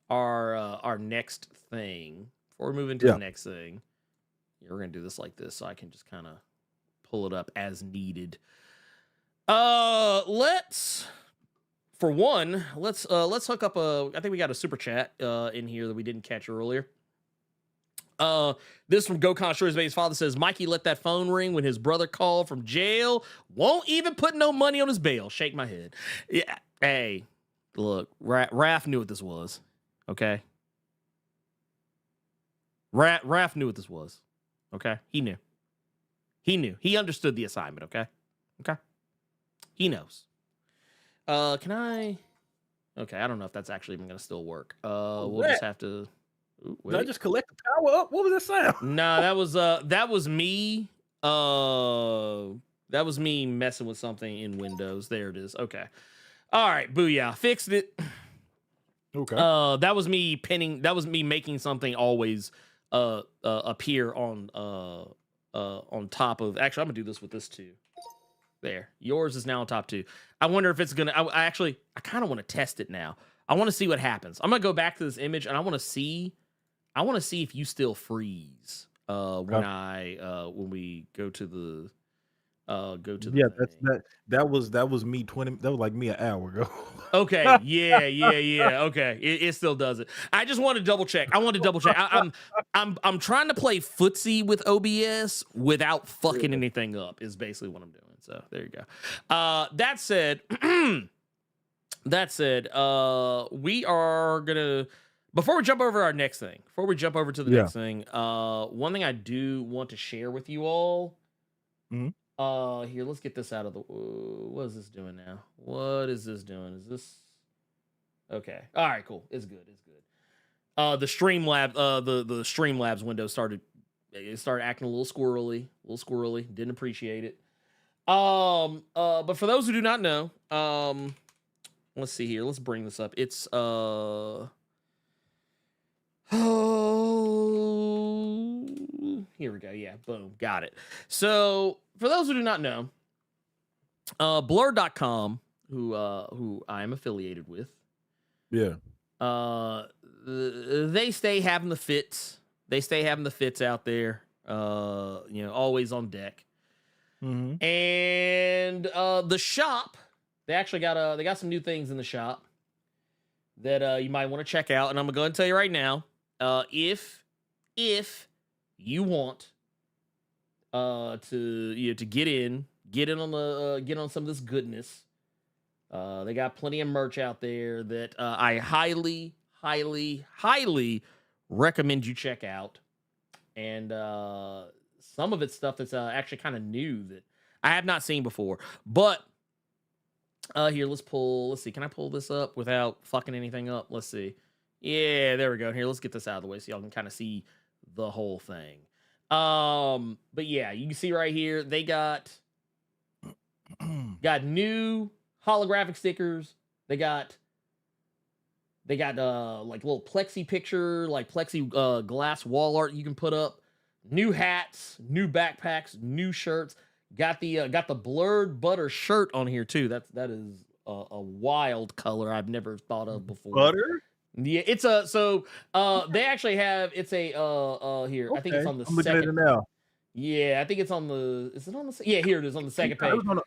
our next thing, the next thing. We're gonna do this like this, so I can just kind of pull it up as needed. Let's hook up I think we got a super chat in here that we didn't catch earlier. This from Gokon Shore's father says, Mikey let that phone ring when his brother called from jail. Won't even put no money on his bail. Shake my head. Yeah. Hey, look, Raph knew what this was. Okay. Raph knew what this was. Okay. He knew. He understood the assignment. Okay. He knows. Can I? Okay. I don't know if that's actually even going to still work. We'll just have to. Did I just collect the power up? What was that sound? No, that was me. That was me messing with something in Windows. There it is. Okay. All right. Booyah. Fixed it. Okay. That was me pinning. That was me making something always appear on top of. Actually, I'm gonna do this with this too. There. Yours is now on top too. I wonder if it's gonna. I kind of want to test it now. I want to see what happens. I'm gonna go back to this image and I want to see if you still freeze when we go to the that was me 20. That was like me an hour ago. Okay, yeah. Okay, it still does it. I just want to double check. I'm trying to play footsie with OBS without fucking anything up. Is basically what I'm doing. So there you go. That said, we are gonna. Before we jump over to the next thing, one thing I do want to share with you all. Here, let's get this out of the. What is this doing now? What is this doing? Is this okay? All right, cool. It's good. The Streamlabs, the Streamlabs window started acting a little squirrely. Didn't appreciate it. But for those who do not know, let's see here. Let's bring this up. It's here we go. Yeah, boom, got it. So for those who do not know, Blerd.com, who I am affiliated with, they stay having the fits. They stay having the fits out there. Always on deck. And the shop, they actually got some new things in the shop that you might want to check out. And I'm gonna go ahead and tell you right now, if you want to get in on some of this goodness, they got plenty of merch out there that I highly recommend you check out. And some of it's stuff that's actually kind of new that I have not seen before. But here, let's see. Can I pull this up without fucking anything up? Let's see. Yeah, there we go. Here, let's get this out of the way so y'all can kind of see the whole thing. But yeah, you can see right here, they got new holographic stickers. They got like little plexi picture, like plexi glass wall art you can put up. New hats, new backpacks, new shirts. Got the Blerd butter shirt on here too. That is a wild color I've never thought of before. Butter? Yeah, it's they actually have, it's a here. Okay. I think it's on the I'm looking second. at it now. Yeah, I think it's on the. Is it on the? Yeah, here it is on the second I page. was on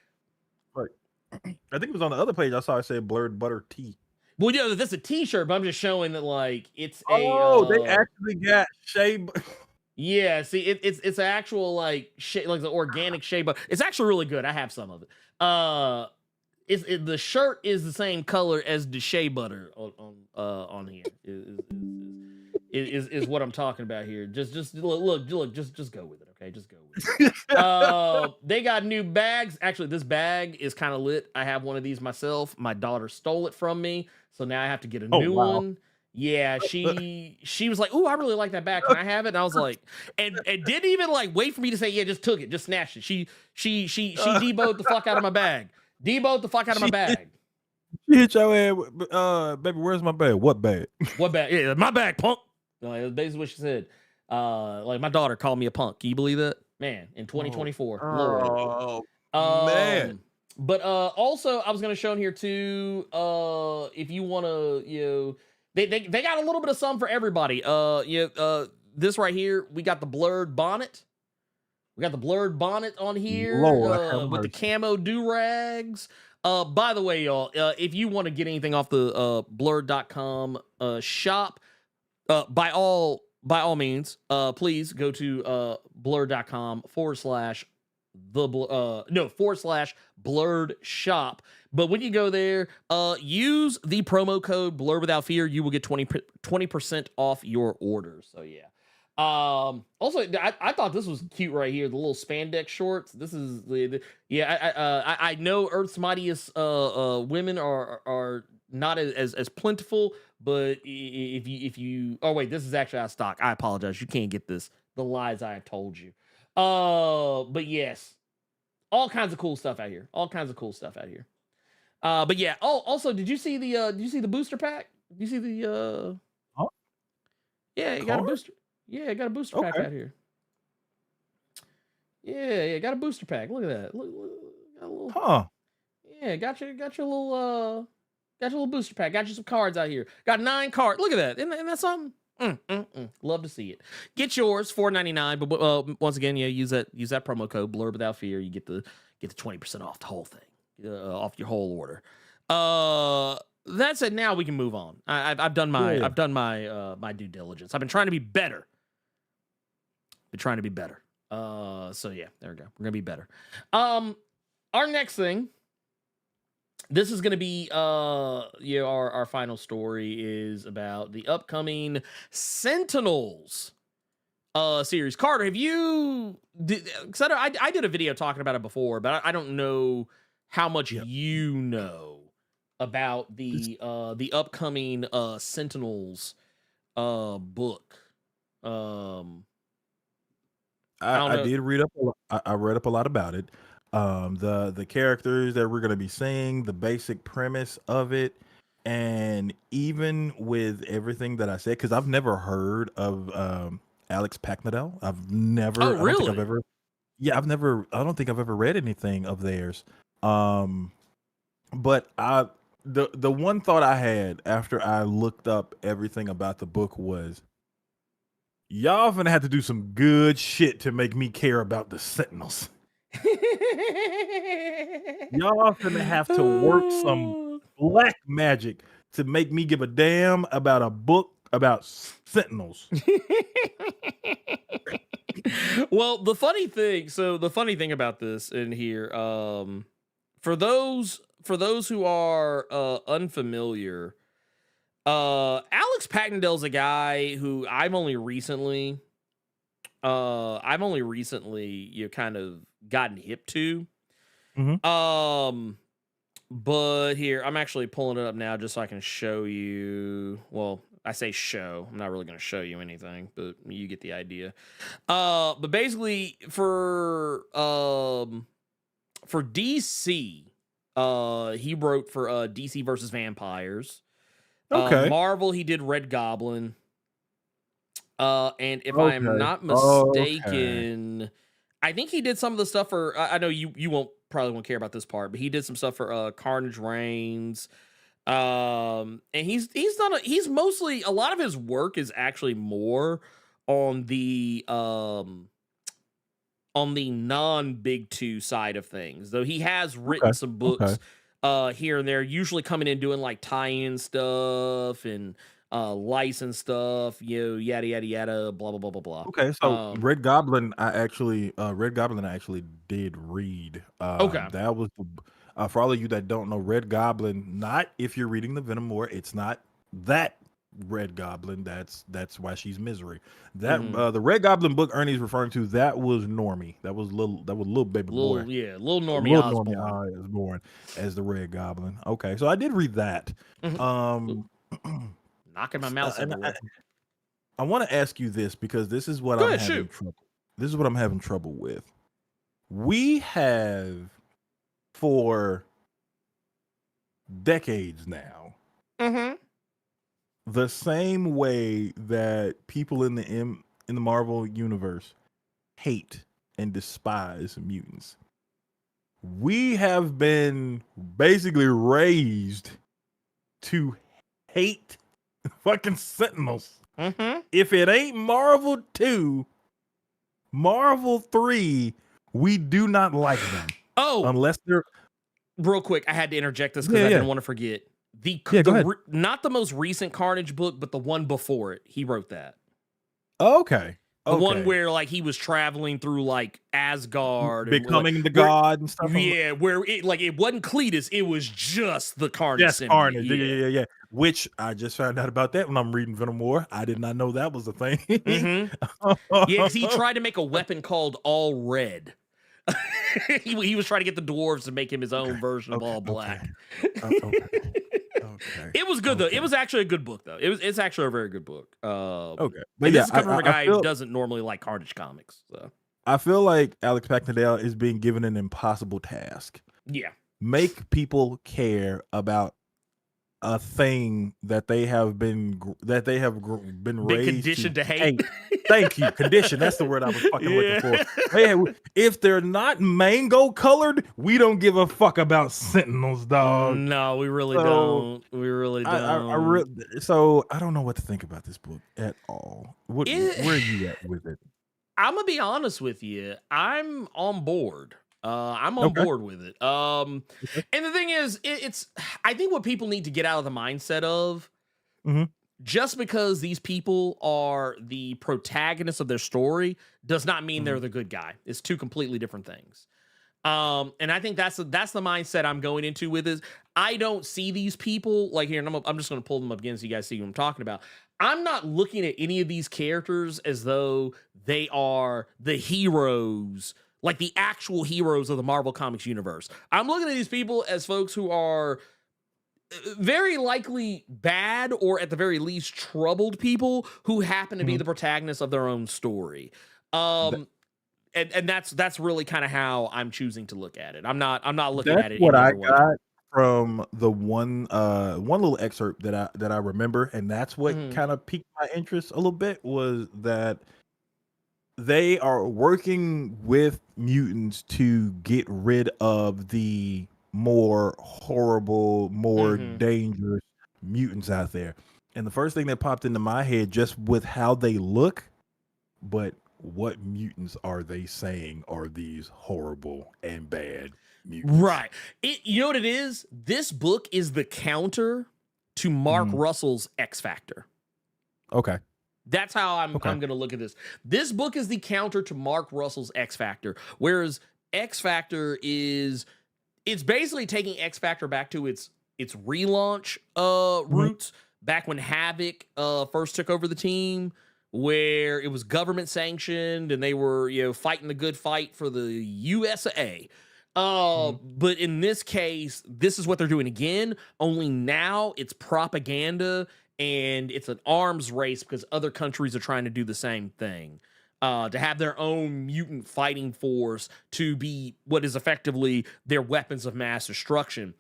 right. I think it was on the other page. I saw it said Blerd Butter Tea. Well, yeah, that's a T-shirt, but I'm just showing that like it's Oh, a. they actually got shea. Yeah, see, it's actual like like the organic shea butter. It's actually really good. I have some of it. The shirt is the same color as the shea butter on here. Is what I'm talking about here. Just look, just go with it, okay? Just go with it. They got new bags. Actually, this bag is kind of lit. I have one of these myself. My daughter stole it from me, so now I have to get a new one. Yeah, she was like, "Ooh, I really like that bag. Can I have it?" And I was like, and didn't even like wait for me to say, "Yeah, just took it, just snatched it." She deboed the fuck out of my bag. Deboed the fuck out of my bag. She hit your ass, baby. Where's my bag? What bag? What bag? Yeah, my bag, punk. Like, that's basically what she said. Like my daughter called me a punk. Can you believe that? Man, in 2024. Oh, Lord. man. But also I was gonna show in here too. If you wanna, they got a little bit of some for everybody. This right here, we got the Blerd bonnet. We got the Blerd bonnet on here with the camo do-rags. By the way, y'all, if you want to get anything off the blerd.com shop, by all means, please go to blerd.com /Blerd shop. But when you go there, use the promo code Blerd Without Fear. You will get 20% off your order. So yeah. Also, I thought this was cute right here. The little spandex shorts. This is I know Earth's mightiest women are not as plentiful, but if you oh wait, this is actually out of stock. I apologize. You can't get this. The lies I have told you. But yes, all kinds of cool stuff out here. But yeah. Oh, also, did you see the booster pack? Did you see the Huh? Yeah, you got a booster. Yeah, got a booster pack out here. Yeah, got a booster pack. Look at that. Look got a little. Huh? Yeah, got your little booster pack. Got you some cards out here. Got 9 cards. Look at that. Isn't that something? Love to see it. Get yours, $4.99. But once again, use that promo code Blerd Without Fear. You get the 20% off the whole thing, off your whole order. That's it. Now we can move on. I've done my my due diligence. I've been trying to be better. So yeah, there we go. We're gonna be better. Our next thing. This is gonna be our final story is about the upcoming Sentinels series. Carter, have you? Because I did a video talking about it before, but I don't know how much you know about the upcoming Sentinels book. I did read up. I read up a lot about it. The characters that we're gonna be seeing, the basic premise of it, and even with everything that I said, because I've never heard of Alex Packnadel. I've never. Oh, really? I don't think I've ever. Yeah, I've never. I don't think I've ever read anything of theirs. But the one thought I had after I looked up everything about the book was, y'all gonna have to do some good shit to make me care about the Sentinels. Y'all gonna have to work some black magic to make me give a damn about a book about Sentinels. Well, the funny thing about this in here, for those who are unfamiliar, Alex Packnadel's a guy who I've only recently kind of gotten hip to. Mm-hmm. But here, I'm actually pulling it up now just so I can show you. Well, I say show. I'm not really going to show you anything, but you get the idea. But basically, for DC, he wrote for DC versus Vampires. Okay. Marvel, he did Red Goblin. And if I am not mistaken, I think he did some of the stuff for. I know you probably won't care about this part, but he did some stuff for Carnage Reigns. And he's mostly, a lot of his work is actually more on the on the non-Big Two side of things, though he has written some books here and there, usually coming in doing like tie-in stuff and license stuff, yada yada yada, blah blah blah blah blah. Okay, so Red Goblin, I actually did read. Okay. That was for all of you that don't know, Red Goblin. Not if you're reading the Venom War, it's not that Red Goblin. That's why she's Misery. That the Red Goblin book Ernie's referring to, that was Normie. That was little baby boy. Yeah, little Normie Osborn. Normie Osborn as the Red Goblin. Okay, so I did read that. Knocking my mouse everywhere. I want to ask you this because this is what I'm having trouble. This is what I'm having trouble with. We have for decades now the same way that people in the Marvel universe hate and despise mutants. We have been basically raised to hate fucking Sentinels. If it ain't Marvel 2, Marvel 3, we do not like them. Oh, unless they're real quick. I had to interject this because I didn't want to forget not the most recent Carnage book, but the one before it. He wrote that. Okay. The one where like he was traveling through like Asgard, becoming the god and stuff. Yeah, where it wasn't Cletus, it was just the Carnage. Yes, Carnage. Yeah. Which I just found out about that when I'm reading Venom War. I did not know that was a thing. Yeah, because he tried to make a weapon called All Red. he was trying to get the dwarves to make him his own version of All Black. It was good though. It was actually a good book though. It's actually a very good book. But this is coming from a guy who doesn't normally like Carnage comics. So I feel like Alex Packnadale is being given an impossible task. Yeah, make people care about a thing that they have been raised conditioned to hate. Thank you. Condition. That's the word I was fucking looking for. If they're not mango colored, we don't give a fuck about Sentinels, dog. No, we really don't. We really don't. So I don't know what to think about this book at all. Where are you at with it? I'm gonna be honest with you. I'm on board. I'm on board with it. And the thing is, it's I think what people need to get out of the mindset of, just because these people are the protagonists of their story does not mean they're the good guy. It's two completely different things. And I think that's the mindset I'm going into with this. I don't see these people like here, and I'm just going to pull them up again so you guys see what I'm talking about. I'm not looking at any of these characters as though they are the heroes, like the actual heroes of the Marvel Comics universe. I'm looking at these people as folks who are very likely bad, or at the very least troubled people who happen to be the protagonists of their own story. And that's really kind of how I'm choosing to look at it. I'm not looking at it. What I got from the one little excerpt that I remember, and that's what kind of piqued my interest a little bit, was that they are working with mutants to get rid of the more horrible, more dangerous mutants out there. And the first thing that popped into my head, just with how they look, but what mutants are they saying are these horrible and bad mutants? Right. You know what it is? This book is the counter to Mark Russell's X Factor. Okay. That's how I'm going to look at this. This book is the counter to Mark Russell's X Factor, whereas X Factor it's basically taking X Factor back to its relaunch roots, back when Havoc first took over the team, where it was government sanctioned and they were fighting the good fight for the USA. But in this case, this is what they're doing again, only now it's propaganda and it's an arms race because other countries are trying to do the same thing. To have their own mutant fighting force to be what is effectively their weapons of mass destruction.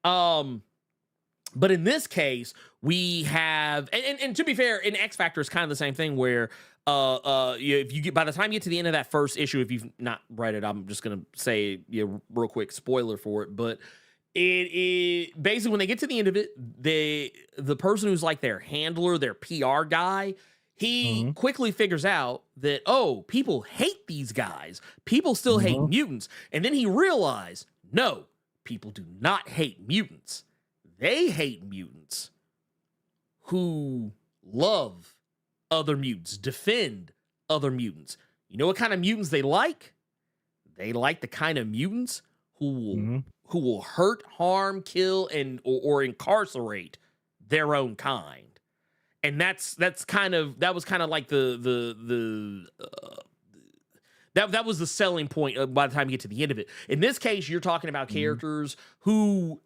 But in this case, we have, and to be fair, in X Factor is kind of the same thing where if you get, by the time you get to the end of that first issue, if you've not read it, I'm just gonna say real quick spoiler for it, but it basically when they get to the end of it, the person who's like their handler, their PR guy, he quickly figures out that, oh, people hate these guys. People still hate mutants. And then he realized, no, people do not hate mutants. They hate mutants who love other mutants, defend other mutants. You know what kind of mutants they like? They like the kind of mutants who will hurt, harm, kill, and or incarcerate their own kind. And that was kind of like that was the selling point by the time you get to the end of it. In this case, you're talking about characters who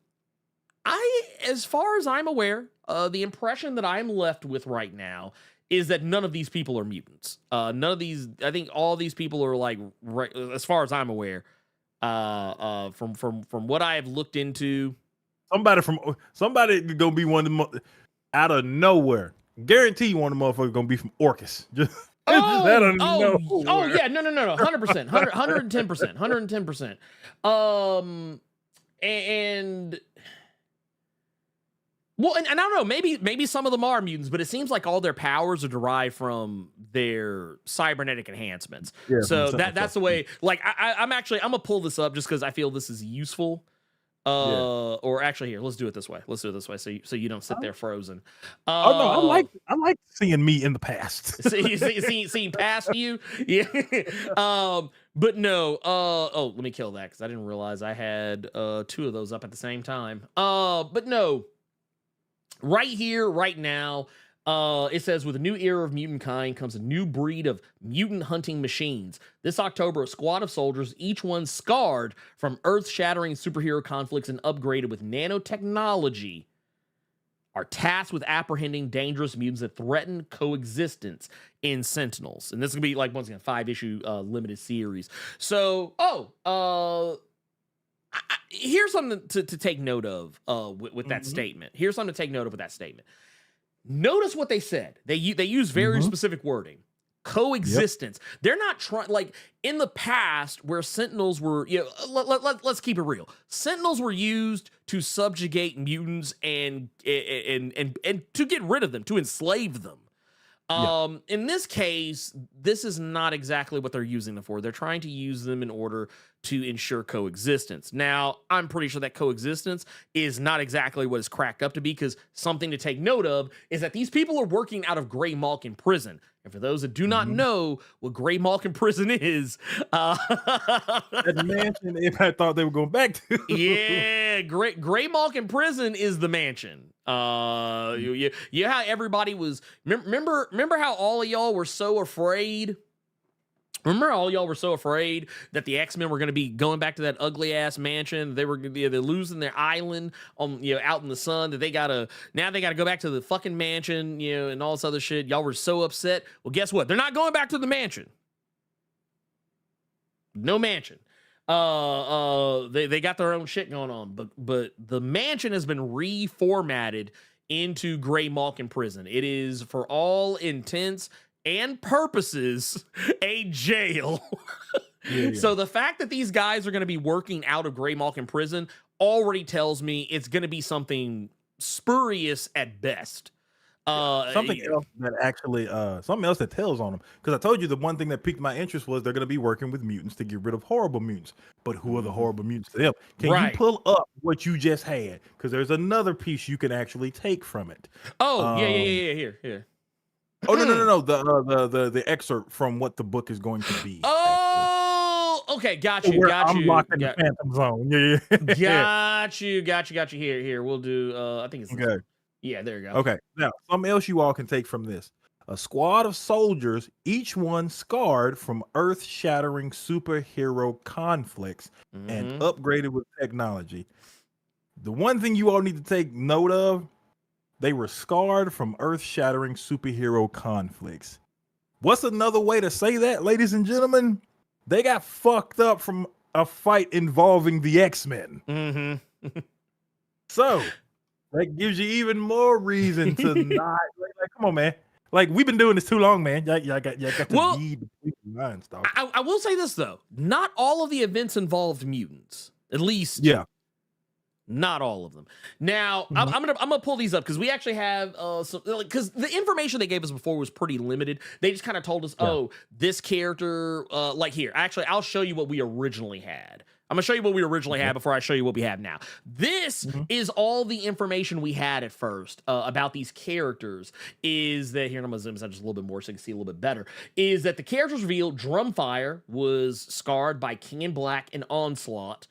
as far as I'm aware, the impression that I'm left with right now is that none of these people are mutants. None of these, I think all these people are like, right, as far as I'm aware, from what I have looked into. Somebody gonna be one of them out of nowhere. Guarantee you one of the motherfuckers gonna be from Orcus. Just out of nowhere. Yeah, no, 100%, 110%. And well, and I don't know, maybe some of them are mutants, but it seems like all their powers are derived from their cybernetic enhancements. Yeah, so that's the way. Like I'm gonna pull this up just because I feel this is useful. Or actually, here, let's do it this way. So you don't sit there frozen. I like seeing me in the past. seeing past you, yeah. But no. Let me kill that because I didn't realize I had 2 of those up at the same time. But no. Right here, right now, it says, with a new era of mutant kind comes a new breed of mutant hunting machines. This October, a squad of soldiers, each one scarred from earth-shattering superhero conflicts and upgraded with nanotechnology, are tasked with apprehending dangerous mutants that threaten coexistence in Sentinels. And this is going to be, like, once again, 5-issue limited series. So, here's something to take note of with that statement. Here's something to take note of with that statement. Notice what they said. They use very specific wording. Coexistence. Yep. They're not trying, like, in the past where Sentinels were, let's keep it real. Sentinels were used to subjugate mutants and to get rid of them, to enslave them. In this case, this is not exactly what they're using them for. They're trying to use them in order to ensure coexistence. Now, I'm pretty sure that coexistence is not exactly what it's cracked up to be, because something to take note of is that these people are working out of Grey Malkin prison. And for those that do not know what Grey Malkin prison is, that mansion I thought they were going back to. Yeah, Grey Malkin prison is the mansion. You how everybody was. Remember how all of y'all were so afraid. Remember all y'all were so afraid that the X-Men were going to be going back to that ugly ass mansion. They're losing their island on out in the sun. That they gotta go back to the fucking mansion, and all this other shit. Y'all were so upset. Well, guess what? They're not going back to the mansion. No mansion. They got their own shit going on. But the mansion has been reformatted into Grey Malkin prison. It is, for all intents and purposes, a jail. So the fact that these guys are going to be working out of Grey Malkin prison already tells me it's going to be something spurious at best. Something else that tells on them, because I told you the one thing that piqued my interest was they're going to be working with mutants to get rid of horrible mutants. But who are the horrible mutants to them? Can you pull up what you just had? Because there's another piece you can actually take from it. Here. Oh no! The excerpt from what the book is going to be. Oh, okay, got you. I'm locked in the Phantom Zone. Got you. Here, we'll do. I think it's okay. Yeah, there you go. Okay, now something else you all can take from this: a squad of soldiers, each one scarred from earth-shattering superhero conflicts and upgraded with technology. The one thing you all need to take note of. They were scarred from earth-shattering superhero conflicts. What's another way to say that, ladies and gentlemen? They got fucked up from a fight involving the X-Men. So, that gives you even more reason to not... Like, come on, man. Like, we've been doing this too long, man. Y'all got to read between the lines, dog. I will say this, though. Not all of the events involved mutants. At least... Yeah. Not all of them. Now, I'm gonna pull these up because we actually have because the information they gave us before was pretty limited. They just kind of told us, oh, this character, like here. Actually, I'll show you what we originally had. I'm gonna show you what we originally had before I show you what we have now. This is all the information we had at first about these characters. Is that here? I'm gonna zoom this out just a little bit more so you can see a little bit better. Is that the characters revealed? Drumfire was scarred by King in Black and Onslaught.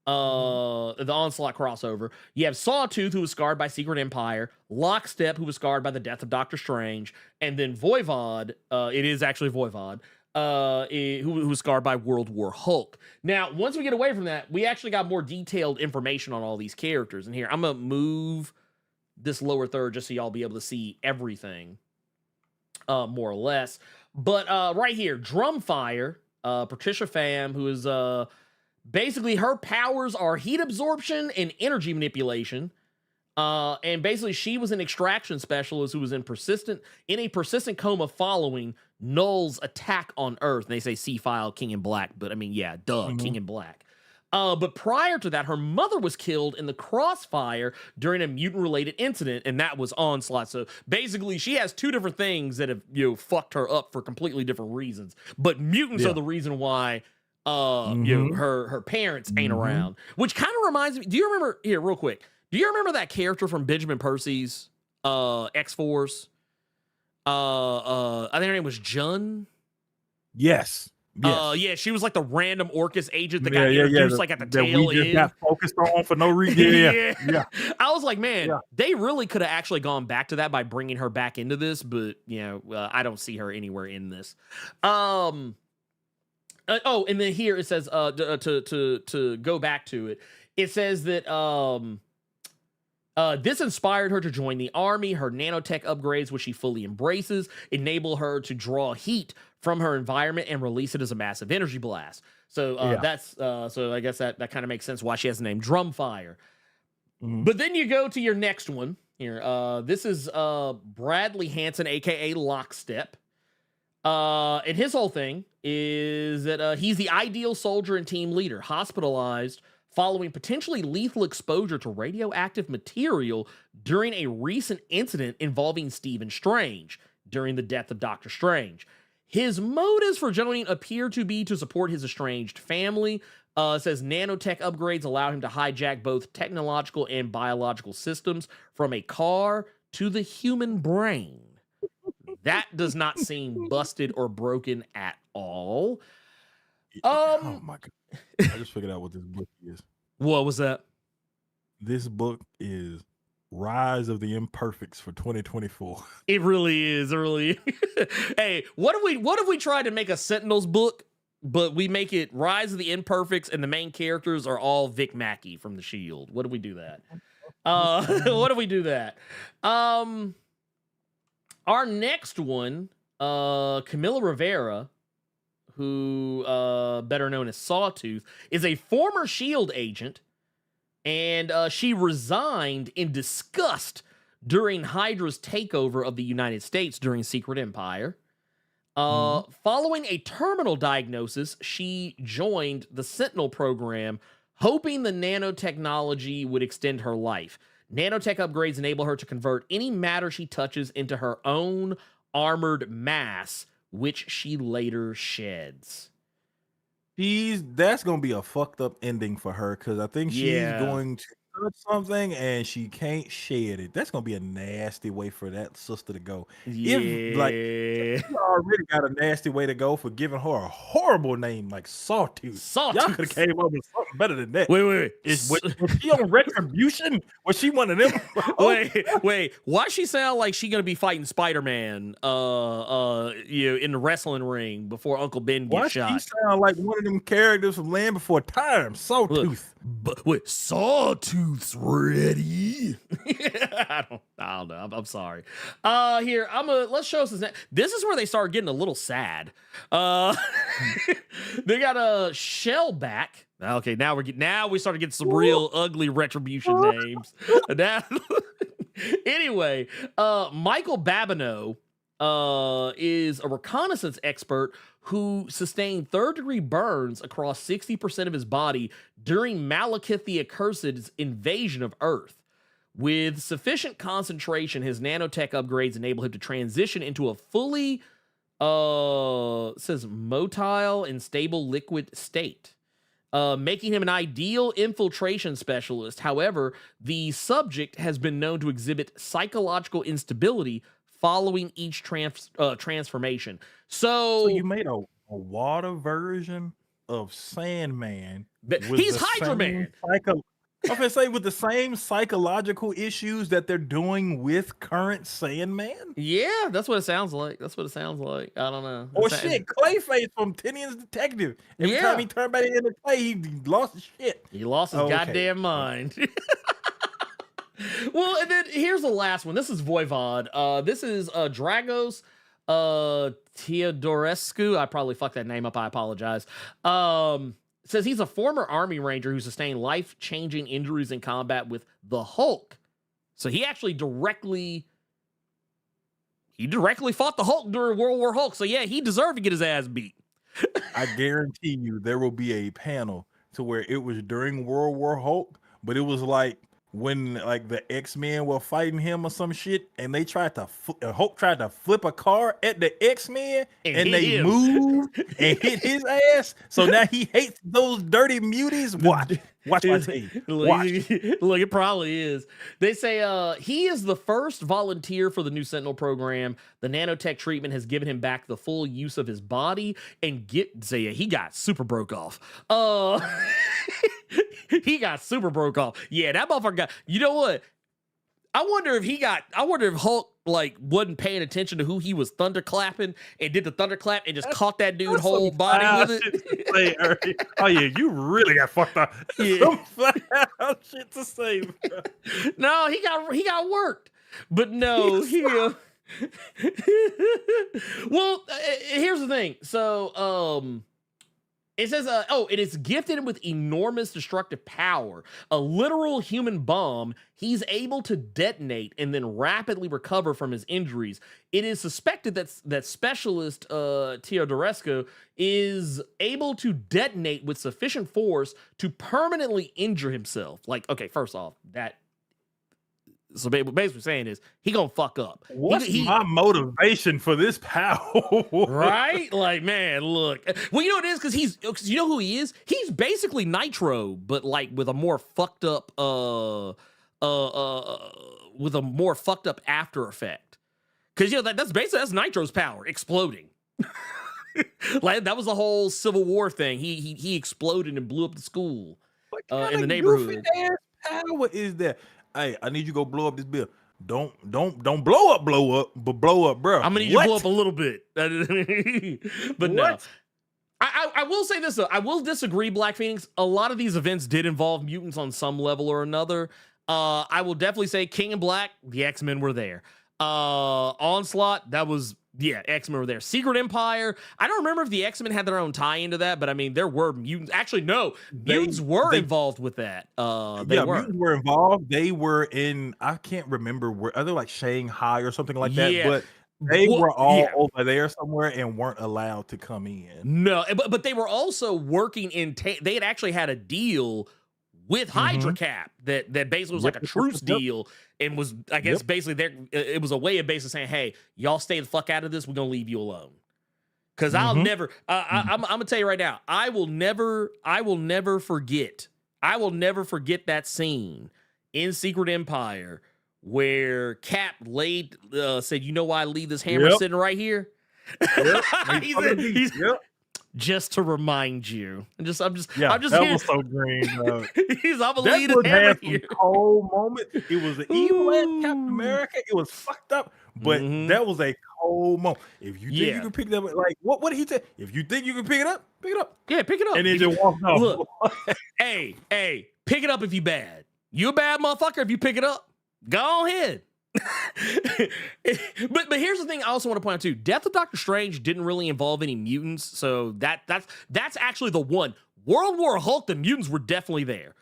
The Onslaught crossover. You have Sawtooth, who was scarred by Secret Empire, Lockstep, who was scarred by the death of Doctor Strange, and then Voivod, it is actually Voivod, who was scarred by World War Hulk. Now, once we get away from that, we actually got more detailed information on all these characters. And here, I'm going to move this lower third just so y'all be able to see everything, more or less. But right here, Drumfire, Patricia Pham, who is... basically, her powers are heat absorption and energy manipulation. And basically, she was an extraction specialist who was in a persistent coma following Null's attack on Earth. And they say C-File, King in Black, but I mean, yeah, King in Black. But prior to that, her mother was killed in the Crossfire during a mutant-related incident, and that was Onslaught. So basically, she has two different things that have fucked her up for completely different reasons. But mutants are the reason why. Her parents ain't around, which kind of reminds me. Do you remember here, real quick? Do you remember that character from Benjamin Percy's X-Force? I think her name was Jun. Yes. Yeah, she was like the random Orcus agent that got introduced like at the tail end. Got focused on for no reason. Yeah. I was like, man, they really could have actually gone back to that by bringing her back into this, but I don't see her anywhere in this. And then here it says to go back to it. It says that this inspired her to join the army. Her nanotech upgrades, which she fully embraces, enable her to draw heat from her environment and release it as a massive energy blast. So that's so I guess that kind of makes sense why she has the name Drumfire. But then you go to your next one here. This is Bradley Hanson, aka Lockstep. And his whole thing is that he's the ideal soldier and team leader, hospitalized following potentially lethal exposure to radioactive material during a recent incident involving Stephen Strange during the death of Doctor Strange. His motives for joining appear to be to support his estranged family. Says nanotech upgrades allow him to hijack both technological and biological systems from a car to the human brain. That does not seem busted or broken at all. Oh my God. I just figured out what this book is. What was that? This book is Rise of the Imperfects for 2024. It really is. It really is. Hey, what if we tried to make a Sentinels book, but we make it Rise of the Imperfects and the main characters are all Vic Mackey from The Shield? What if we do that? What if we do that? Our next one, Camila Rivera, who better known as Sawtooth, is a former S.H.I.E.L.D. agent, and she resigned in disgust during Hydra's takeover of the United States during Secret Empire. Following a terminal diagnosis, she joined the Sentinel program, hoping the nanotechnology would extend her life. Nanotech upgrades enable her to convert any matter she touches into her own armored mass, which she later sheds. That's going to be a fucked up ending for her because I think she's going to touch something and she can't shed it. That's going to be a nasty way for that sister to go. Yeah. She already got a nasty way to go for giving her a horrible name like Sawtooth. Y'all could have came up with something better than that. Wait. Was she on Retribution? Was she one of them? Wait. Why she sound like she gonna be fighting Spider-Man in the wrestling ring before Uncle Ben gets shot? Why she sound like one of them characters from Land Before Time? Sawtooth. But wait, Sawtooth's ready. I don't know. I'm sorry. Here, let's show us this. This is where they start getting a little sad. They got a Shellback. Okay, now we started getting some real ugly Retribution names. Anyway, Michael Babineau is a reconnaissance expert who sustained third-degree burns across 60% of his body during Malekith the Accursed's invasion of Earth. With sufficient concentration, his nanotech upgrades enable him to transition into a fully, says motile and stable liquid state, making him an ideal infiltration specialist. However, the subject has been known to exhibit psychological instability following each transformation. So you made a water version of Sandman. He's Hydra Man. I was gonna say with the same psychological issues that they're doing with current Sandman. Yeah, that's what it sounds like. That's what it sounds like. I don't know. Or shit, Clayface from Tinian's Detective. Every time he turned back into Clay, he lost his shit. He lost his goddamn mind. Well, and then here's the last one. This is Voivod. This is Dragos Teodorescu. I probably fucked that name up. I apologize. Says he's a former Army Ranger who sustained life-changing injuries in combat with the Hulk. So he actually directly fought the Hulk during World War Hulk. So yeah, he deserved to get his ass beat. I guarantee you there will be a panel to where it was during World War Hulk, but it was like when like the X-Men were fighting him or some shit, and they tried to Hulk tried to flip a car at the X-Men, and they moved and hit his ass. So now he hates those dirty muties. Watch my team. Look, it probably is. They say he is the first volunteer for the new Sentinel program. The nanotech treatment has given him back the full use of his body, and he got super broke off. He got super broke off. Yeah, that motherfucker got. You know what? I wonder if Hulk like wasn't paying attention to who he was thunderclapping and did the thunderclap and just caught that dude's whole body with it. Oh yeah, you really got fucked up. Yeah. Some shit to say, bro. No, he got worked. But no, well, here's the thing. So, it says, it is gifted with enormous destructive power. A literal human bomb, he's able to detonate and then rapidly recover from his injuries. It is suspected that specialist Teodorescu is able to detonate with sufficient force to permanently injure himself. Like, okay, first off, so basically saying is he gonna fuck up. What's my motivation for this power? Right? Like, man, look. Well, you know what it is? Because you know who he is? He's basically Nitro, but like with a more fucked up after effect. Because you know that's Nitro's power, exploding. Like that was the whole Civil War thing. He exploded and blew up the school in the neighborhood. Ass power is that? Hey, I need you to go blow up this bill. Don't blow up, but blow up, bro. I'm gonna need you to blow up a little bit. But no. I will say this though. I will disagree, Black Phoenix. A lot of these events did involve mutants on some level or another. I will definitely say King and Black, the X-Men were there. Onslaught, that was X-Men were there. Secret Empire, I don't remember if the X-Men had their own tie into that, but I mean, there were mutants. Actually, no, mutants were involved with that. Mutants were involved. They were in, I can't remember where, other like Shanghai or something like that, but they were all over there somewhere and weren't allowed to come in. No, but they were also working in, they had actually had a deal with Hydra Cap that basically was like a truce deal and was, I guess, basically it was a way of basically saying, hey, y'all stay the fuck out of this. We're going to leave you alone. Cause I'll never, I'm going to tell you right now, I will never forget that scene in Secret Empire where Cap said, you know why I leave this hammer sitting right here? Just to remind you. I'm just that here. Was so green. I'm a lead hammer here. Cold moment. It was an evil ass Captain America. It was fucked up, but that was a cold moment. If you think you can pick it up, like what did he say? If you think you can pick it up, pick it up. Yeah, pick it up. And then just walk off. Look, hey, pick it up if you bad. You a bad motherfucker if you pick it up. Go ahead. but here's the thing I also want to point out too. Death of Doctor Strange didn't really involve any mutants, so that's actually the one. World War Hulk, the mutants were definitely there.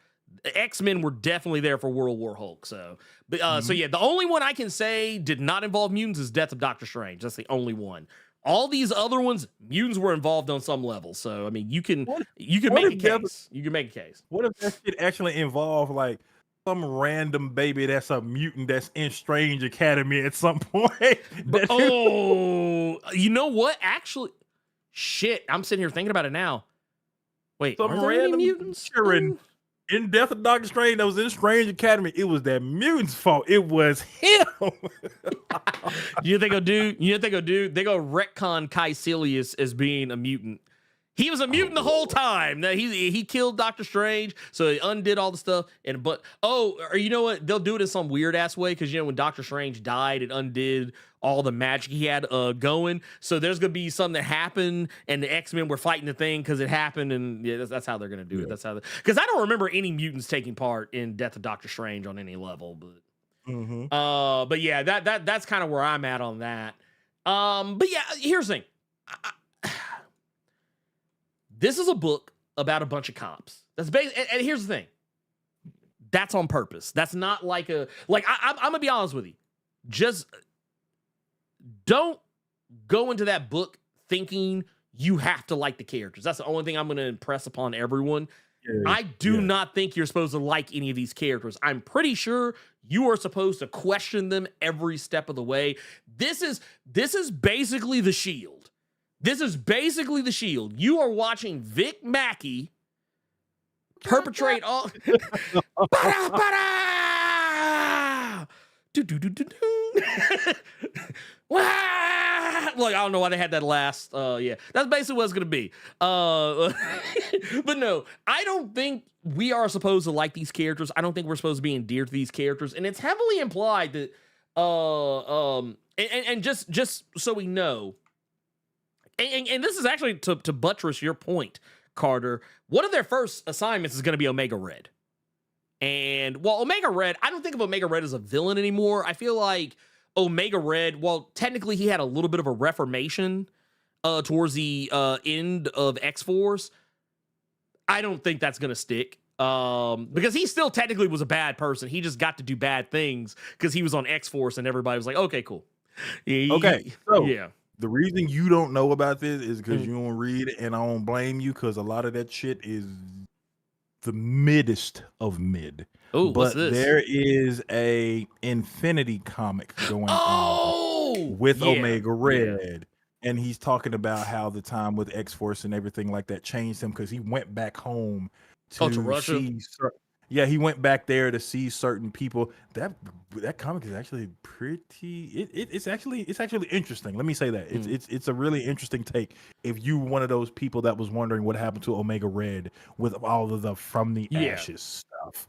X-Men were definitely there for World War Hulk. So, but so yeah, the only one I can say did not involve mutants is Death of Doctor Strange. That's the only one. All these other ones, mutants were involved on some level. So I mean, you can make a case. You can make a case. What if that shit actually involved like some random baby that's a mutant that's in Strange Academy at some point? But, oh, you know what? Actually, shit, I'm sitting here thinking about it now. Wait, Some are there any random mutants? in Death of Doctor Strange that was in Strange Academy, it was that mutant's fault. It was him. You think they'll do? They go retcon Caecilius as being a mutant. He was a mutant the whole time. Now, he killed Doctor Strange, so he undid all the stuff. Or you know what? They'll do it in some weird ass way because when Doctor Strange died, it undid all the magic he had going. So there's gonna be something that happened, and the X-Men were fighting the thing because it happened, and yeah, that's how they're gonna do it. That's how. Because I don't remember any mutants taking part in Death of Doctor Strange on any level, but. But yeah, that's kind of where I'm at on that. But yeah, here's the thing. This is a book about a bunch of cops. That's and here's the thing. That's on purpose. That's not like I'm gonna be honest with you. Just don't go into that book thinking you have to like the characters. That's the only thing I'm gonna impress upon everyone. I do not think you're supposed to like any of these characters. I'm pretty sure you are supposed to question them every step of the way. This is basically the Shield. This is basically the Shield. You are watching Vic Mackey perpetrate all. Look, I don't know why they had that last. Yeah, that's basically what it's gonna be. But no, I don't think we are supposed to like these characters. I don't think we're supposed to be endeared to these characters, and it's heavily implied that. And just so we know, and this is actually to buttress your point, Carter. One of their first assignments is going to be Omega Red. And while Omega Red, I don't think of Omega Red as a villain anymore. I feel like Omega Red, while technically he had a little bit of a reformation towards the end of X-Force, I don't think that's going to stick. Because he still technically was a bad person. He just got to do bad things because he was on X-Force and everybody was like, okay, cool. Okay, so yeah. The reason you don't know about this is because you don't read it, and I don't blame you because a lot of that shit is the middest of mid. Oh, but there is a Infinity comic going on with Omega Red, and he's talking about how the time with X-Force and everything like that changed him because he went back home to Russia. Yeah, he went back there to see certain people. That comic is actually pretty. It's actually interesting. Let me say that it's a really interesting take. If you one of those people that was wondering what happened to Omega Red with all of the From the Ashes stuff,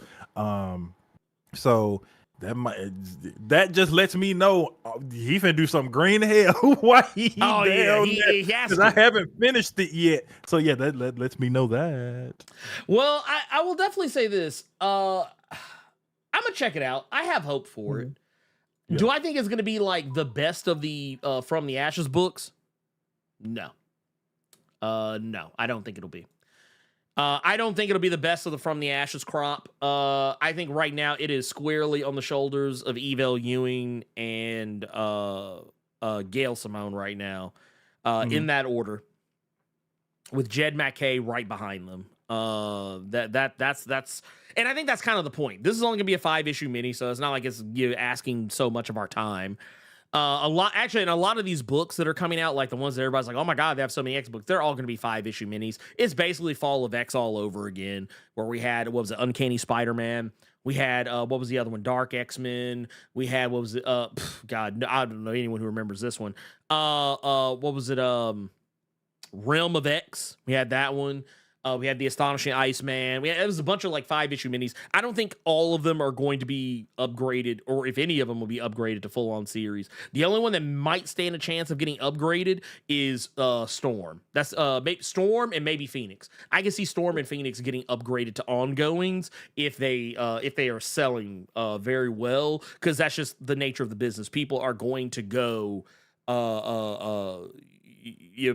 so that just lets me know he finna do something green hell. Why he down there? Because I haven't finished it yet. So yeah, that lets me know that. Well, I will definitely say this. I'm gonna check it out. I have hope for it. Yeah. Do I think it's gonna be like the best of the From the Ashes books? No. No, I don't think it'll be. I don't think it'll be the best of the From the Ashes crop. I think right now it is squarely on the shoulders of Evel Ewing and Gail Simone right now, in that order, with Jed MacKay right behind them. That's and I think that's kind of the point. This is only gonna be a 5-issue mini, so it's not like it's asking so much of our time. A lot of these books that are coming out, like the ones that everybody's like, oh my god, they have so many X books, they're all going to be 5-issue minis. It's basically Fall of X all over again, where we had, what was it, Uncanny Spider-Man, we had what was the other one, Dark X-Men, we had, what was it, god, I don't know anyone who remembers this one, what was it, Realm of X, we had that one. We had the Astonishing Iceman. It was a bunch of like 5-issue minis. I don't think all of them are going to be upgraded, or if any of them will be upgraded to full-on series. The only one that might stand a chance of getting upgraded is Storm. That's maybe Storm and maybe Phoenix. I can see Storm and Phoenix getting upgraded to ongoings if they are selling very well, because that's just the nature of the business. People are going to go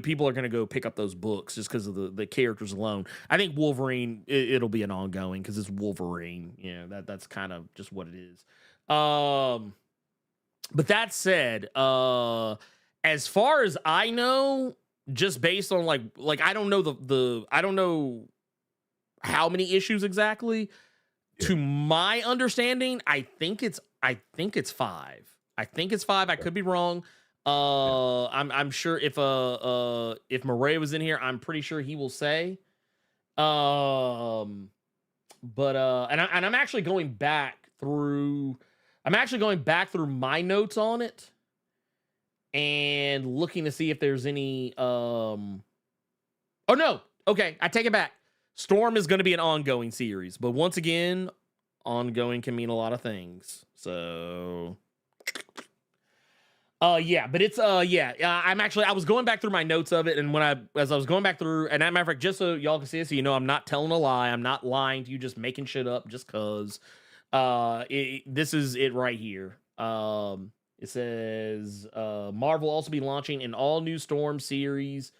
people are going to go pick up those books just because of the characters alone. I think Wolverine, it'll be an ongoing because it's Wolverine. That's kind of just what it is. But that said, as far as I know, just based on like I don't know I don't know how many issues exactly. Yeah. To my understanding, I think it's 5. I think it's 5. I could be wrong. I'm sure if Murray was in here, I'm pretty sure he will say. But I'm actually going back through. I'm actually going back through my notes on it and looking to see if there's any. Oh no. Okay, I take it back. Storm is going to be an ongoing series, but once again, ongoing can mean a lot of things. So. But it's I was going back through my notes of it, and as I was going back through, and as a matter of fact, just so y'all can see it, so I'm not telling a lie, I'm not lying to you, just making shit up just cause. This is it right here. It says Marvel will also be launching an all new Storm series,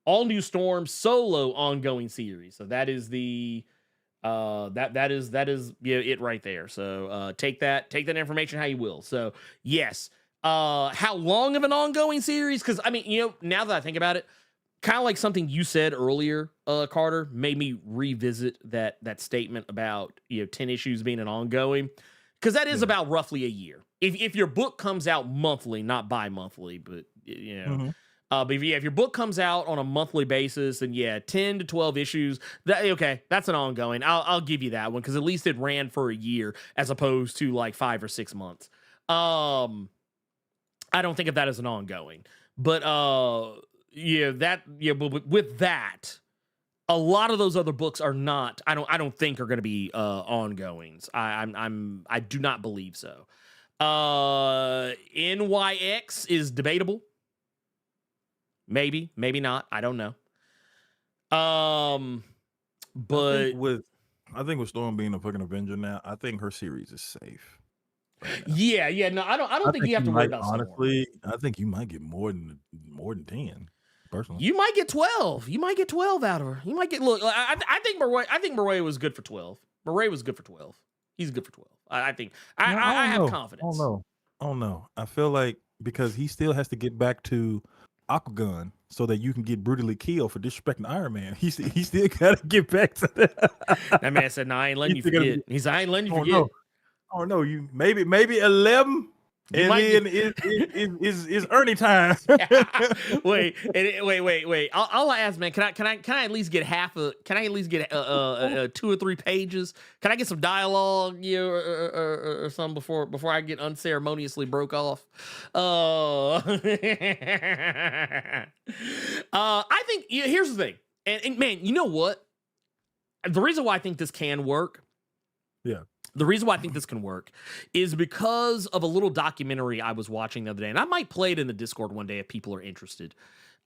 all new Storm solo ongoing series. So that is the that is it right there. So take that information how you will. So yes. How long of an ongoing series? Because I mean, now that I think about it, kind of like something you said earlier, Carter, made me revisit that statement about 10 issues being an ongoing, because that is about roughly a year. If your book comes out monthly, not bi-monthly, but but if your book comes out on a monthly basis, then 10 to 12 issues, that's an ongoing. I'll give you that one, because at least it ran for a year as opposed to like 5 or 6 months. I don't think of that as an ongoing, but but with that, a lot of those other books are not. I don't think are going to be ongoings. I do not believe so. NYX is debatable. Maybe not. I don't know. But I think with Storm being a fucking Avenger now, I think her series is safe. Right, no, I don't think you have to worry about. Honestly, I think you might get more than 10. Personally, you might get 12. You might get 12 out of her. You might get I think Murray was good for 12. Murray was good for 12. He's good for 12. I think. I have confidence. Oh no! I feel like because he still has to get back to Aquagun so that you can get brutally killed for disrespecting Iron Man. He still got to get back to that. That man said, "No, I ain't letting you forget." He's, "I ain't letting you forget." No. Oh no, you maybe 11, and then it's Ernie time. wait. I'll ask, man. Can I at least get Can I at least get 2 or 3 pages? Can I get some dialogue, or something before I get unceremoniously broke off? I think here's the thing, and man, you know what? The reason why I think this can work. Yeah. The reason why I think this can work is because of a little documentary I was watching the other day, and I might play it in the Discord one day if people are interested.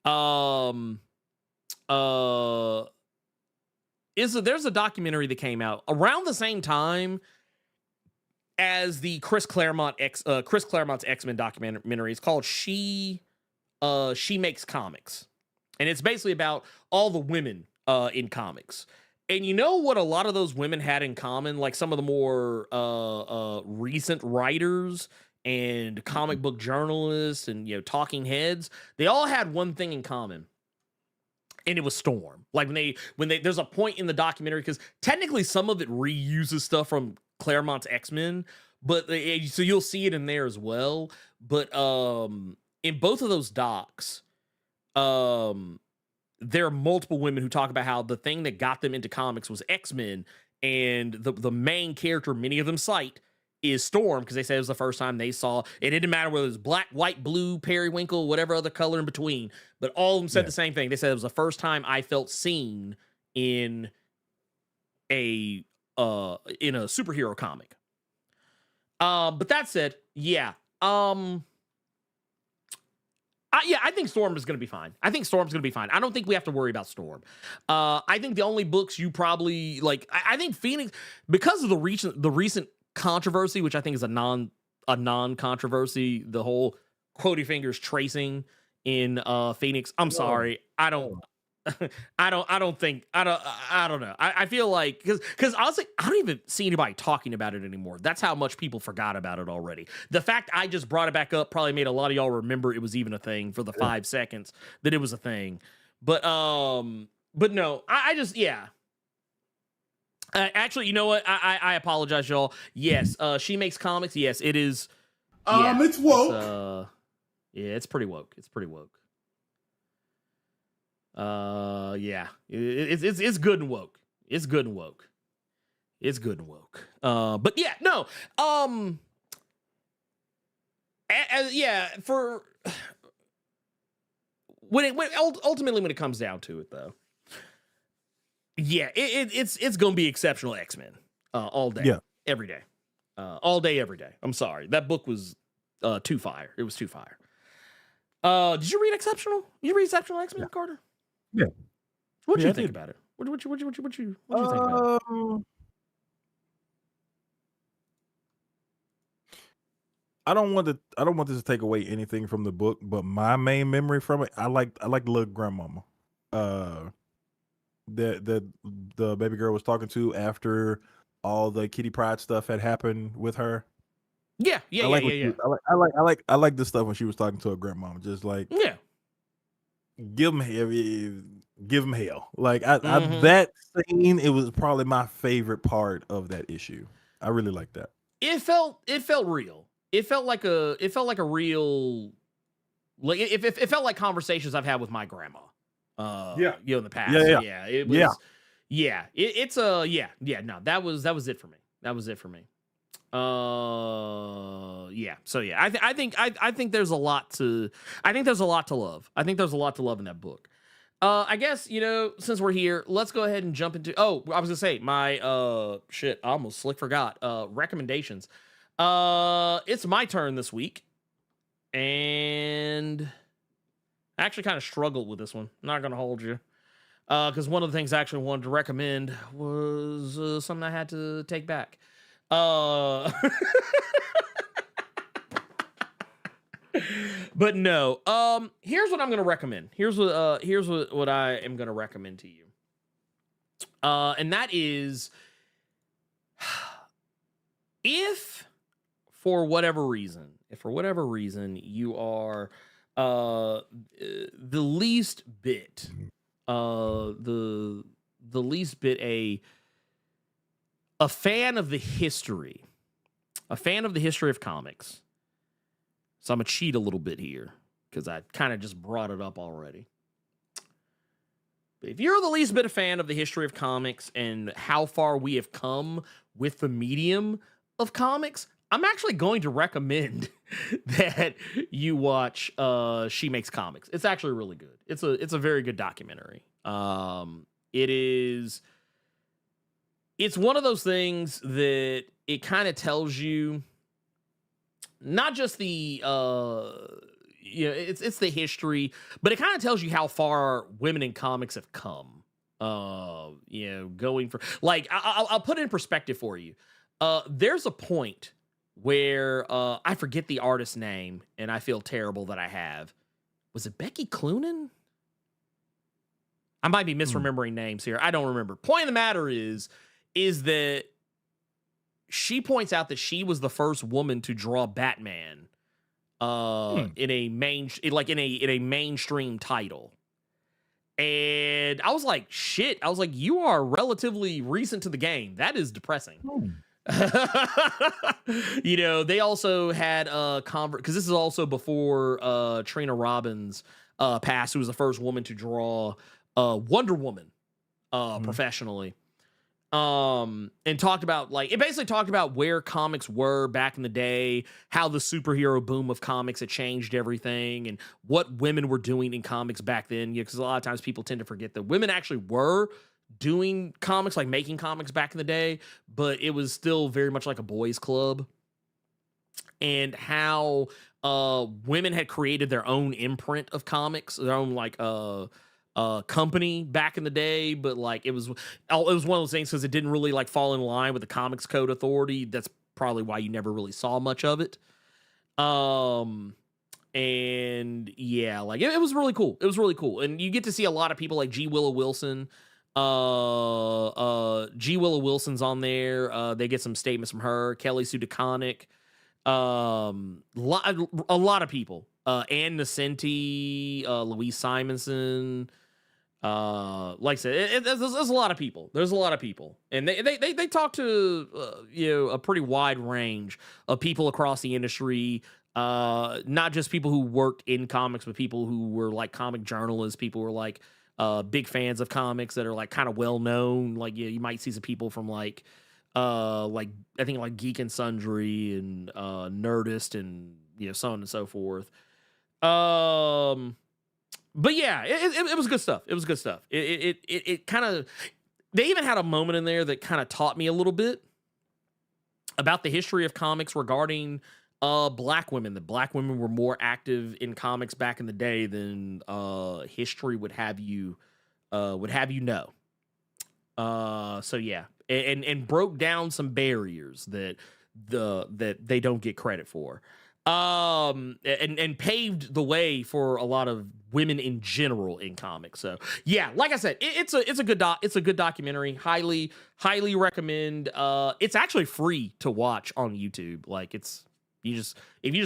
There's a documentary that came out around the same time as the Chris Claremont's X-Men documentary. It's called She Makes Comics, and it's basically about all the women in comics. And you know what a lot of those women had in common? Like some of the more recent writers and comic book journalists and talking heads, they all had one thing in common, and it was Storm. Like when they there's a point in the documentary, because technically some of it reuses stuff from Claremont's X-Men, but so you'll see it in there as well. But in both of those docs, there are multiple women who talk about how the thing that got them into comics was X-Men, and the main character many of them cite is Storm, because they said it was the first time they saw, and it didn't matter whether it was black, white, blue, periwinkle, whatever other color in between, but all of them said the same thing. They said it was the first time I felt seen in a superhero comic. But that said, I think Storm is going to be fine. I don't think we have to worry about Storm. I think the only books you probably like, I think Phoenix, because of the recent controversy, which I think is a non-controversy, the whole Quotey Fingers tracing in Phoenix. I'm sorry. I don't know. I feel like because honestly, I don't even see anybody talking about it anymore. That's how much people forgot about it already. The fact I just brought it back up probably made a lot of y'all remember it was even a thing for the 5 seconds that it was a thing. But no, I just actually, you know what? I apologize, y'all. Yes, She Makes Comics. Yes, it is. It's woke. It's pretty woke. It's pretty woke. It's good and woke. It's good and woke. It's good and woke. But yeah, no. For ultimately when it comes down to it, though, yeah, it's gonna be exceptional X-Men all day, every day, all day, every day. I'm sorry, that book was too fire. It was too fire. Did you read Exceptional? You read Exceptional X-Men, Carter? Yeah. What do you think about it? What do you think about it? I don't want this to take away anything from the book, but my main memory from it, I like little grandmama. The baby girl was talking to after all the Kitty Pryde stuff had happened with her. Yeah. I like this stuff when she was talking to her grandmama, just like give them hell. Like that scene, it was probably my favorite part of that issue. I really like that. It felt real. It felt like a real, like it felt like conversations I've had with my grandma. In the past. It was. No, that was it for me. That was it for me. So I think there's a lot to love. I think there's a lot to love in that book. I guess, since we're here, let's go ahead and jump into, I was gonna say my I almost forgot recommendations. It's my turn this week, and I actually kind of struggled with this one. I'm not gonna hold you, because one of the things I actually wanted to recommend was something I had to take back. But no, here's what I'm gonna recommend. Here's what I am gonna recommend to you. And that is, if for whatever reason you are the least bit a fan of the history of comics. So I'm gonna cheat a little bit here because I kind of just brought it up already. But if you're the least bit a fan of the history of comics and how far we have come with the medium of comics, I'm actually going to recommend that you watch She Makes Comics. It's actually really good. It's a very good documentary. It's one of those things that it kind of tells you not just the it's the history, but it kind of tells you how far women in comics have come. Going for, like, I'll put it in perspective for you. There's a point where I forget the artist's name, and I feel terrible that I have. Was it Becky Cloonan? I might be misremembering names here. I don't remember. Point of the matter is that she points out that she was the first woman to draw Batman in a mainstream title. And I was like, shit. I was like, you are relatively recent to the game. That is depressing. They also had because this is also before Trina Robbins passed, who was the first woman to draw Wonder Woman professionally. And talked about, like, it basically talked about where comics were back in the day, how the superhero boom of comics had changed everything, and what women were doing in comics back then. Because a lot of times people tend to forget that women actually were doing comics, like making comics back in the day, but it was still very much like a boys' club. And how women had created their own imprint of comics, their own company back in the day, but like it was one of those things because it didn't really like fall in line with the Comics Code Authority. That's probably why you never really saw much of it. And yeah, like it was really cool. It was really cool. And you get to see a lot of people like G. Willow Wilson. G. Willow Wilson's on there. They get some statements from her. Kelly Sue DeConnick. A lot of people. Ann Nesenti, Louise Simonson. Like I said, there's a lot of people. There's a lot of people, and they talk to a pretty wide range of people across the industry. Not just people who worked in comics, but people who were like comic journalists, people who were like big fans of comics that are like kind of well known. Like you might see some people from like I think like Geek and Sundry and Nerdist and so on and so forth. But yeah, it was good stuff. It was good stuff. It kind of, they even had a moment in there that kind of taught me a little bit about the history of comics regarding black women. That black women were more active in comics back in the day than history would have you know. So yeah, and broke down some barriers that they don't get credit for. And paved the way for a lot of women in general in comics. So yeah, like I said, it's a good documentary. Highly recommend. It's actually free to watch on YouTube. Like if you just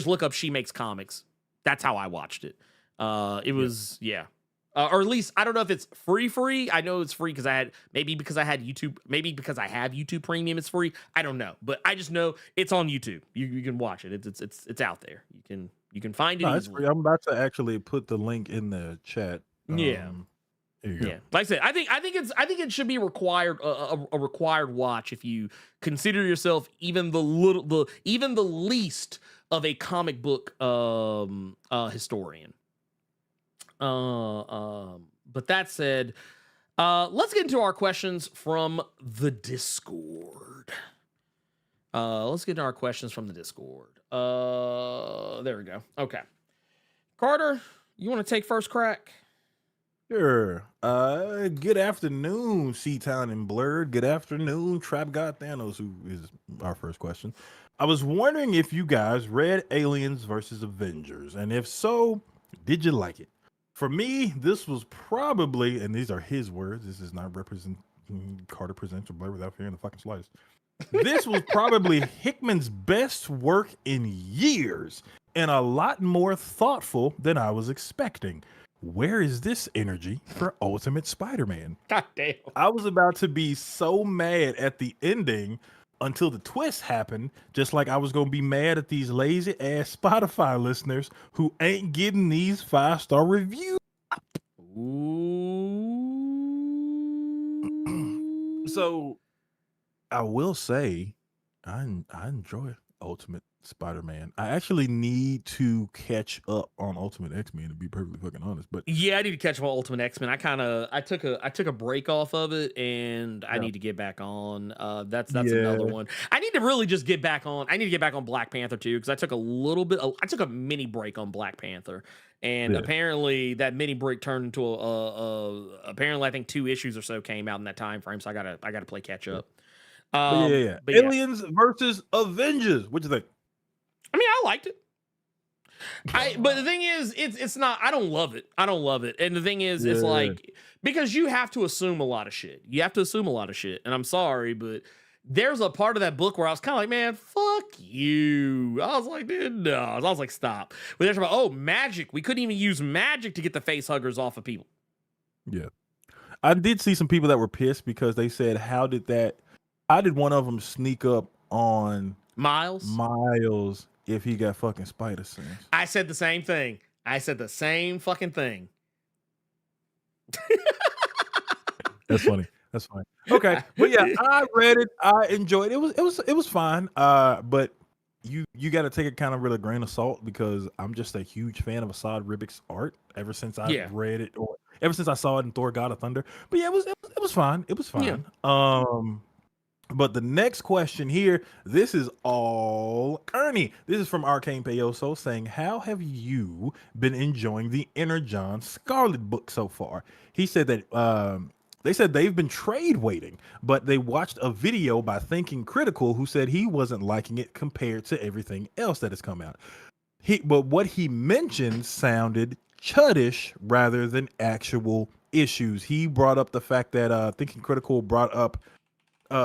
look up She Makes Comics, that's how I watched it. It was or at least I don't know if it's free. I know it's free because I have YouTube Premium. It's free. I don't know, but I just know it's on YouTube. You can watch it. It's out there. You can find it. No, it's free. I'm about to actually put the link in the chat. Here you go. Like I said, I think it should be required a required watch if you consider yourself even the least of a comic book historian. But that said, let's get into our questions from the Discord. There we go. Okay. Carter, you want to take first crack? Sure. Good afternoon, C-Town and Blerd. Good afternoon, Trap God Thanos, who is our first question. I was wondering if you guys read Aliens versus Avengers, and if so, did you like it? For me, this was probably, and these are his words, this is not represent Carter presents or Blerd without fearing the fucking slightest. This was probably Hickman's best work in years, and a lot more thoughtful than I was expecting. Where is this energy for Ultimate Spider-Man? God damn. I was about to be so mad at the ending until the twist happened, just like I was going to be mad at these lazy-ass Spotify listeners who ain't getting these 5-star reviews. Ooh. So, I will say, I enjoy Ultimate Spider-Man. I actually need to catch up on Ultimate X-Men, to be perfectly fucking honest. But yeah, I need to catch up on Ultimate X-Men. I took a break off of it, and I need to get back on. That's another one. I need to really just get back on. I need to get back on Black Panther too, because I took a mini break on Black Panther, and apparently that mini break turned into apparently I think 2 issues or so came out in that time frame. So I gotta play catch up. But Aliens versus Avengers. What you think? I mean, I liked it. But the thing is, it's not. I don't love it. And the thing is, it's like, because you have to assume a lot of shit. And I'm sorry, but there's a part of that book where I was kind of like, man, fuck you. I was like, dude, no. I was like, stop. But they're about, magic. We couldn't even use magic to get the face huggers off of people. Yeah, I did see some people that were pissed because they said, how did one of them sneak up on Miles if he got fucking spider sense? I said the same thing. Fucking thing. That's funny. Okay, but yeah, I read it. I enjoyed it. It was fine. But you got to take it kind of with a grain of salt, because I'm just a huge fan of Asad Ribic's art ever since I read it, or ever since I saw it in Thor: God of Thunder. But yeah, it was fine. It was fine. Yeah. But the next question here, this is all Ernie. This is from Arcane Payoso saying, how have you been enjoying the Inner John Scarlet book so far? He said that they said they've been trade waiting, but they watched a video by Thinking Critical who said he wasn't liking it compared to everything else that has come out. But what he mentioned sounded chuddish rather than actual issues. He brought up the fact that Thinking Critical brought up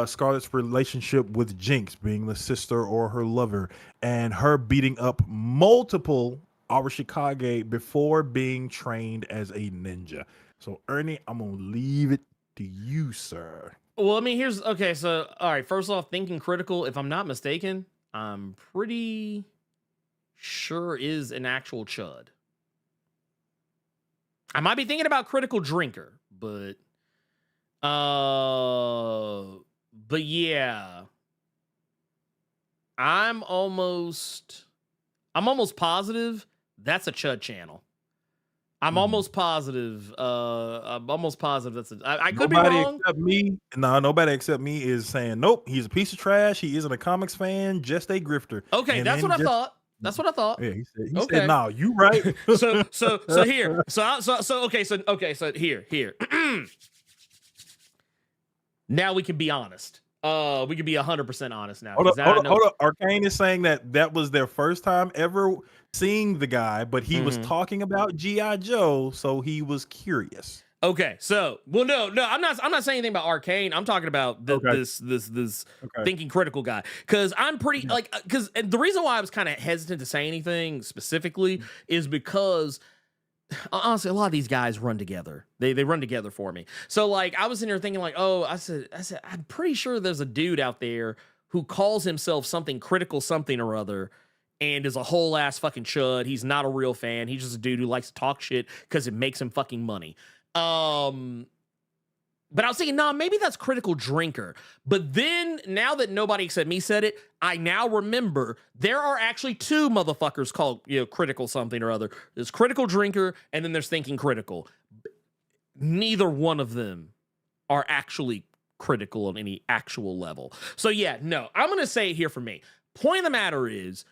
Scarlett's relationship with Jinx being the sister or her lover, and her beating up multiple Arashikage before being trained as a ninja. So Ernie, I'm gonna leave it to you, sir. Well, I mean, okay. So, all right. First off, Thinking Critical, if I'm not mistaken, I'm pretty sure is an actual chud. I might be thinking about Critical Drinker, but yeah, I'm almost positive that's a chud channel. I'm almost positive. That's I could be wrong. Except me. No, nobody except me is saying nope. He's a piece of trash. He isn't a comics fan. Just a grifter. Okay, that's what I thought. That's what I thought. Yeah, he said, "No, you right." so here. So here. Now we can be honest. We can be 100% honest now. Hold up. Arcane is saying that was their first time ever seeing the guy, but he was talking about G.I. Joe, so he was curious. Okay, so no, I'm not saying anything about Arcane. I'm talking about this Thinking Critical guy, because I'm pretty because the reason why I was kind of hesitant to say anything specifically is because honestly, a lot of these guys run together. They run together for me. So like I was in here thinking like, oh, I said, I'm pretty sure there's a dude out there who calls himself something critical something or other and is a whole ass fucking chud. He's not a real fan. He's just a dude who likes to talk shit because it makes him fucking money. But I was thinking, nah, maybe that's Critical Drinker. But then, now that nobody except me said it, I now remember there are actually two motherfuckers called, Critical something or other. There's Critical Drinker, and then there's Thinking Critical. Neither one of them are actually critical on any actual level. So yeah, no, I'm going to say it here for me. Point of the matter is,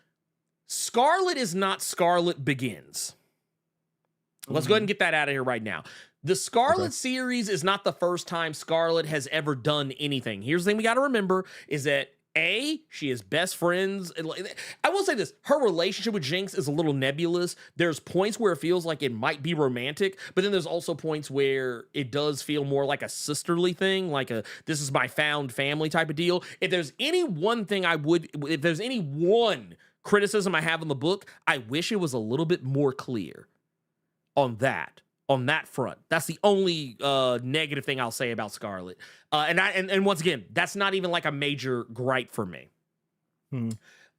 Scarlet is not Scarlet Begins. Let's go ahead and get that out of here right now. The Scarlet series is not the first time Scarlet has ever done anything. Here's the thing we got to remember is that she is best friends. I will say this, her relationship with Jinx is a little nebulous. There's points where it feels like it might be romantic, but then there's also points where it does feel more like a sisterly thing, like this is my found family type of deal. If there's any one criticism I have on the book, I wish it was a little bit more clear on that front. That's the only negative thing I'll say about Scarlet. And once again, that's not even like a major gripe for me.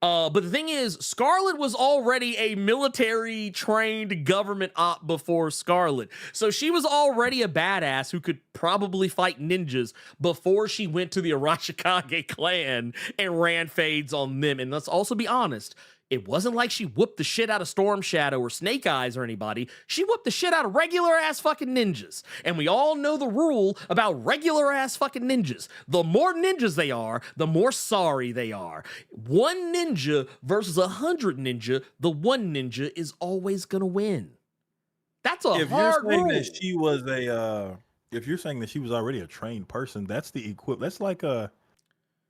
But the thing is, Scarlet was already a military trained government op before Scarlet. So she was already a badass who could probably fight ninjas before she went to the Arashikage clan and ran fades on them. And let's also be honest, it wasn't like she whooped the shit out of Storm Shadow or Snake Eyes or anybody. She whooped the shit out of regular ass fucking ninjas. And we all know the rule about regular ass fucking ninjas. The more ninjas they are, the more sorry they are. One ninja versus 100 ninja, the one ninja is always gonna win. That's a hard rule. If you're saying that she was already a trained person, that's the equivalent. That's like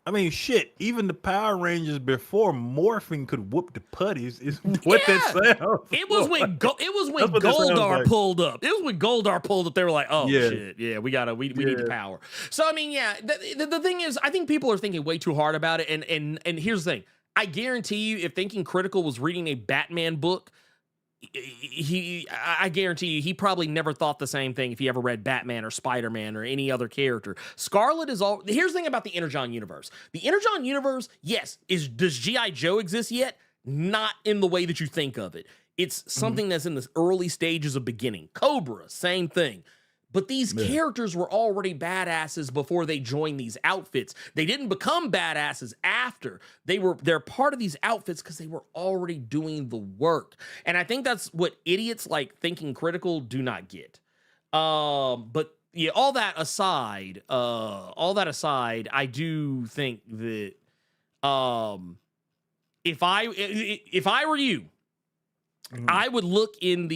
I mean, shit, even the Power Rangers before morphing could whoop the putties is what that sounds. It was when Goldar pulled up. It was when Goldar pulled up. They were like, oh, shit. Yeah, we need the power. So, I mean, yeah, the thing is, I think people are thinking way too hard about it. And here's the thing. I guarantee you, if Thinking Critical was reading a Batman book, I guarantee you, he probably never thought the same thing if he ever read Batman or Spider-Man or any other character. Scarlet is all. Here's the thing about the Energon universe. The Energon universe, yes, does G.I. Joe exist yet? Not in the way that you think of it. It's something that's in the early stages of beginning. Cobra, same thing. But these characters were already badasses before they joined these outfits. They didn't become badasses after. They're part of these outfits because they were already doing the work. And I think that's what idiots like Thinking Critical do not get. But yeah, all that aside, I do think that if I were you, I would look and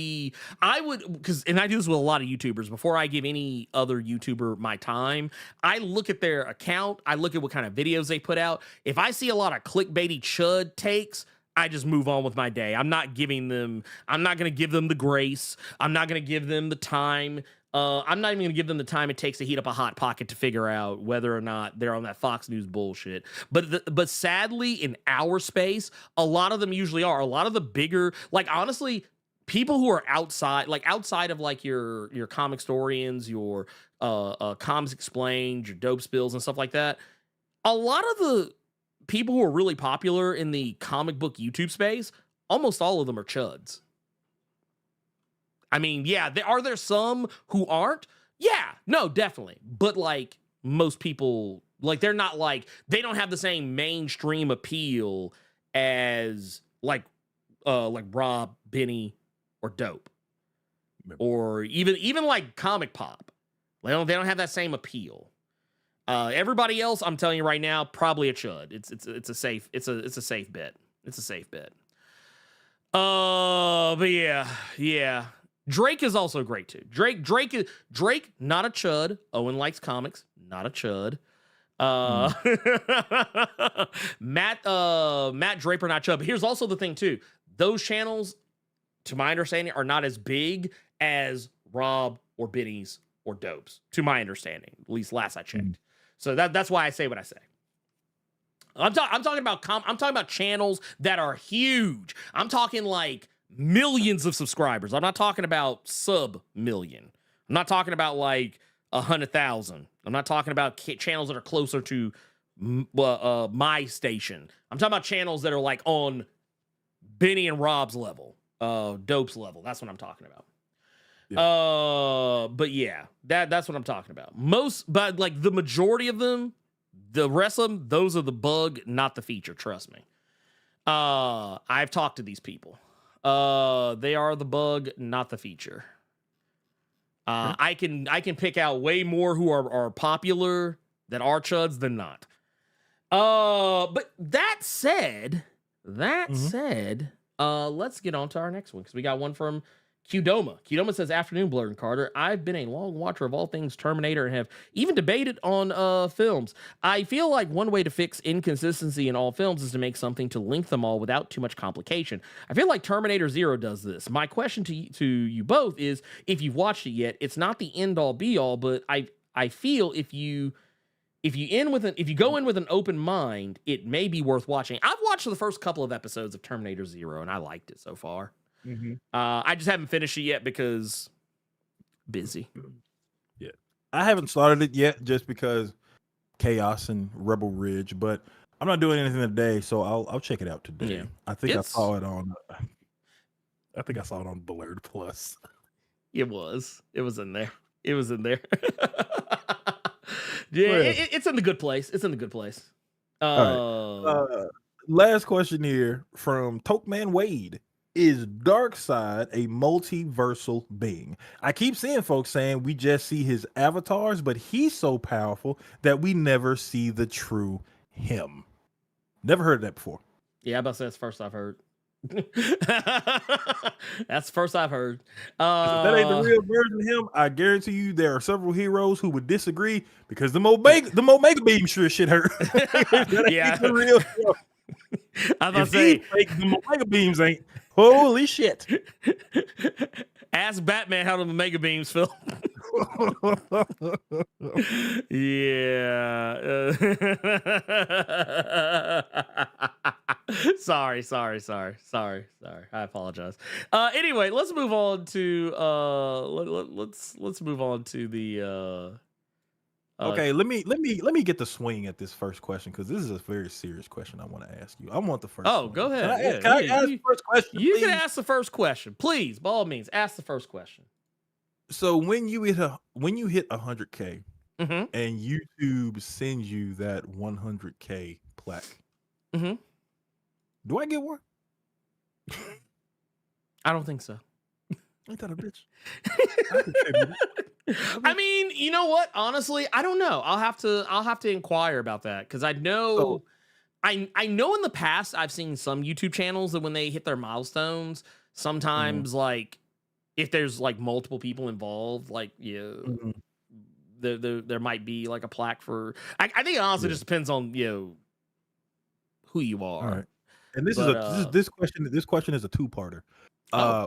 I do this with a lot of YouTubers. Before I give any other YouTuber my time, I look at their account. I look at what kind of videos they put out. If I see a lot of clickbaity chud takes, I just move on with my day. I'm not going to give them the grace. I'm not going to give them the time. I'm not even going to give them the time it takes to heat up a hot pocket to figure out whether or not they're on that Fox News bullshit. But sadly, in our space, a lot of them usually are. A lot of the bigger, like honestly, people who are outside of like your comic historians, your Comics Explained, your Dope Spills and stuff like that. A lot of the people who are really popular in the comic book YouTube space, almost all of them are chuds. I mean, yeah, are there some who aren't? Yeah, no, definitely. But like most people, like they're not like, they don't have the same mainstream appeal as like Rob, Benny, or Dope. Or even like Comic Pop. They don't have that same appeal. Everybody else, I'm telling you right now, probably a chud. It's a safe bet. It's a safe bet. But yeah. Drake is also great too. Drake, not a chud. Owen likes comics, not a chud. Matt Draper, not chud. But here's also the thing too. Those channels, to my understanding, are not as big as Rob or Benny's or Dope's, to my understanding, at least last I checked. So that's why I say what I say. I'm talking about channels that are huge. I'm talking like millions of subscribers. I'm not talking about sub-million. I'm not talking about like 100,000. I'm not talking about channels that are closer to my station. I'm talking about channels that are like on Benny and Rob's level, Dope's level. That's what I'm talking about. Yeah. But yeah, that's what I'm talking about. But like the majority of them, the rest of them, those are the bug, not the feature. Trust me. I've talked to these people. They are the bug, not the feature. I can pick out way more who are popular that are chuds than not. But that said, let's get on to our next one because we got one from Qdoma. Qdoma says, "Afternoon, Blerd and Carter. I've been a long watcher of all things Terminator and have even debated on films. I feel like one way to fix inconsistency in all films is to make something to link them all without too much complication. I feel like Terminator Zero does this. My question to you both is, if you've watched it yet, it's not the end all be all, but I feel if you go in with an open mind, it may be worth watching. I've watched the first couple of episodes of Terminator Zero and I liked it so far. I just haven't finished it yet because busy. Yeah, I haven't started it yet just because Chaos and Rebel Ridge, but I'm not doing anything today, so I'll check it out today. Yeah. I think I saw it on Blerd Plus. It was in there. Yeah, it's in the good place. It's in the good place. All right. Last question here from Tokeman Wade. Is Darkseid a multiversal being? I keep seeing folks saying we just see his avatars, but he's so powerful that we never see the true him. Never heard that before. Yeah, I'm about to say that's the first I've heard. That's the first I've heard. If that ain't the real version of him, I guarantee you there are several heroes who would disagree because the Omega Beam sure shit hurt. Yeah, the real hero. I'm about to say the Omega Beams ain't. Holy shit. Ask Batman how the Omega Beams feel. Yeah. Sorry. I apologize. Anyway, let's move on to let's move on to the okay, let me get the swing at this first question because this is a very serious question I want to ask you. I want the first. Oh, one. go ahead. Can I ask the first question? You can ask the first question, please. By all means, ask the first question. So when you hit 100K Mm-hmm. and YouTube sends you that 100K plaque, Mm-hmm. do I get one? I don't think so. Ain't that a bitch? I mean, you know what? Honestly, I don't know. I'll have to inquire about that because I know I know in the past I've seen some YouTube channels that when they hit their milestones, sometimes like if there's like multiple people involved, like there might be like a plaque for. I think it honestly just depends on who you are. All right. And this this question is a two-parter.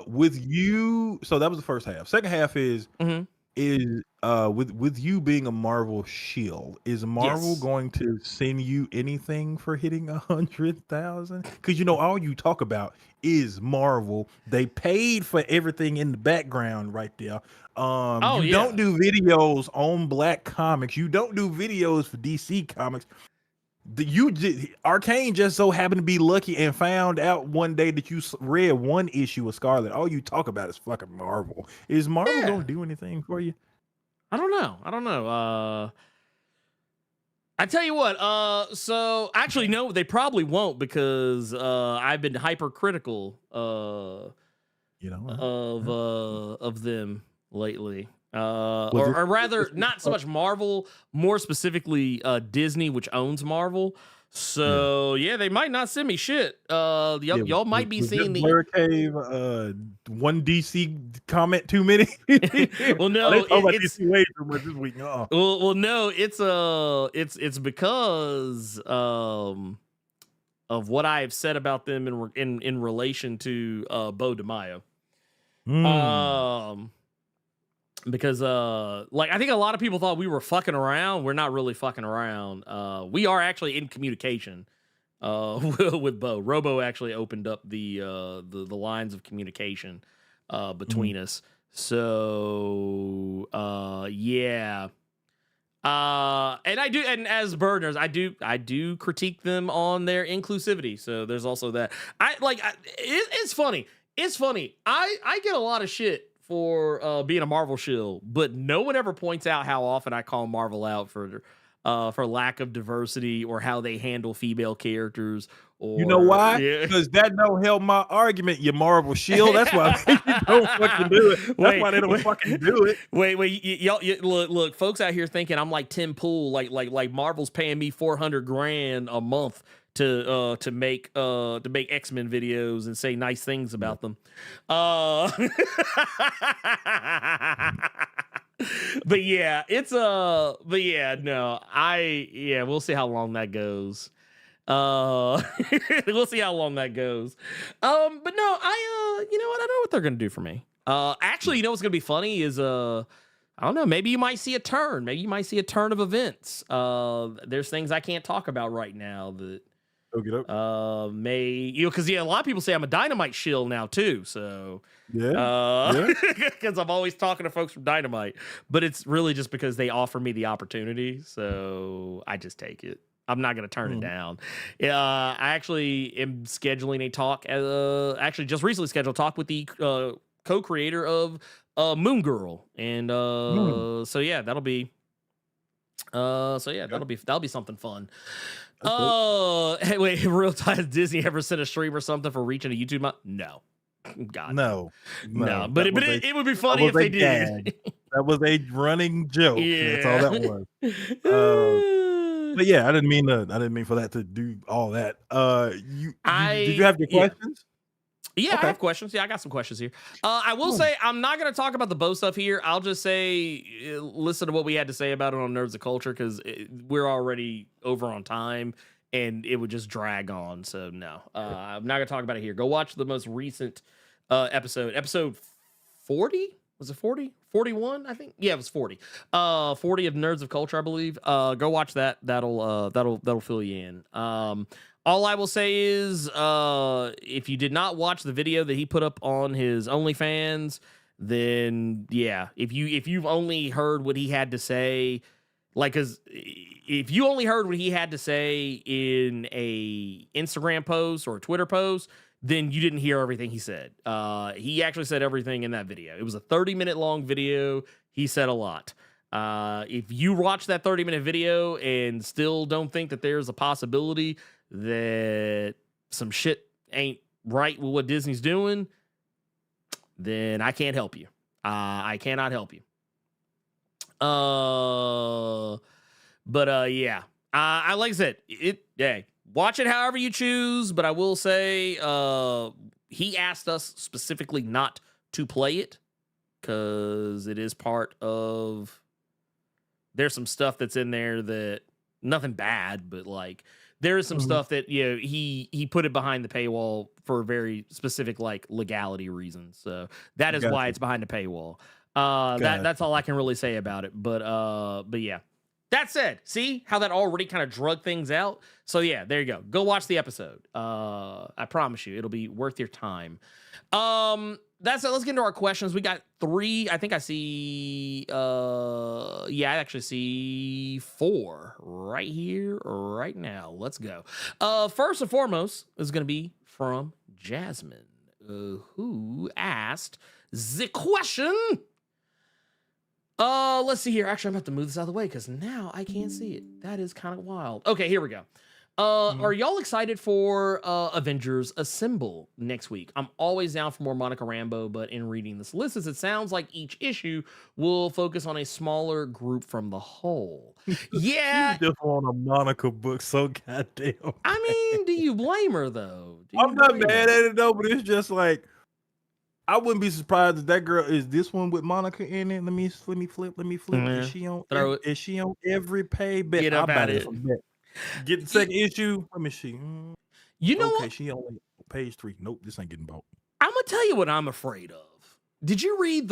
With you, so that was the first half. Second half is with you being a Marvel shield, is Marvel going to send you anything for hitting 100,000? Because all you talk about is Marvel. They paid for everything in the background right there. You don't do videos on Black Comics. You don't do videos for DC Comics. Arcane just so happened to be lucky and found out one day that you read one issue of Scarlet. All you talk about is fucking Marvel. Is Marvel gonna do anything for you? I don't know. I tell you what. So actually, no, they probably won't because I've been hypercritical of them lately. Or rather, not so much Marvel, more specifically Disney, which owns Marvel. So they might not send me shit. Y'all might be seeing the Blerd Cave. One DC comment too many. Well, no, it's way too much this week. Well, no, it's because of what I have said about them in relation to Bo DeMaio. Because I think a lot of people thought we were fucking around. We're not really fucking around. We are actually in communication with Bo. Robo actually opened up the lines of communication between us. So and I do, and as Birdners, I do critique them on their inclusivity. So there's also that. It's funny. It's funny. I get a lot of shit for being a Marvel shill, but no one ever points out how often I call Marvel out for lack of diversity or how they handle female characters. Or, you know why? Because that don't help my argument, you Marvel shield. That's why you don't fucking do it. That's why they don't fucking do it. Wait, y'all look, folks out here thinking I'm like Tim Pool, like Marvel's paying me $400,000 a month to make X-Men videos and say nice things about them. But we'll see how long that goes. We'll see how long that goes. But no, I know what they're gonna do for me. Actually, what's gonna be funny is I don't know, maybe you might see a turn. Maybe you might see a turn of events. There's things I can't talk about right now that because a lot of people say I'm a Dynamite shill now too. So because I'm always talking to folks from Dynamite, but it's really just because they offer me the opportunity, so I just take it. I'm not going to turn it down. I actually am scheduling a talk. Actually, just recently scheduled a talk with the co-creator of Moon Girl, and that'll be something fun. Hey, wait, real time. Did Disney ever send a stream or something for reaching a YouTube? No. God, no. But it would be funny if they did. That was a running joke. Yeah. That's all that was. But yeah, I didn't mean for that to do all that. Did you have your questions? Yeah, okay. I have questions. Yeah, I got some questions here. I will say I'm not going to talk about the Bo stuff here. I'll just say listen to what we had to say about it on Nerds of Culture because we're already over on time and it would just drag on. So no, I'm not going to talk about it here. Go watch the most recent episode 40. Was it 40? 41, I think. Yeah, it was 40. 40 of Nerds of Culture, I believe. Go watch that. That'll fill you in. All I will say is, if you did not watch the video that he put up on his OnlyFans, then yeah, if you've only heard what he had to say, because if you only heard what he had to say in a Instagram post or a Twitter post, then you didn't hear everything he said. He actually said everything in that video. It was a 30-minute long video. He said a lot. If you watch that 30-minute video and still don't think that there's a possibility that some shit ain't right with what Disney's doing, then I can't help you. I cannot help you. Yeah. I like I said, watch it however you choose, but I will say he asked us specifically not to play it because it is part of, there's some stuff that's in there that nothing bad, but there is some stuff that he put it behind the paywall for very specific like legality reasons. So that is why it's behind the paywall. That's all I can really say about it. But yeah. That said, see how that already kind of drug things out? So yeah, there you go. Go watch the episode. I promise you, it'll be worth your time. That's it. Let's get into our questions. We got 3. I think I see I actually see 4 right here, right now. Let's go. First and foremost is gonna be from Jasmine, who asked the question. Let's see here. Actually, I'm about to move this out of the way because now I can't see it. That is kind of wild. Okay, here we go. Are y'all excited for Avengers Assemble next week? I'm always down for more Monica Rambeau, but in reading this list, it sounds like each issue will focus on a smaller group from the whole. Yeah. You just want a Monica book so goddamn. I mean, do you blame her though? I'm not mad at it though, but it's just like I wouldn't be surprised if that girl is this one with Monica in it. Let me flip. Is she on? Is she on every page? Get up at it. Get the second issue. Let me see. You know okay, what? she on page 3. Nope, this ain't getting bought. I'm gonna tell you what I'm afraid of. Did you read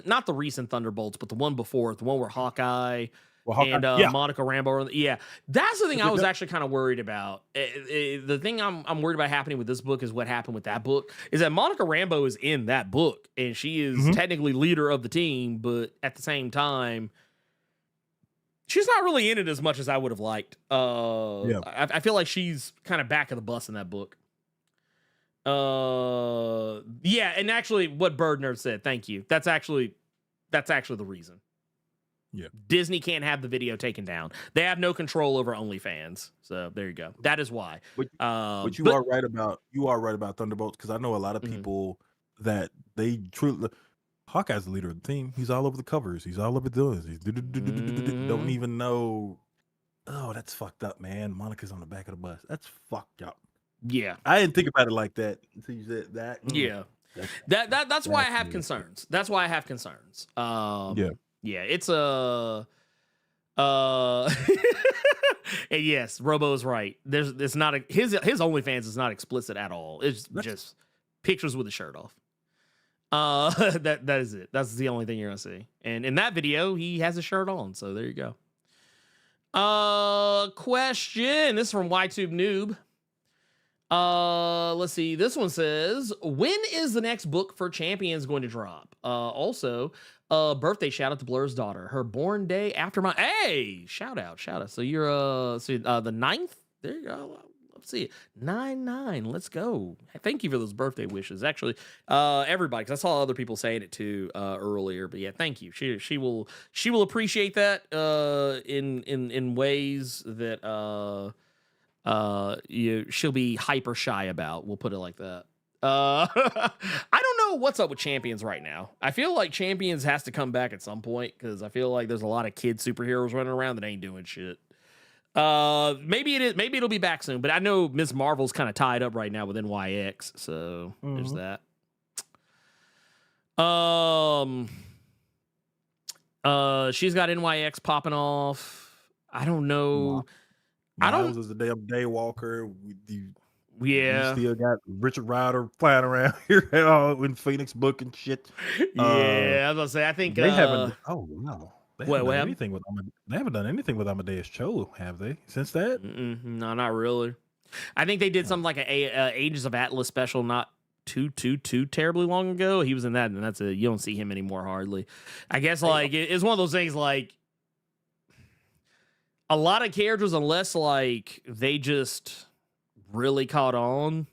not the recent Thunderbolts, but the one before it, the one where Hawkeye and Monica Rambeau? Yeah, that's the thing I was actually kind of worried about. The thing I'm worried about happening with this book is what happened with that book. Is that Monica Rambeau is in that book and she is technically leader of the team, but at the same time, she's not really in it as much as I would have liked. I feel like she's kind of back of the bus in that book. And actually, what Bird Nerd said, thank you. That's actually the reason. Yeah, Disney can't have the video taken down. They have no control over OnlyFans. So there you go. That is why. But you are right about Thunderbolts because I know a lot of people that they truly. Hawkeye's the leader of the team. He's all over the covers. He's all over doing this. He's don't even know. Oh, that's fucked up, man. Monica's on the back of the bus. That's fucked up. Yeah, I didn't think about it like that until you said that. Yeah, that's why I have concerns. That's why I have concerns. Yeah, it's a. And yes, Robo's right. It's not his OnlyFans is not explicit at all. It's just pictures with the shirt off. That is it. That's the only thing you're gonna see. And in that video, he has a shirt on. So there you go. Question. This is from YTube Noob. Let's see. This one says, when is the next book for Champions going to drop? Also, birthday shout out to Blur's daughter. Her born day after my shout out. So you're the 9th? There you go. Let's see. 9/9. Let's go. Thank you for those birthday wishes. Actually, everybody, because I saw other people saying it too earlier. But yeah, thank you. She will appreciate that in ways that she'll be hyper shy about. We'll put it like that. I don't know what's up with Champions right now. I feel like Champions has to come back at some point because I feel like there's a lot of kid superheroes running around that ain't doing shit. Maybe it'll be back soon, but I know Ms. Marvel's kind of tied up right now with NYX, so there's that. She's got NYX popping off. I don't know. Miles is a damn day walker. You still got Richard Rider flying around here in Phoenix book and shit. I was gonna say I think they haven't. Oh wow. They haven't done anything with Amadeus Cho, have they? Since that? No, not really. I think they did something like a Ages of Atlas special not too terribly long ago. He was in that, and that's it. You don't see him anymore hardly. I guess like it's one of those things like a lot of characters, unless like they just really caught on,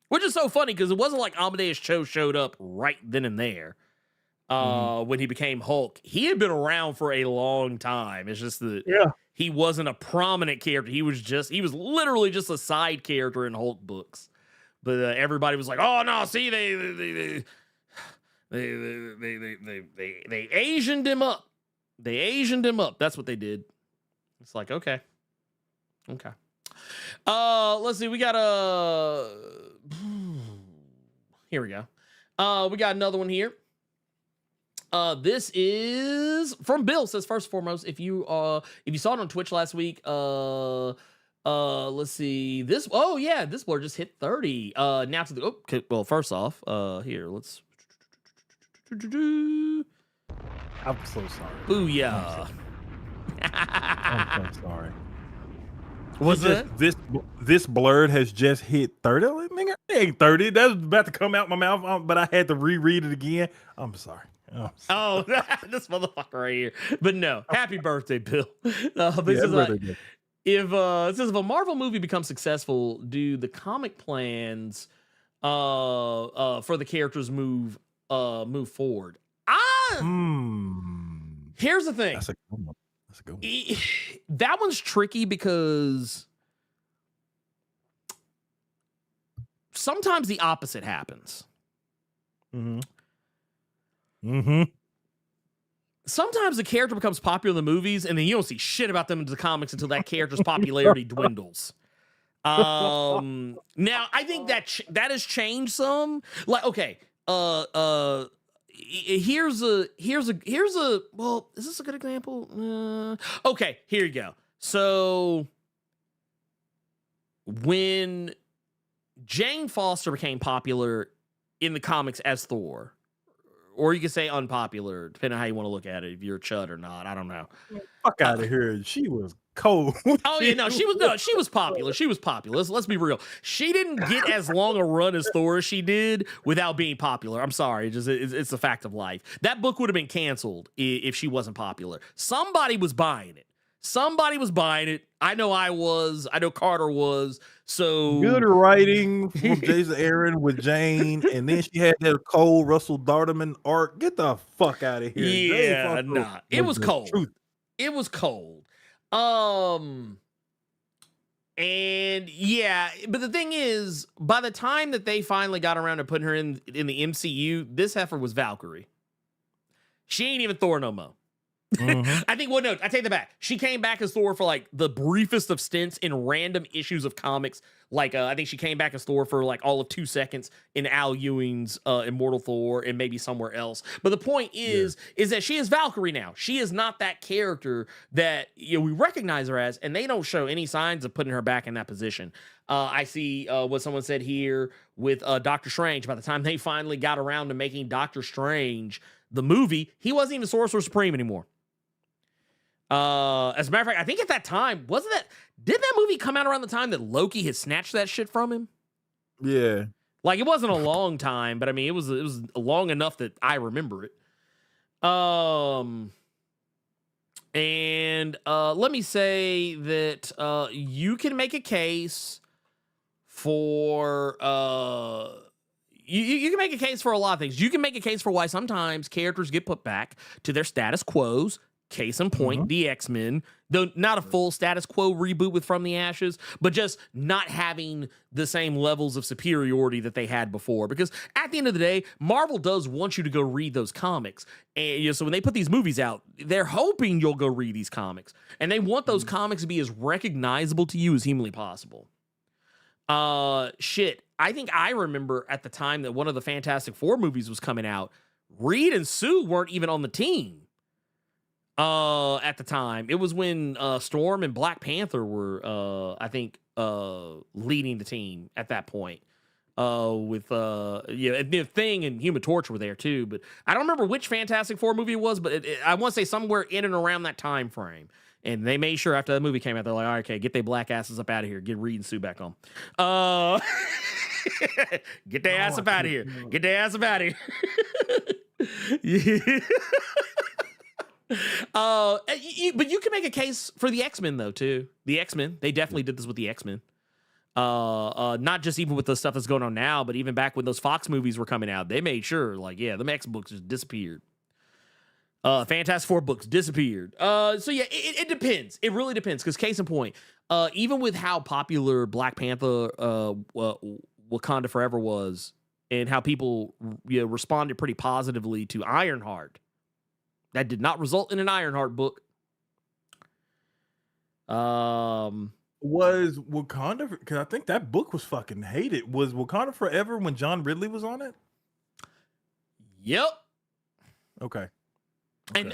which is so funny because it wasn't like Amadeus Cho showed up right then and there. When he became Hulk, he had been around for a long time. It's just that he wasn't a prominent character. He was literally just a side character in Hulk books. But everybody was like, "Oh no, see they Asianed him up. They Asianed him up. That's what they did." It's like okay. Let's see. We got here we go. We got another one here. This is from Bill. Says first and foremost, if you saw it on Twitch last week, Let's see. This Blerd just hit 30. Now to the okay, well, first off, here, let's I'm so sorry. Booyah. I'm so sorry. Was it this Blerd has just hit 30? Like, nigga, it ain't 30. That was about to come out my mouth, but I had to reread it again. I'm sorry. Oh, this motherfucker right here. But no, happy birthday, Bill. But if it says if a Marvel movie becomes successful, do the comic plans for the characters move forward? Here's the thing. That's a good one. That's a good one. That one's tricky because sometimes the opposite happens. Sometimes the character becomes popular in the movies, and then you don't see shit about them in the comics until that character's popularity dwindles. Now, I think that has changed some. Like, okay, here's a well, is this a good example? Okay, here you go. So when Jane Foster became popular in the comics as Thor, or you could say unpopular, depending on how you want to look at it, if you're a chud or not, I don't know. Fuck out of here. She was cold. Oh yeah, no, she was popular. She was popular. Let's be real. She didn't get as long a run as Thor as she did without being popular. I'm sorry, it's a fact of life. That book would have been canceled if she wasn't popular. Somebody was buying it. I know I was. I know Carter was. So good writing from Jason Aaron with Jane, and then she had that Cole Russell Darterman arc. Get the fuck out of here. Yeah, nah. It was cold. It was cold. And yeah, but the thing is, by the time that they finally got around to putting her in the MCU, this heifer was Valkyrie. She ain't even Thor no more. I think, well, no, I take that back. She came back as Thor for like the briefest of stints in random issues of comics. Like, I think she came back as Thor for like all of 2 seconds in Al Ewing's Immortal Thor and maybe somewhere else. But the point is that she is Valkyrie now. She is not that character that we recognize her as, and they don't show any signs of putting her back in that position. I see what someone said here with Doctor Strange. By the time they finally got around to making Doctor Strange the movie, he wasn't even Sorcerer Supreme anymore. As a matter of fact, I think at that time, did that movie come out around the time that Loki had snatched that shit from him? Yeah. Like, it wasn't a long time, but I mean, it was long enough that I remember it. And let me say that you can make a case for you can make a case for a lot of things. You can make a case for why sometimes characters get put back to their status quos. Case in point, the X-Men, though not a full status quo reboot with From the Ashes, but just not having the same levels of superiority that they had before. Because at the end of the day, Marvel does want you to go read those comics. And so when they put these movies out, they're hoping you'll go read these comics. And they want those comics to be as recognizable to you as humanly possible. Shit, I think I remember at the time that one of the Fantastic Four movies was coming out, Reed and Sue weren't even on the team. At the time, it was when Storm and Black Panther were, I think, leading the team at that point. With Thing and Human Torch were there too, but I don't remember which Fantastic Four movie it was, but I want to say somewhere in and around that time frame. And they made sure after that movie came out, they're like, all right, okay, get their black asses up out of here, get Reed and Sue back on. Get their ass up out of here, get their ass up out of here. Yeah. But you can make a case for the X-Men though too. The X-Men, they definitely did this with the X-Men. Not just even with the stuff that's going on now, but even back when those Fox movies were coming out, they made sure, like, yeah, the X books just disappeared. Fantastic Four books disappeared. So yeah, it depends. It really depends. Because case in point, even with how popular Black Panther, Wakanda Forever was, and how people responded pretty positively to Ironheart. That did not result in an Ironheart book. Was Wakanda, because I think that book was fucking hated. Was Wakanda Forever when John Ridley was on it? Yep. Okay. And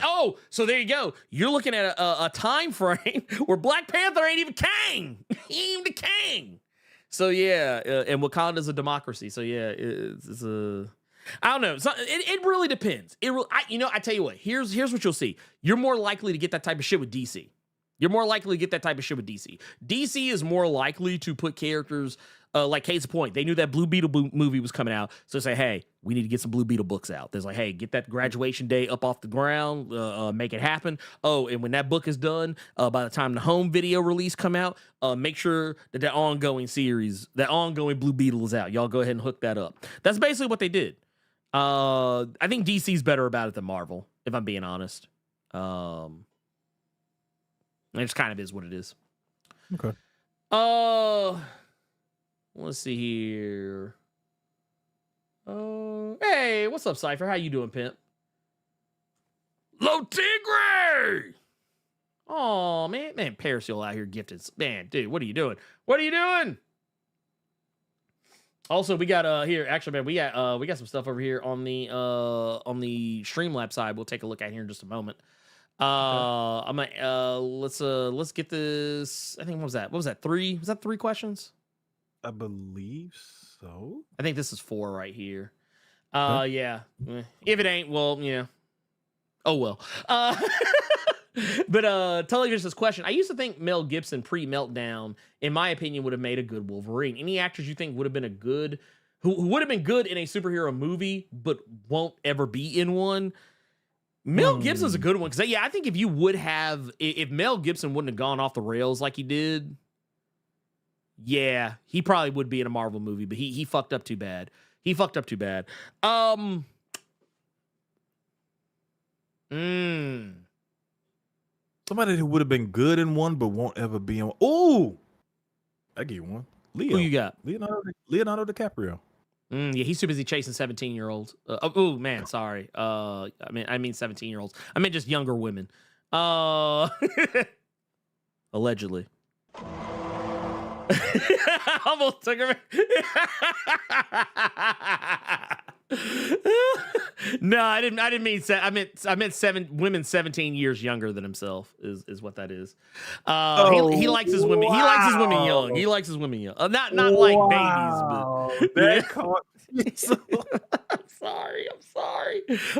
so there you go. You're looking at a time frame where Black Panther ain't even Kang. He ain't even the Kang. So yeah, and Wakanda's a democracy. So yeah, it's a. I don't know. It really depends. I tell you what. Here's what you'll see. You're more likely to get that type of shit with DC. DC is more likely to put characters like case in point. They knew that Blue Beetle movie was coming out, so they say, hey, we need to get some Blue Beetle books out. There's like, hey, get that Graduation Day up off the ground, make it happen. Oh, and when that book is done, by the time the home video release come out, make sure that ongoing series, that ongoing Blue Beetle is out. Y'all go ahead and hook that up. That's basically what they did. I think DC's better about it than Marvel, if I'm being honest. It just kind of is what it is. Okay. Let's see here. Hey, what's up, Cypher? How you doing, pimp? Lo Tigre! Oh, man, Parasil out here gifted. Man, dude, what are you doing? Also, we got here. Actually, man, we got some stuff over here on the Streamlabs side. We'll take a look at here in just a moment. I'm gonna let's get this. I think what was that? 3? Was that 3 questions? I believe so. I think this is 4 right here. Okay. Yeah. If it ain't, well, yeah. Oh well. But totally just this question. I used to think Mel Gibson pre-Meltdown, in my opinion, would have made a good Wolverine. Any actors you think would have been who would have been good in a superhero movie, but won't ever be in one? Mel Gibson's a good one, because I think if Mel Gibson wouldn't have gone off the rails like he did, yeah, he probably would be in a Marvel movie, but he fucked up too bad. Somebody who would have been good in one but won't ever be in one. Oh, I give you one. Leo. Who you got? Leonardo DiCaprio. Yeah, he's too busy chasing 17-year-olds. Oh man, sorry. I mean 17-year-olds. I meant just younger women. Allegedly. Almost took her. No, I didn't mean. I meant 7 women 17 years younger than himself is what that is. He likes his women. He likes his women young. Not like babies, but that caught me so.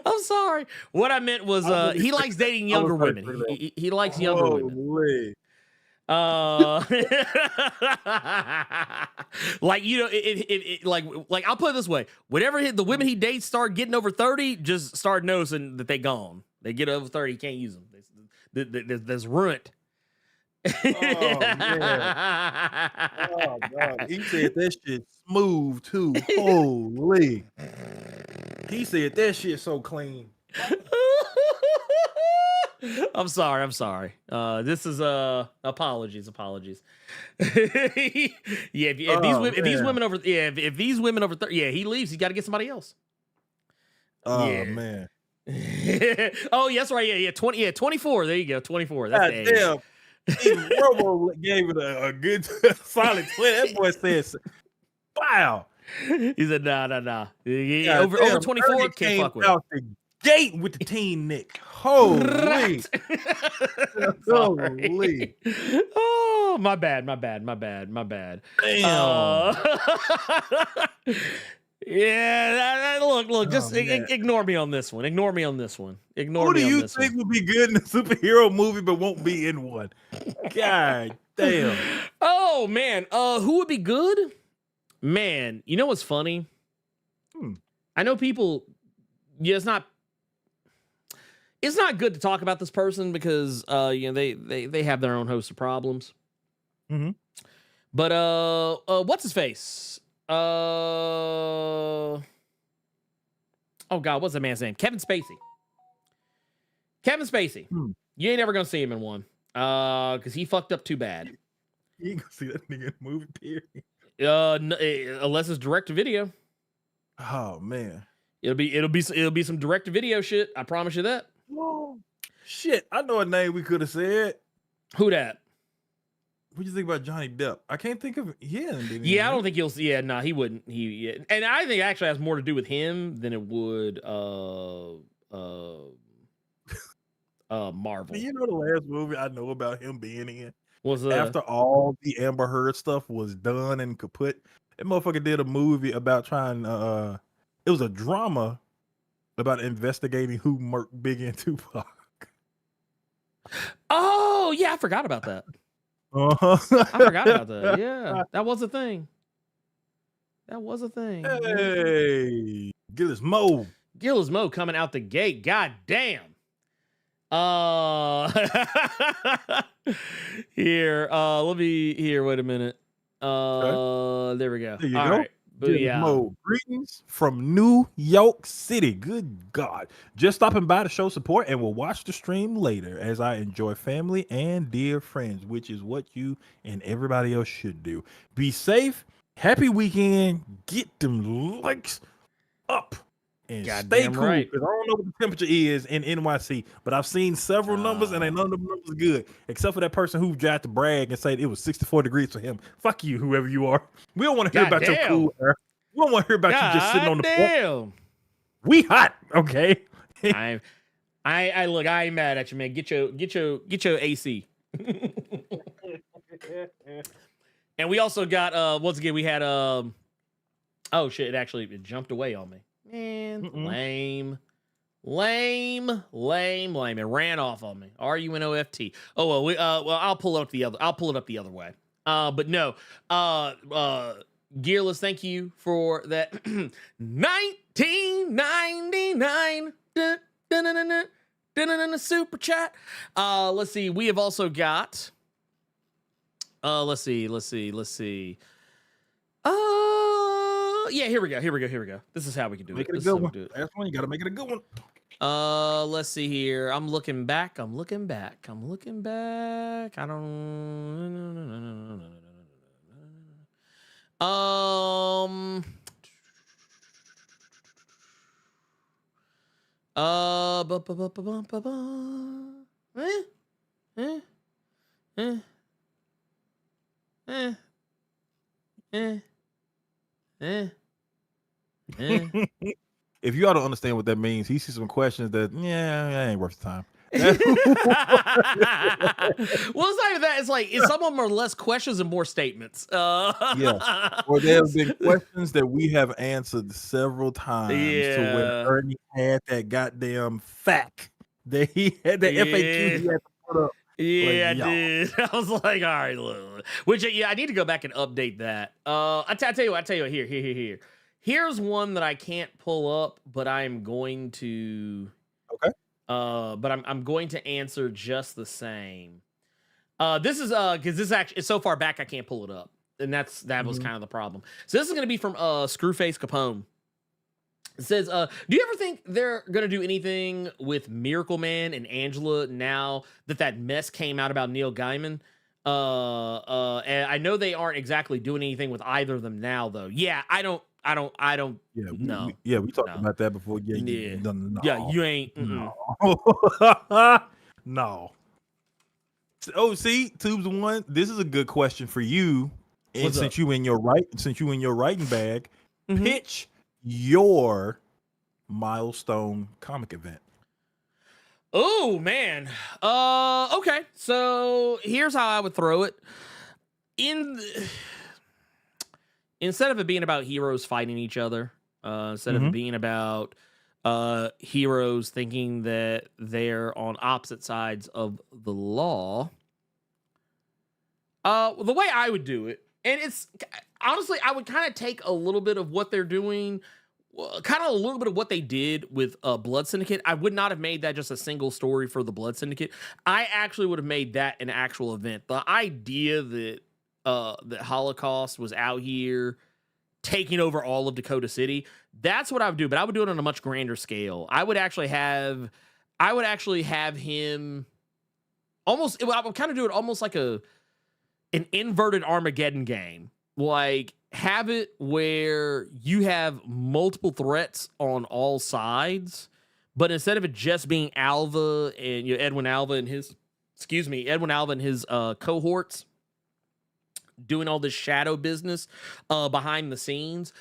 I'm sorry. What I meant was he likes dating younger women. He likes younger women. Like, you know, like I'll put it this way: whenever the women he dates start getting over 30, just start noticing that they gone. They get over 30, he can't use them. There's ruined. Oh God! He said that shit smooth too. Holy! He said that shit so clean. I'm sorry. This is apologies. If these women over 30, yeah, he leaves. He's got to get somebody else. Oh yeah. Man. Oh, yes, right. Yeah, 24. There you go. 24. That's the age. Damn. Even Robo gave it a good solid 20. That boy says, "Wow." He said, "Nah." Over 24 can't fuck with. Out the gate with the teen Nick. Holy. Holy. Oh, my bad. Damn. Yeah, look, just ignore me on this one. Who do you think would be good in a superhero movie but won't be in one? God damn. Oh, man. Who would be good? Man, you know what's funny? I know people, yeah, it's not good to talk about this person because you know, they have their own host of problems. Mm-hmm. But what's his face? Oh God, what's the man's name? Kevin Spacey. You ain't ever gonna see him in one. Because he fucked up too bad. You ain't gonna see that nigga in the movie, period. Unless it's direct to video. Oh man. It'll be some direct to video shit. I promise you that. Whoa. Shit, I know a name we could have said. Who that? What do you think about Johnny Depp? I can't think of it. Yeah, I don't think he'll. Yeah, no, he wouldn't. And I think it actually has more to do with him than it would. Marvel. You know the last movie I know about him being in Was after all the Amber Heard stuff was done and kaput. That motherfucker did a movie about trying. It was a drama about investigating who murked Biggie and Tupac. Oh yeah, I forgot about that. Uh-huh. I forgot about that. Yeah, that was a thing. That was a thing. Hey, Gillis Mo. Gillis Mo coming out the gate. God damn. Here. Let me here. Wait a minute. Okay. There we go. There you All go. right. Booyah. Mo, greetings from New York City. Good God. Just stopping by to show support and will watch the stream later as I enjoy family and dear friends, which is what you and everybody else should do. Be safe. Happy weekend. Get them likes up. And stay cool. Right. Because I don't know what the temperature is in NYC, but I've seen several numbers and none of them numbers are good, except for that person who tried to brag and say it was 64 degrees for him. Fuck you, whoever you are. We don't want to hear about your cool air. We don't want to hear about you just sitting on the floor. We hot, okay? I look, I ain't mad at you, man. Get your AC. And we also got once again we had oh shit, it jumped away on me. Man, lame. It ran off on me. RUNOFT. Oh well, I'll pull it up the other way. But no. Gearless, thank you for that 1999 super chat. Let's see. We have also got let's see. Yeah, here we go. This is how we can do it. Make it a good one. That's one. You got to make it a good one. Let's see here. I'm looking back. I don't. If you ought to understand what that means, he sees some questions that ain't worth the time. Well, it's not even that. It's like some of them are less questions and more statements. Yeah, or there have been questions that we have answered several times. Yeah. To when Ernie had that goddamn fact that he had the FAQ he had to put up. Yeah, like, I did. I was like, all right, look. Which I need to go back and update that. I tell you what. Here. Here's one that I can't pull up, but I'm going to. Okay. But I'm going to answer just the same. This is because this actually is so far back I can't pull it up, and that was kind of the problem. So this is going to be from Screwface Capone. It says, do you ever think they're going to do anything with Miracle Man and Angela now that mess came out about Neil Gaiman? And I know they aren't exactly doing anything with either of them now, though. Yeah, I don't. Yeah, we talked about that before. Yeah. No. Yeah, you ain't. No. No. Oh, see, Tubes One. This is a good question for you. And since you in your writing bag, pitch your milestone comic event. Oh man. Okay. So here's how I would throw it. Instead of it being about heroes fighting each other, instead of it being about heroes thinking that they're on opposite sides of the law, the way I would do it, and it's honestly, I would kind of take a little bit of what they're doing, kind of a little bit of what they did with Blood Syndicate. I would not have made that just a single story for the Blood Syndicate. I actually would have made that an actual event. The idea that Holocaust was out here taking over all of Dakota City, that's what I would do, but I would do it on a much grander scale. I would actually have him almost, I would kind of do it almost like an inverted Armageddon game. Like, have it where you have multiple threats on all sides, but instead of it just being Alva and Edwin Alva and his cohorts doing all this shadow business behind the scenes,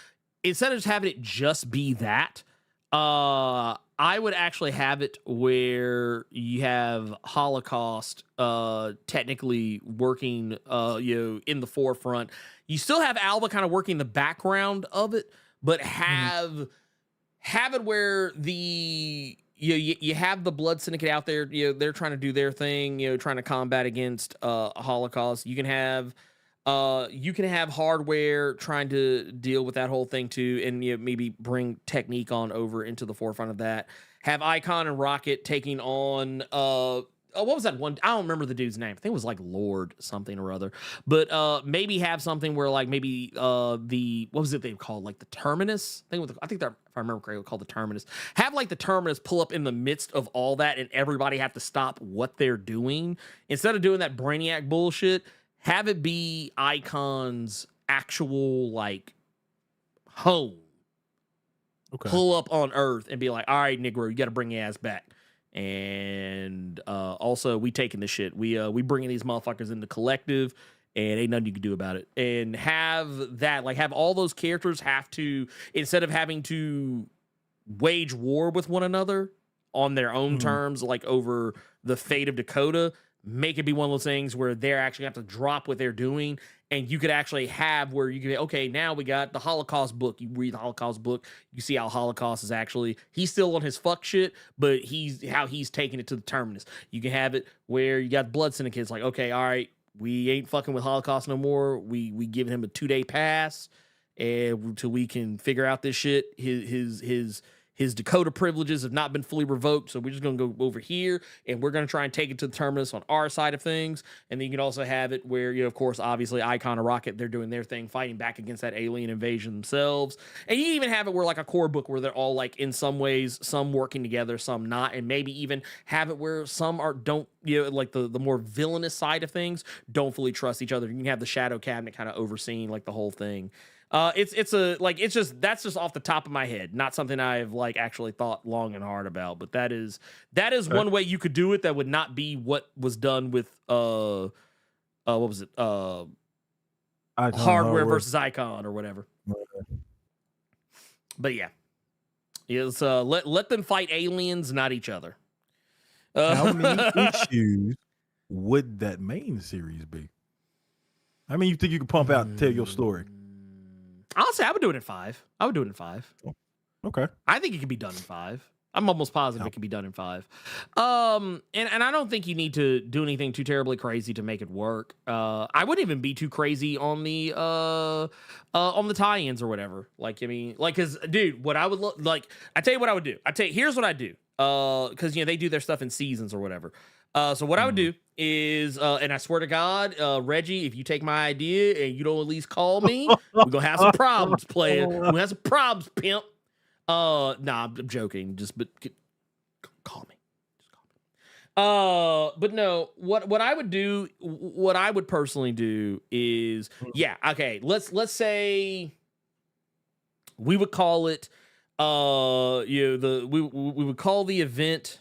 instead of just having it just be that, I I would actually have it where you have Holocaust technically working in the forefront. You still have Alba kind of working the background of it, but have it where you have the Blood Syndicate out there, they're trying to do their thing, trying to combat against a Holocaust. You can have Hardware trying to deal with that whole thing too, and maybe bring Technique on over into the forefront of that. Have Icon and Rocket taking on what was that one? I don't remember the dude's name. I think it was like Lord something or other. But maybe have something where like maybe what was it they called? Like the Terminus? I think that, if I remember correctly, called the Terminus. Have like the Terminus pull up in the midst of all that, and everybody have to stop what they're doing instead of doing that Brainiac bullshit. Have it be Icon's actual like home. Okay. Pull up on Earth and be like, all right, Negro, you got to bring your ass back. And also, we taking this shit. We bringing these motherfuckers in the collective, and ain't nothing you can do about it. And have that, like, have all those characters have to, instead of having to wage war with one another on their own terms, like over the fate of Dakota, make it be one of those things where they're actually have to drop what they're doing, and you could actually have where you can, okay, now we got the Holocaust book. You read the Holocaust book, you see how Holocaust is actually, he's still on his fuck shit, but he's taking it to the Terminus. You can have it where you got Blood Syndicates, like, okay, all right, we ain't fucking with Holocaust no more. We giving him a 2-day pass until we can figure out this shit. His Dakota privileges have not been fully revoked, so we're just going to go over here, and we're going to try and take it to the Terminus on our side of things. And then you can also have it where, of course, obviously, Icon and Rocket, they're doing their thing, fighting back against that alien invasion themselves. And you even have it where, like, a core book where they're all, like, in some ways, some working together, some not, and maybe even have it where some don't, like, the more villainous side of things don't fully trust each other. You can have the Shadow Cabinet kind of overseeing, like, the whole thing. That's just off the top of my head, not something I've like actually thought long and hard about, but that is one way you could do it that would not be what was done with what was it? Hardware versus Icon or whatever. But yeah. It's let them fight aliens, not each other. How many issues would that main series be? I mean, you think you could pump out and tell your story? Honestly, I would do it in 5. Okay. I think it could be done in 5. I'm almost positive it can be done in 5. And I don't think you need to do anything too terribly crazy to make it work. I wouldn't even be too crazy on the tie-ins or whatever. Like, I mean, like, cause dude, what I would look like, I tell you what I would do. Here's what I do. Cause they do their stuff in seasons or whatever. So what I would do is, and I swear to God, Reggie, if you take my idea and you don't at least call me, we're gonna have some problems, player. We're gonna have some problems, pimp. Nah, I'm joking. But call me. Just call me. But no, what I would do, what I would personally do is, yeah, okay. Let's say we would call it, we would call the event.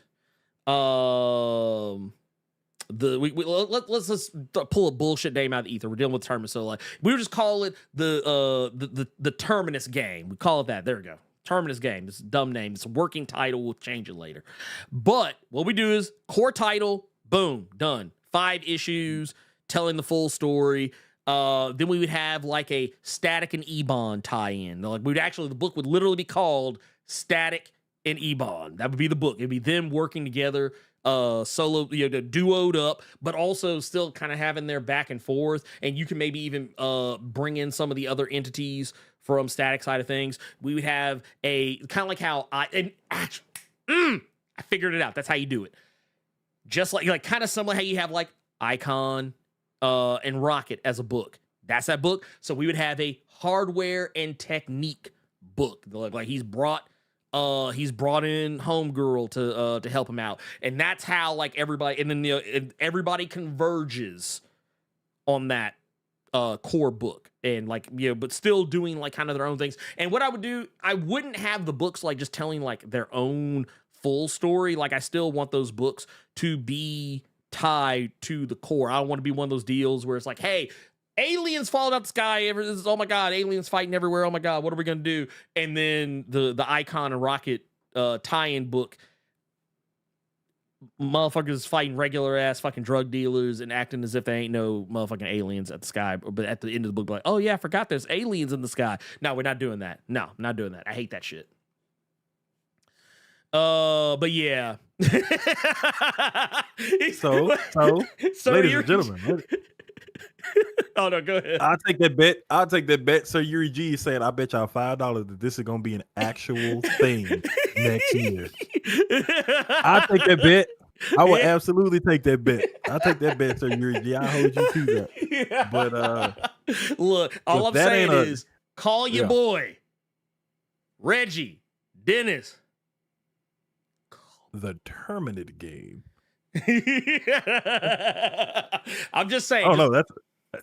Let's just pull a bullshit name out of the ether. We're dealing with Terminus, so like we would just call it the Terminus game. We call it that. There we go. Terminus game. It's a dumb name. It's a working title. We'll change it later. But what we do is core title, boom, done. 5 issues, telling the full story. Then we would have like a Static and Ebon tie-in. Like the book would literally be called Static and Ebon. That would be the book. It'd be them working together, solo, duoed up, but also still kind of having their back and forth. And you can maybe even bring in some of the other entities from Static side of things. We would have a kind of like how I figured it out. That's how you do it. Just like kind of similar how you have like Icon and Rocket as a book. That's that book. So we would have a Hardware and Technique book. Like he's brought in Homegirl to help him out, and that's how like everybody, and then everybody converges on that core book, and like but still doing like kind of their own things. And what I would do, I wouldn't have the books like just telling like their own full story. Like I still want those books to be tied to the core. I don't want to be one of those deals where it's like, hey, aliens falling out the sky. Oh my God, aliens fighting everywhere. Oh my God, what are we gonna do? And then the Icon and Rocket tie-in book, motherfuckers fighting regular ass fucking drug dealers and acting as if they ain't no motherfucking aliens at the sky. But at the end of the book, like, oh yeah, I forgot there's aliens in the sky. No, we're not doing that. No, not doing that. I hate that shit. But yeah. So, ladies and gentlemen. Oh no, go ahead. I'll take that bet. So Yuri G is saying, I bet y'all $5 that this is gonna be an actual thing next year. I'll take that bet. I will absolutely take that bet. I'll take that bet, Sir Yuri G. I'll hold you to that. Yeah. But look, all I'm saying is call your boy, Reggie, Dennis. The Terminator game. I'm just saying. Oh no,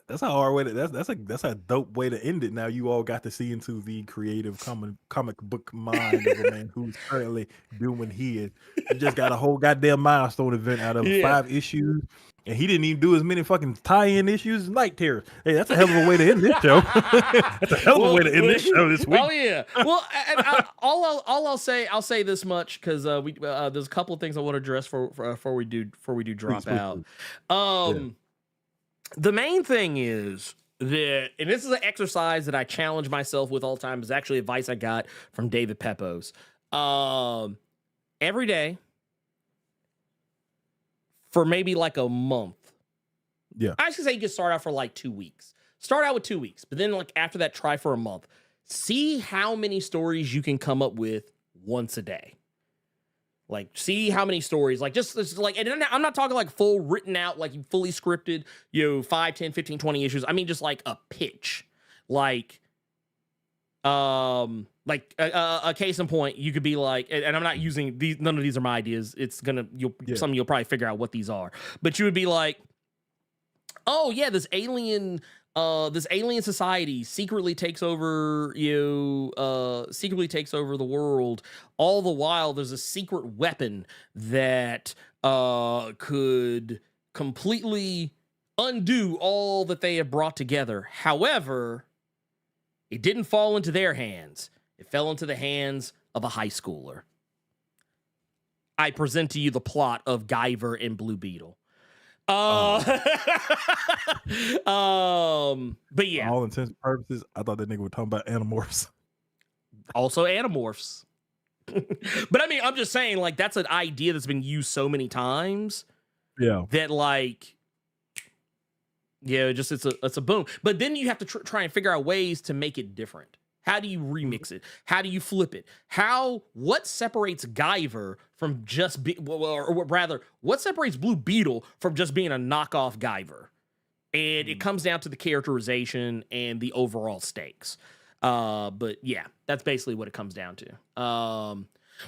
that's a hard way to that's a dope way to end it. Now you all got to see into the creative comic book mind of a man who's currently doing his. He just got a whole goddamn milestone event out of 5 issues, and he didn't even do as many fucking tie-in issues as Night Terror. Hey, that's a hell of a way to end this show. That's a hell of a way to end this show this week. Oh yeah. Well, I'll say this much because there's a couple of things I want to address before we do drop out. The main thing is that, and this is an exercise that I challenge myself with all the time, is actually advice I got from David Pepos. Every day for maybe like a month. Yeah. I should say you can start out for like 2 weeks. Start out with 2 weeks, but then like after that, try for a month. See how many stories you can come up with once a day. Like, see how many stories, like, just like, and I'm not talking like full written out, like fully scripted, 5, 10, 15, 20 issues. I mean, just like a pitch, like a case in point, you could be like, and I'm not using these, none of these are my ideas. It's gonna, some of you'll probably figure out what these are, but you would be like, oh yeah, this alien society secretly takes over the world. All the while, there's a secret weapon that could completely undo all that they have brought together. However, it didn't fall into their hands. It fell into the hands of a high schooler. I present to you the plot of Guyver and Blue Beetle. But yeah. All intents and purposes, I thought that nigga was talking about Animorphs. Also Animorphs. But I mean, I'm just saying, like, that's an idea that's been used so many times. Yeah. That like, just it's a boom. But then you have to try and figure out ways to make it different. How do you remix it? How do you flip it? What separates Guyver from just or rather, what separates Blue Beetle from just being a knockoff Guyver? And it comes down to the characterization and the overall stakes. But yeah, that's basically what it comes down to.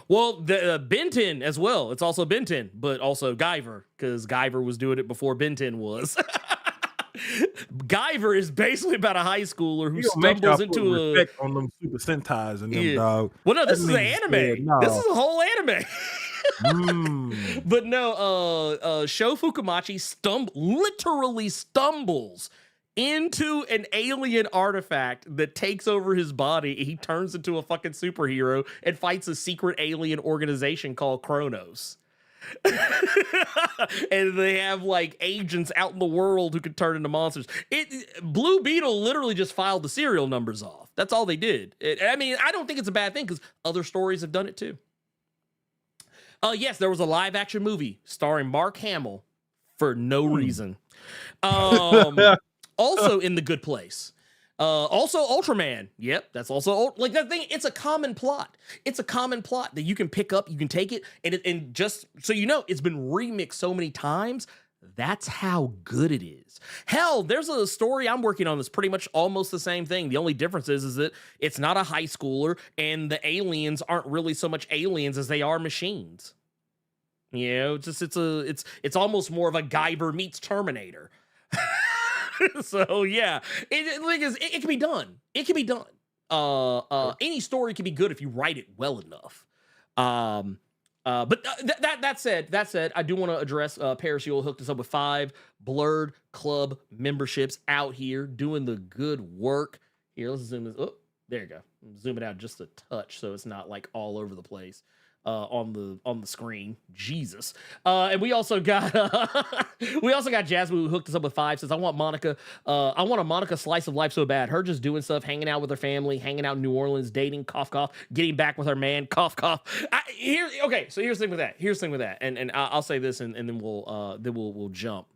Well, the Ben 10 as well. It's also Ben 10, but also Guyver, because Guyver was doing it before Ben 10 was. Guyver is basically about a high schooler who stumbles into a on them Super Sentais and them dog. Well, no, this is an anime. No. This is a whole anime. But no, Sho Fukumachi literally stumbles into an alien artifact that takes over his body. He turns into a fucking superhero and fights a secret alien organization called Kronos. And they have like agents out in the world who could turn into monsters. Blue Beetle literally just filed the serial numbers off. That's all they did. I mean, I don't think it's a bad thing because other stories have done it too. Yes, there was a live action movie starring Mark Hamill for no reason. Also in The Good Place. Also Ultraman. Yep, that's also like that thing. It's a common plot. It's a common plot that you can pick up, you can take it, and just so you know, it's been remixed so many times. That's how good it is. Hell, there's a story I'm working on that's pretty much almost the same thing. The only difference is that it's not a high schooler, and the aliens aren't really so much aliens as they are machines. It's almost more of a Guyver meets Terminator. So yeah, it can be done. It can be done. Any story can be good if you write it well enough. But that said, I do want to address Paris Yule hooked us up with 5 Blerd Club memberships out here doing the good work. Here, let's zoom this. Oh, there you go. Zoom it out just a touch so it's not like all over the place. on the screen. Jesus. And we also got Jasmine, who hooked us up with 5, says, I want a Monica slice of life so bad. Her just doing stuff, hanging out with her family, hanging out in New Orleans, dating, cough, cough, getting back with her man, cough, cough. So here's the thing with that. And I'll say this, and then we'll jump.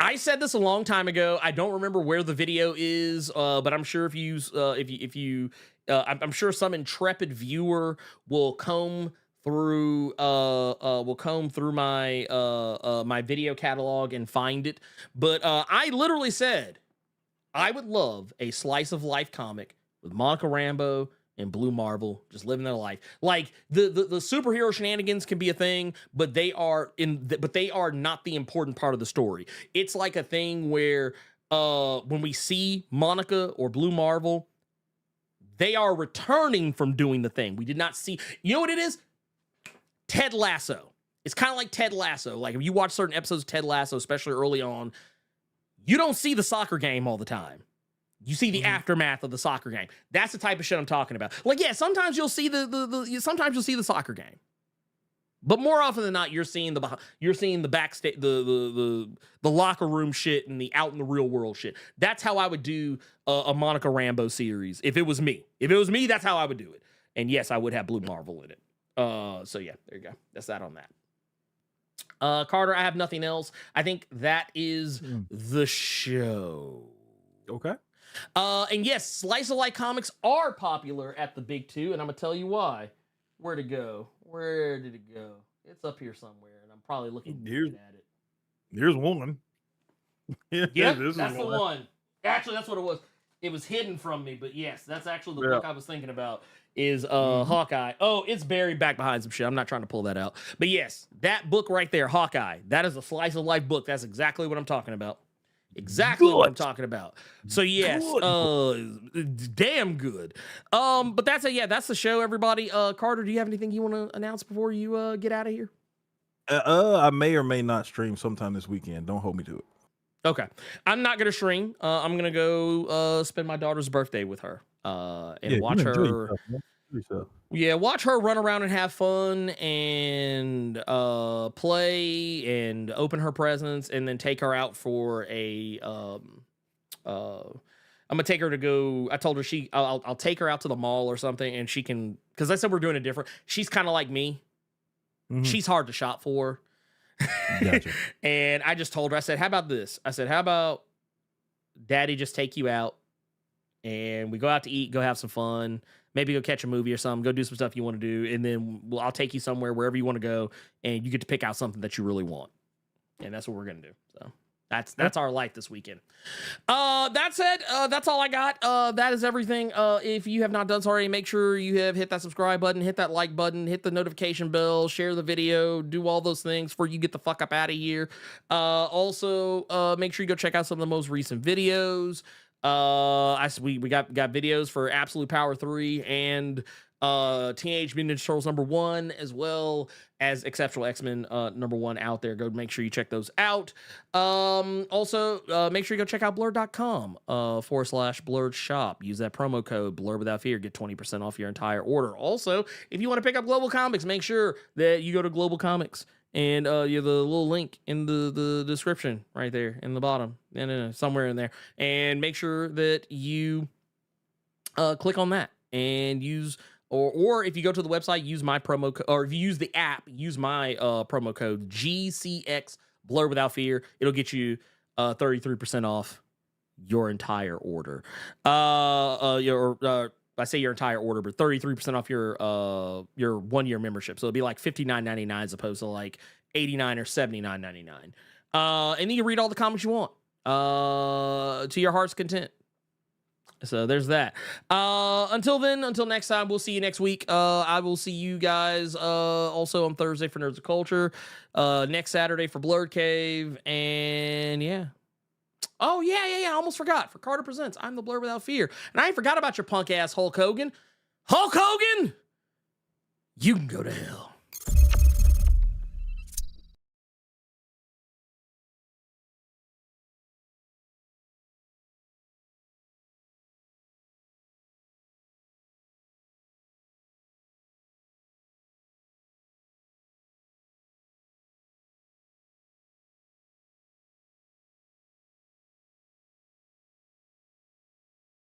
I said this a long time ago. I don't remember where the video is, but I'm sure I'm sure some intrepid viewer will comb through my my video catalog and find it. But I literally said I would love a slice of life comic with Monica Rambeau and Blue Marvel just living their life. Like the superhero shenanigans can be a thing, but they are not the important part of the story. It's like a thing where when we see Monica or Blue Marvel, they are returning from doing the thing. We did not see. You know what it is? Ted Lasso. It's kind of like Ted Lasso. Like if you watch certain episodes of Ted Lasso, especially early on, you don't see the soccer game all the time. You see the aftermath of the soccer game. That's the type of shit I'm talking about. Like, yeah, sometimes you'll see sometimes you'll see the soccer game, but more often than not, you're seeing the backstage, the locker room shit and the out in the real world shit. That's how I would do a Monica Rambeau series if it was me. If it was me, that's how I would do it. And yes, I would have Blue Marvel in it. So yeah, there you go. That's that on that. Carter, I have nothing else. I think that is the show. Okay. And yes, slice of life comics are popular at the big 2, and I'm gonna tell you why. Where'd it go? Where did it go? It's up here somewhere, and I'm probably looking at it. Here's one. Yeah, that's the one. Actually, that's what it was. It was hidden from me, but yes, that's actually the book I was thinking about. Is Hawkeye. Oh, it's buried back behind some shit. I'm not trying to pull that out. But yes, that book right there, Hawkeye, that is a slice of life book. That's exactly what I'm talking about. Exactly what I'm talking about. So yes, damn good. But that's the show, everybody. Carter, do you have anything you want to announce before you get out of here? I may or may not stream sometime this weekend. Don't hold me to it. Okay. I'm not gonna stream. I'm gonna go spend my daughter's birthday with her. And watch her. Yeah, watch her run around and have fun and play and open her presents, and then take her out for a I'm gonna take her to go. I told her I'll take her out to the mall or something, and she can, because I said we're doing it different. She's kind of like me. She's hard to shop for. Gotcha. And I just told her, I said, how about this? I said, how about Daddy just take you out and we go out to eat, go have some fun, maybe go catch a movie or something, go do some stuff you want to do, and then I'll take you somewhere, wherever you want to go, and you get to pick out something that you really want. And that's what we're gonna do. So that's our life this weekend. That said, that's all I got. That is everything. If you have not done so already, make sure you have hit that subscribe button, hit that like button, hit the notification bell, share the video, do all those things before you get the fuck up out of here. Also, make sure you go check out some of the most recent videos. We got videos for Absolute Power 3 and Teenage Mutant Ninja Turtles #1, as well as Exceptional X-Men #1 out there. Go make sure you check those out. Also, make sure you go check out blerd.com /Blerd shop. Use that promo code Blerd Without Fear, get 20% off your entire order. Also, if you want to pick up Global Comics, make sure that you go to Global Comics. And you have the little link in the description right there in the bottom, and somewhere in there. And make sure that you click on that and use, or if you go to the website, use my promo code, or if you use the app, use my promo code GCX Blerd Without Fear. It'll get you 33% off your entire order. I say your entire order, but 33% off your 1 year membership. So it'll be like $59.99 as opposed to like $89 or $79.99. And then you read all the comics you want to your heart's content. So there's that. Until next time, we'll see you next week. I will see you guys also on Thursday for Nerds of Culture, next Saturday for Blerd Cave, and yeah. Oh, yeah. I almost forgot. For Carter Presents, I'm the Blerd Without Fear. And I ain't forgot about your punk ass Hulk Hogan. Hulk Hogan! You can go to hell.